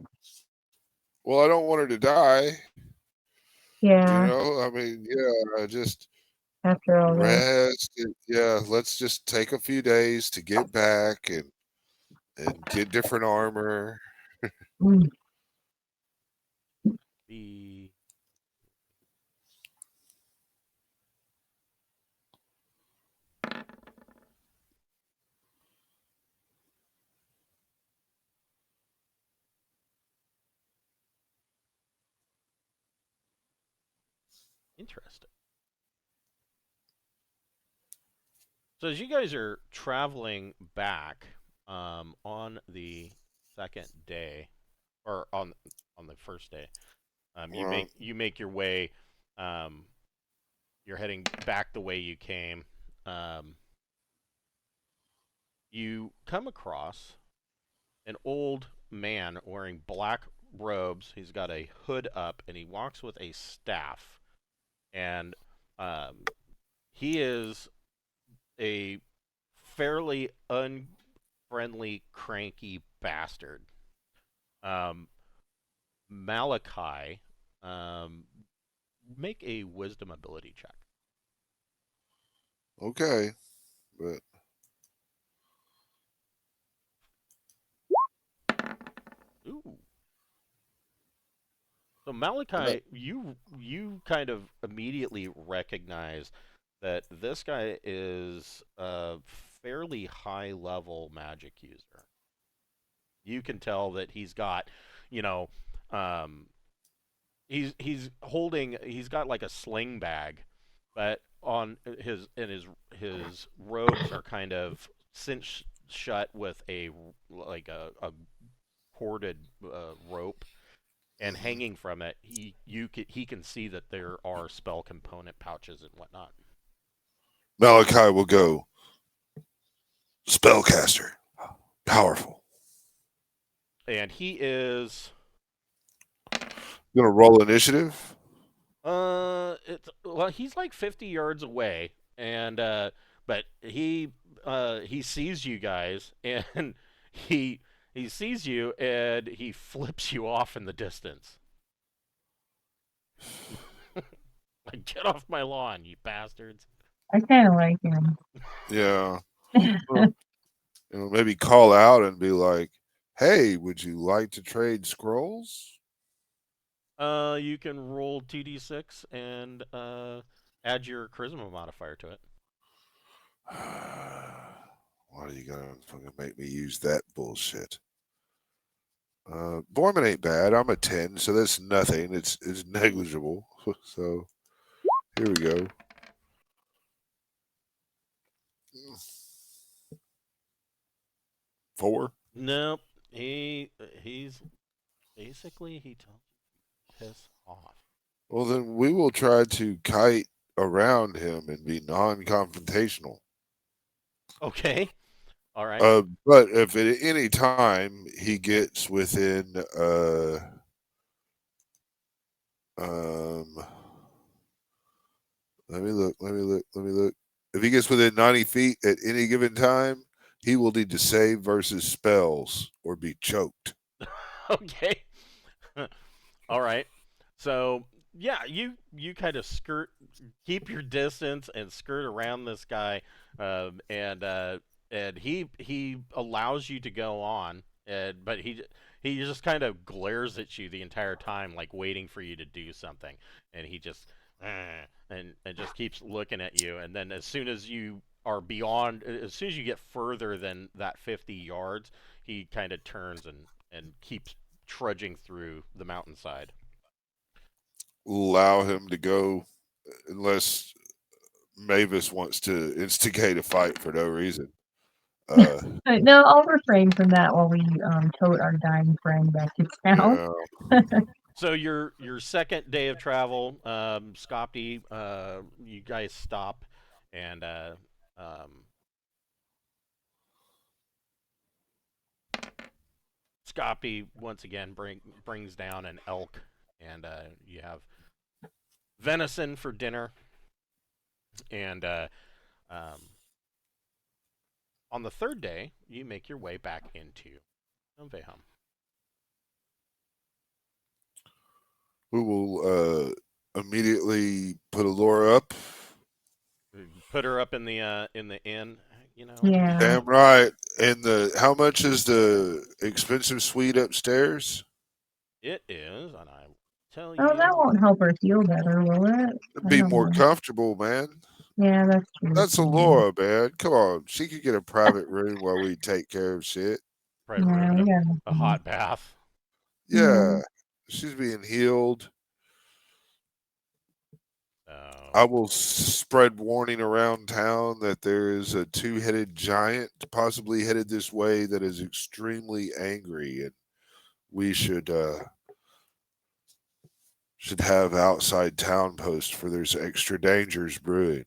Well, I don't want her to die. Yeah, I mean, yeah, just after all this. rest. Yeah, let's just take a few days to get back and get different armor. Mm. be. Interesting. So as you guys are traveling back on the second day, or on the first day, you make your way. Um, you're heading back the way you came. Um, you come across an old man wearing black robes. He's got a hood up, and he walks with a staff. And he is a fairly unfriendly, cranky bastard. Um, Malachi, um, make a wisdom ability check. Okay, but Ooh. So Malachi, you kind of immediately recognize that this guy is a fairly high level magic user. You can tell that he's got, you know, um, he's got like a sling bag, but on his robes are kind of cinched shut with a corded rope, and hanging from it, he can see that there are spell component pouches and whatnot. Malachi will go. Spellcaster, powerful. And he is Gonna roll initiative. he's like 50 yards away, and but he sees you guys, and he he sees you, and he flips you off in the distance. Like, get off my lawn, you bastards! I kind of like him. Yeah. Well, maybe call out and be like, "Hey, would you like to trade scrolls?" You can roll 2d6 and add your charisma modifier to it. Why are you gonna fucking make me use that bullshit? Borman ain't bad. I'm a 10, so that's nothing. It's negligible. So here we go. Four. Nope. He's basically, he tells you to piss off. Well, then we will try to kite around him and be non-confrontational. Okay. All right. But if at any time he gets within, um, let me look. If he gets within 90 feet at any given time, he will need to save versus spells or be choked. Okay. All right. So yeah, you kind of keep your distance and skirt around this guy, and he allows you to go on, but he just kind of glares at you the entire time, like waiting for you to do something, and he just and just keeps looking at you, and then as soon as you are beyond, as soon as you get further than that 50 yards, he kind of turns and keeps trudging through the mountainside. Allow him to go unless Mavis wants to instigate a fight for no reason. No, I'll refrain from that while we tote our dying friend back to town. Yeah. So your second day of travel, Skapti, you guys stop, and um, Skapti once again brings down an elk, and you have venison for dinner, and on the third day, you make your way back into Gnomeveiholm. We will immediately put Allura up. Put her up in the inn, you know. Yeah. Damn right. And how much is the expensive suite upstairs? It is, and I will tell Oh, that you. won't help her feel better, will it? I Be don't more know. comfortable, man. Yeah, that's true. That's Allura, man. Come on. She could get a private room while we take care of shit. Private Yeah, room we and gotta a hot bath. Yeah. She's being healed. I So, will spread warning around town that there is a two-headed giant possibly headed this way that is extremely angry, and we should have outside town posts for there's extra dangers brewing.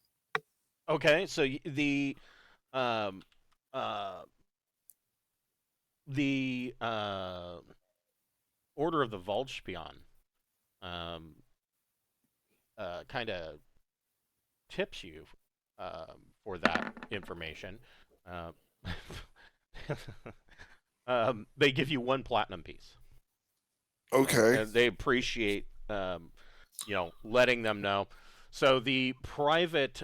okay, so um uh the Order of the Volspion um kind of tips you for that information. Uh, they give you 1 platinum piece. Okay. And they appreciate, letting them know. So the private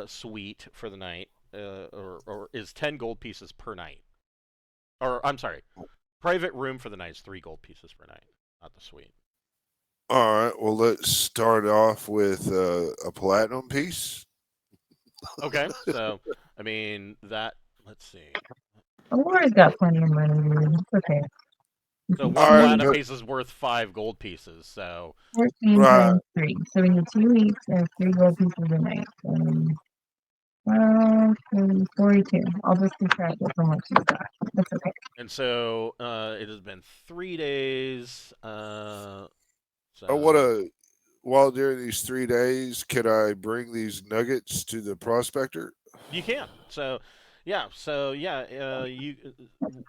suite for the night, or is 10 gold pieces per night. Or I'm sorry, private room for the night is 3 gold pieces per night, not the suite. All right. Well, let's start off with a platinum piece. Okay, so I mean that. Let's see. Laura's got plenty of money, dude. It's okay. So All one right, platinum but piece is worth 5 gold pieces. So 14 right. times 3. So we need 2 weeks and 3 gold pieces a night. 42. I'll just subtract it from what she's got. That's okay. and so it has been 3 days. I want So to. While during these 3 days, can I bring these nuggets to the prospector? you can. You.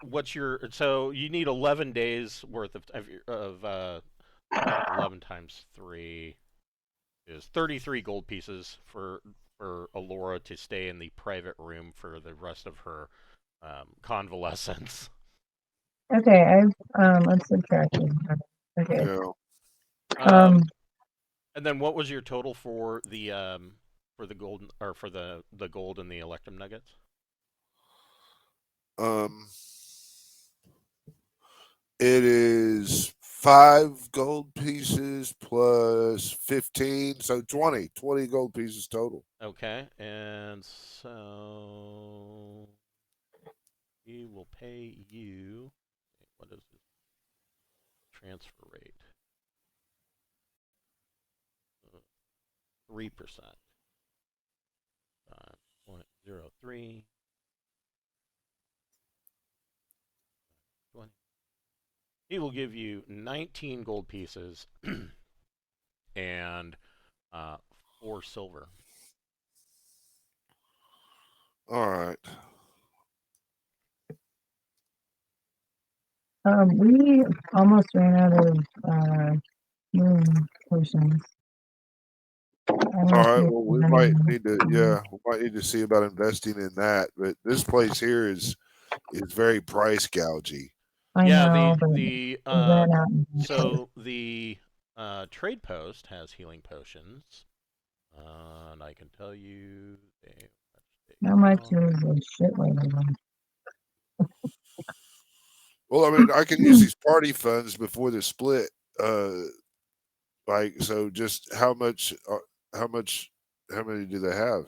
What's your? So you need 11 days worth of 11 times 3 is 33 gold pieces for Alora to stay in the private room for the rest of her convalescence. Okay, I'm subtracting. Okay. Yeah. And then what was your total for the golden or for the gold and the Electrum nuggets? Um. It is 5 gold pieces plus 15, so 20. 20 gold pieces total. Okay, and so we will pay you. What is the transfer rate? 3%. 0.03. 20. He will give you 19 gold pieces and 4 silver. All right. We almost ran out of moon potions. All right. Well, we might need to. Yeah, we might need to see about investing in that. But this place here is very price gougy. I Yeah, know, but the we ran out. so the trade post has healing potions, and I can tell you How much is a shitload of them? Well, I mean, I can use these party funds before the split. Like, so just how much? How much? How many do they have?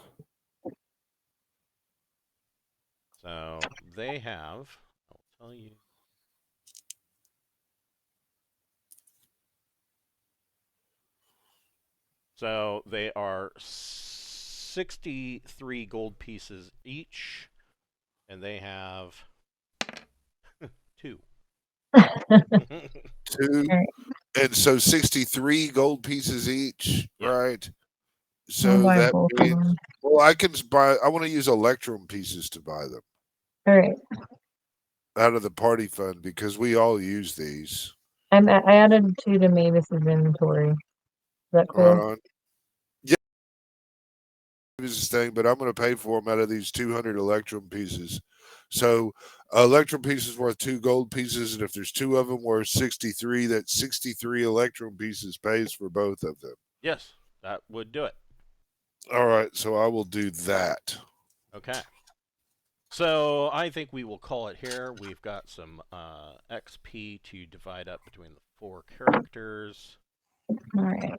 So they have. I'll tell you. So they are 63 gold pieces each, and they have 2. Two. And so 63 gold pieces each, Yeah. right? I'll So buy that both of means, them. well, I can buy, I want to use Electrum pieces to buy them All right. out of the party fund because we all use these. I added 2 to Mavis's inventory. Is that Right cool? on. Yeah, this thing, but I'm going to pay for them out of these 200 Electrum pieces. So Electrum pieces worth 2 gold pieces, and if there's 2 of them worth 63, that's 63 Electrum pieces pays for both of them. Yes, that would do it. All right, so I will do that. Okay. So I think we will call it here. We've got some XP to divide up between the 4 characters. All right.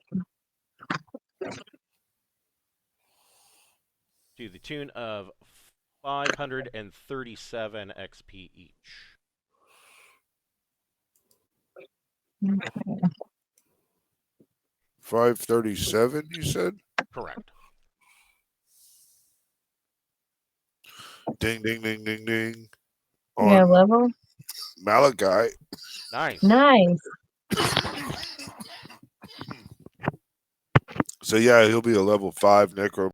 To the tune of 537 XP each. Okay. 537, you said? Correct. Ding, ding, ding, ding, ding. Yeah, On level. Malachite. Nice. Nice. So yeah, he'll be a level 5 necro.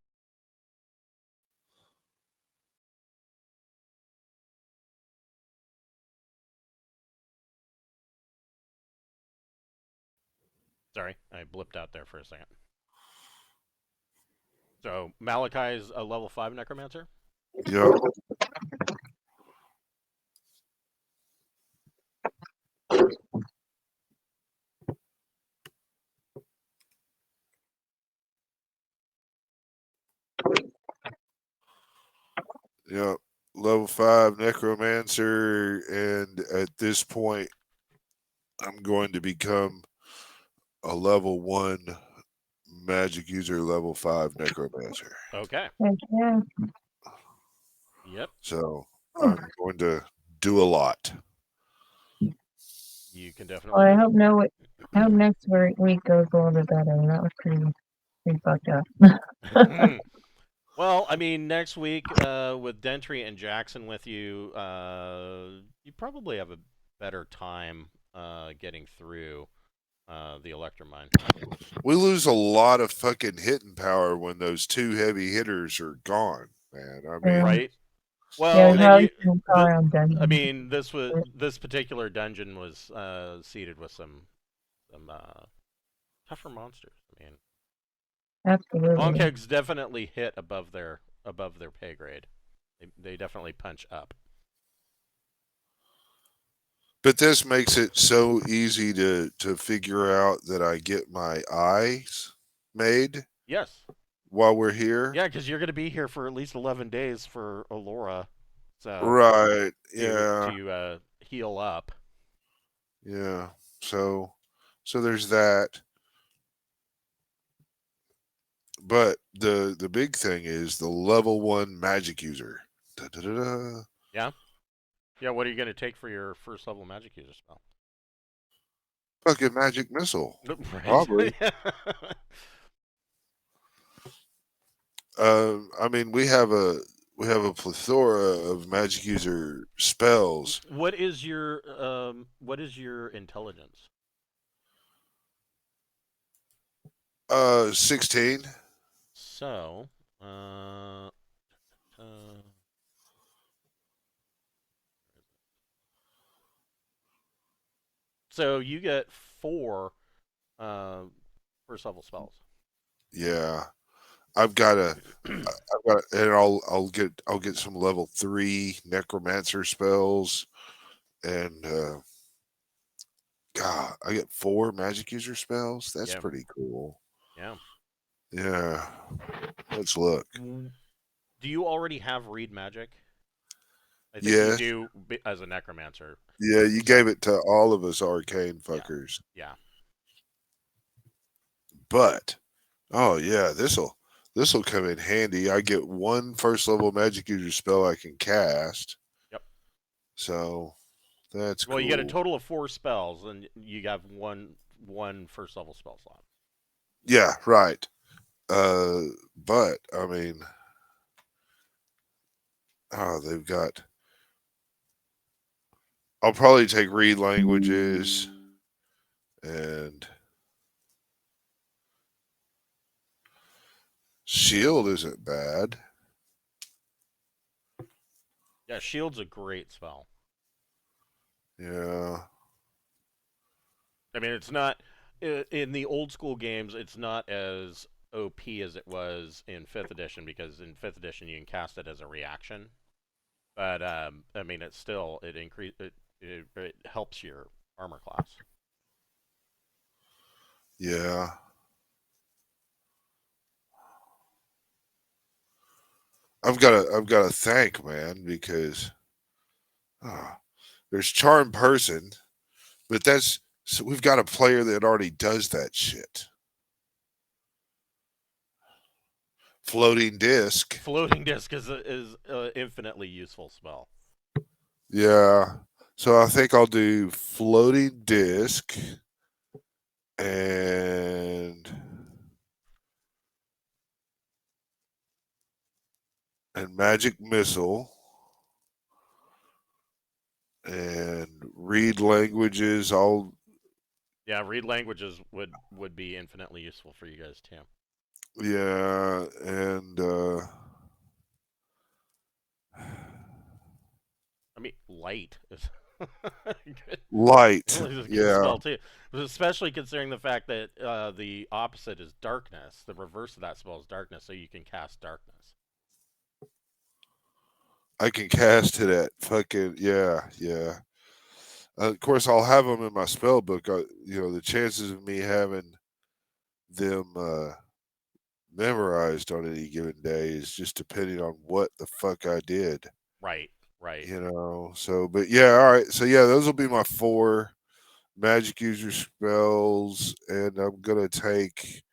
Sorry, I blipped out there for a second. So Malachi is a level 5 necromancer? Yeah. Yep. Level 5 necromancer, and at this point, I'm going to become a level 1 magic user, level 5 necromancer. Okay. Heck yeah. Yep. So I'm going to do a lot. You can Well, definitely I do hope I hope next week goes a little bit better. That was pretty fucked up. it. Well, I mean, next week with Dentri and Jackson with you, you probably have a better time getting through the Electrum Mine. We lose a lot of fucking hitting power when those 2 heavy hitters are gone, man. I mean, Right. Yeah, Well, we and probably you, shouldn't call around I dungeons. mean, this particular dungeon was seeded with some tougher monsters. I mean, Absolutely. Bonkegs definitely hit above their pay grade. They definitely punch up. but this makes it so easy to figure out that I get my eyes made Yes. while we're here. Yeah, because you're going to be here for at least 11 days for Alora, so Right. to Yeah. heal up. Yeah. So there's that. But the big thing is the level 1 magic user. Da-da-da-da. Yeah. Yeah. What are you going to take for your first level magic user spell? Fucking magic missile. Right. Probably. I mean, we have a plethora of magic user spells. What is your intelligence? 16. So, so you get 4 first level spells. Yeah. I've got and I'll get some level 3 necromancer spells, and God, I get 4 magic user spells. That's Yeah. pretty cool. Yeah. Yeah. Let's look. Do you already have read magic? I think you Yes. do as a necromancer. Yeah, you gave it to all of us arcane fuckers. Yeah. But oh yeah, this'll come in handy. I get 1 first level magic user spell I can cast. Yep. So that's Well, cool. you get a total of 4 spells, and you have one first level spell slot. Yeah, right. But I mean, they've got. I'll probably take read languages, and shield isn't bad. Yeah, shield's a great spell. Yeah. I mean, it's not in the old school games. It's not as OP as it was in 5th edition, because in 5th edition you can cast it as a reaction. But I mean, it helps your armor class. Yeah. I've got to thank, man, because there's charm person, but so we've got a player that already does that shit. Floating disc. Floating disc is infinitely useful spell. Yeah. So I think I'll do floating disc and magic missile and read languages. Yeah, read languages would be infinitely useful for you guys too. Yeah, and I mean, light is good. light. It's a good Yeah. spell too, especially considering the fact that the opposite is darkness. The reverse of that spell is darkness, so you can cast darkness. I can cast it at fucking yeah. Of course, I'll have them in my spell book. The chances of me having them memorized on any given day. Is just depending on what the fuck I did. Right. Right. You know. So, but yeah, all right. So yeah, those will be my 4 magic user spells, and I'm gonna take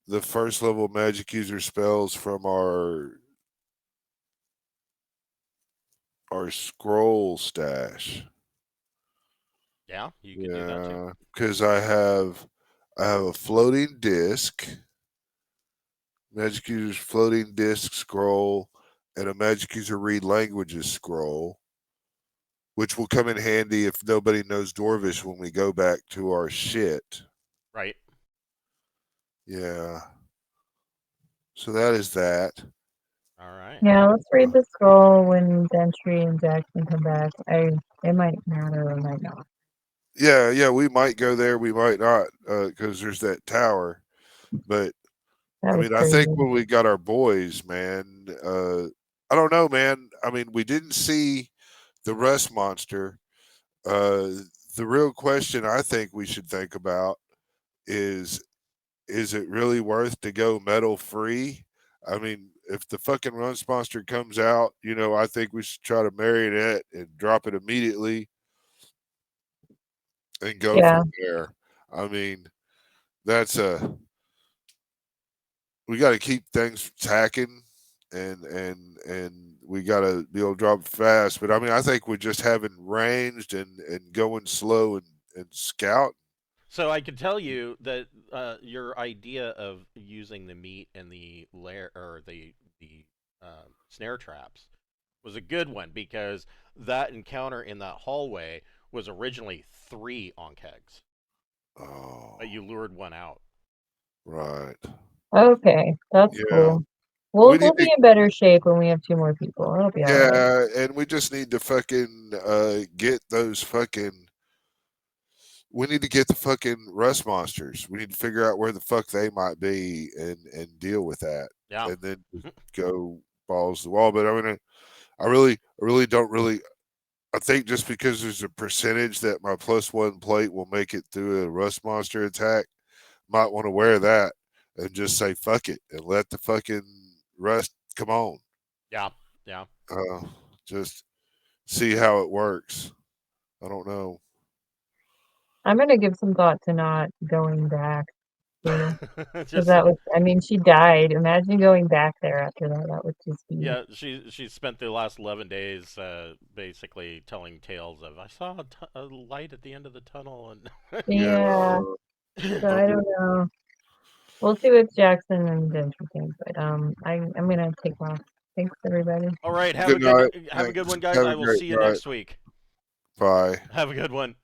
the first level magic user spells from our scroll stash. Yeah, you could do that too. Yeah, because I have a floating disc, magic user's floating disc scroll, and a magic user read languages scroll, which will come in handy if nobody knows Dwarvish when we go back to our shit. Right. Yeah. So that is that. All right. Yeah, let's read the scroll when Dentri and Jackson come back. It might matter or might not. Yeah, we might go there, we might not, because there's that tower. But That I was mean, I think crazy. when we got our boys, man, I don't know, man. I mean, we didn't see the rust monster. The real question I think we should think about is it really worth to go metal free? I mean, if the fucking rust monster comes out, you know, I think we should try to marry it and drop it immediately and go Yeah. from there. I mean, that's we got to keep things tacking and we got to be able to drop fast. But I mean, I think we're just having ranged and going slow and scout. So I can tell you that your idea of using the meat and the lair or the snare traps was a good one because that encounter in that hallway was originally 3 on kegs, Oh, but you lured one out. right. Okay, that's Yeah, cool. we We'll need be to. in better shape when we have 2 more people. It'll be all right. Yeah, and we just need to fucking get those fucking. We need to get the fucking rust monsters. We need to figure out where the fuck they might be and deal with that, Yeah. and then just go balls to the wall. But I mean, I really don't really. I think just because there's a percentage that my +1 plate will make it through a rust monster attack, might want to wear that and just say fuck it and let the fucking rust come on. Yeah. Yeah. Uh, just see how it works. I don't know. I'm gonna give some thought to not going back too, because Just that was. I mean, she died. Imagine going back there after that. That would just be. yeah, she spent the last 11 days basically telling tales of I saw a light at the end of the tunnel and Yeah. Yeah. So I don't know. We'll see what Jackson and Gentry think, but I'm gonna take off. Thanks everybody. All right, Good night. have a good Thanks. one, guys. Have I a will great see you night. next week. Bye. Have a good one.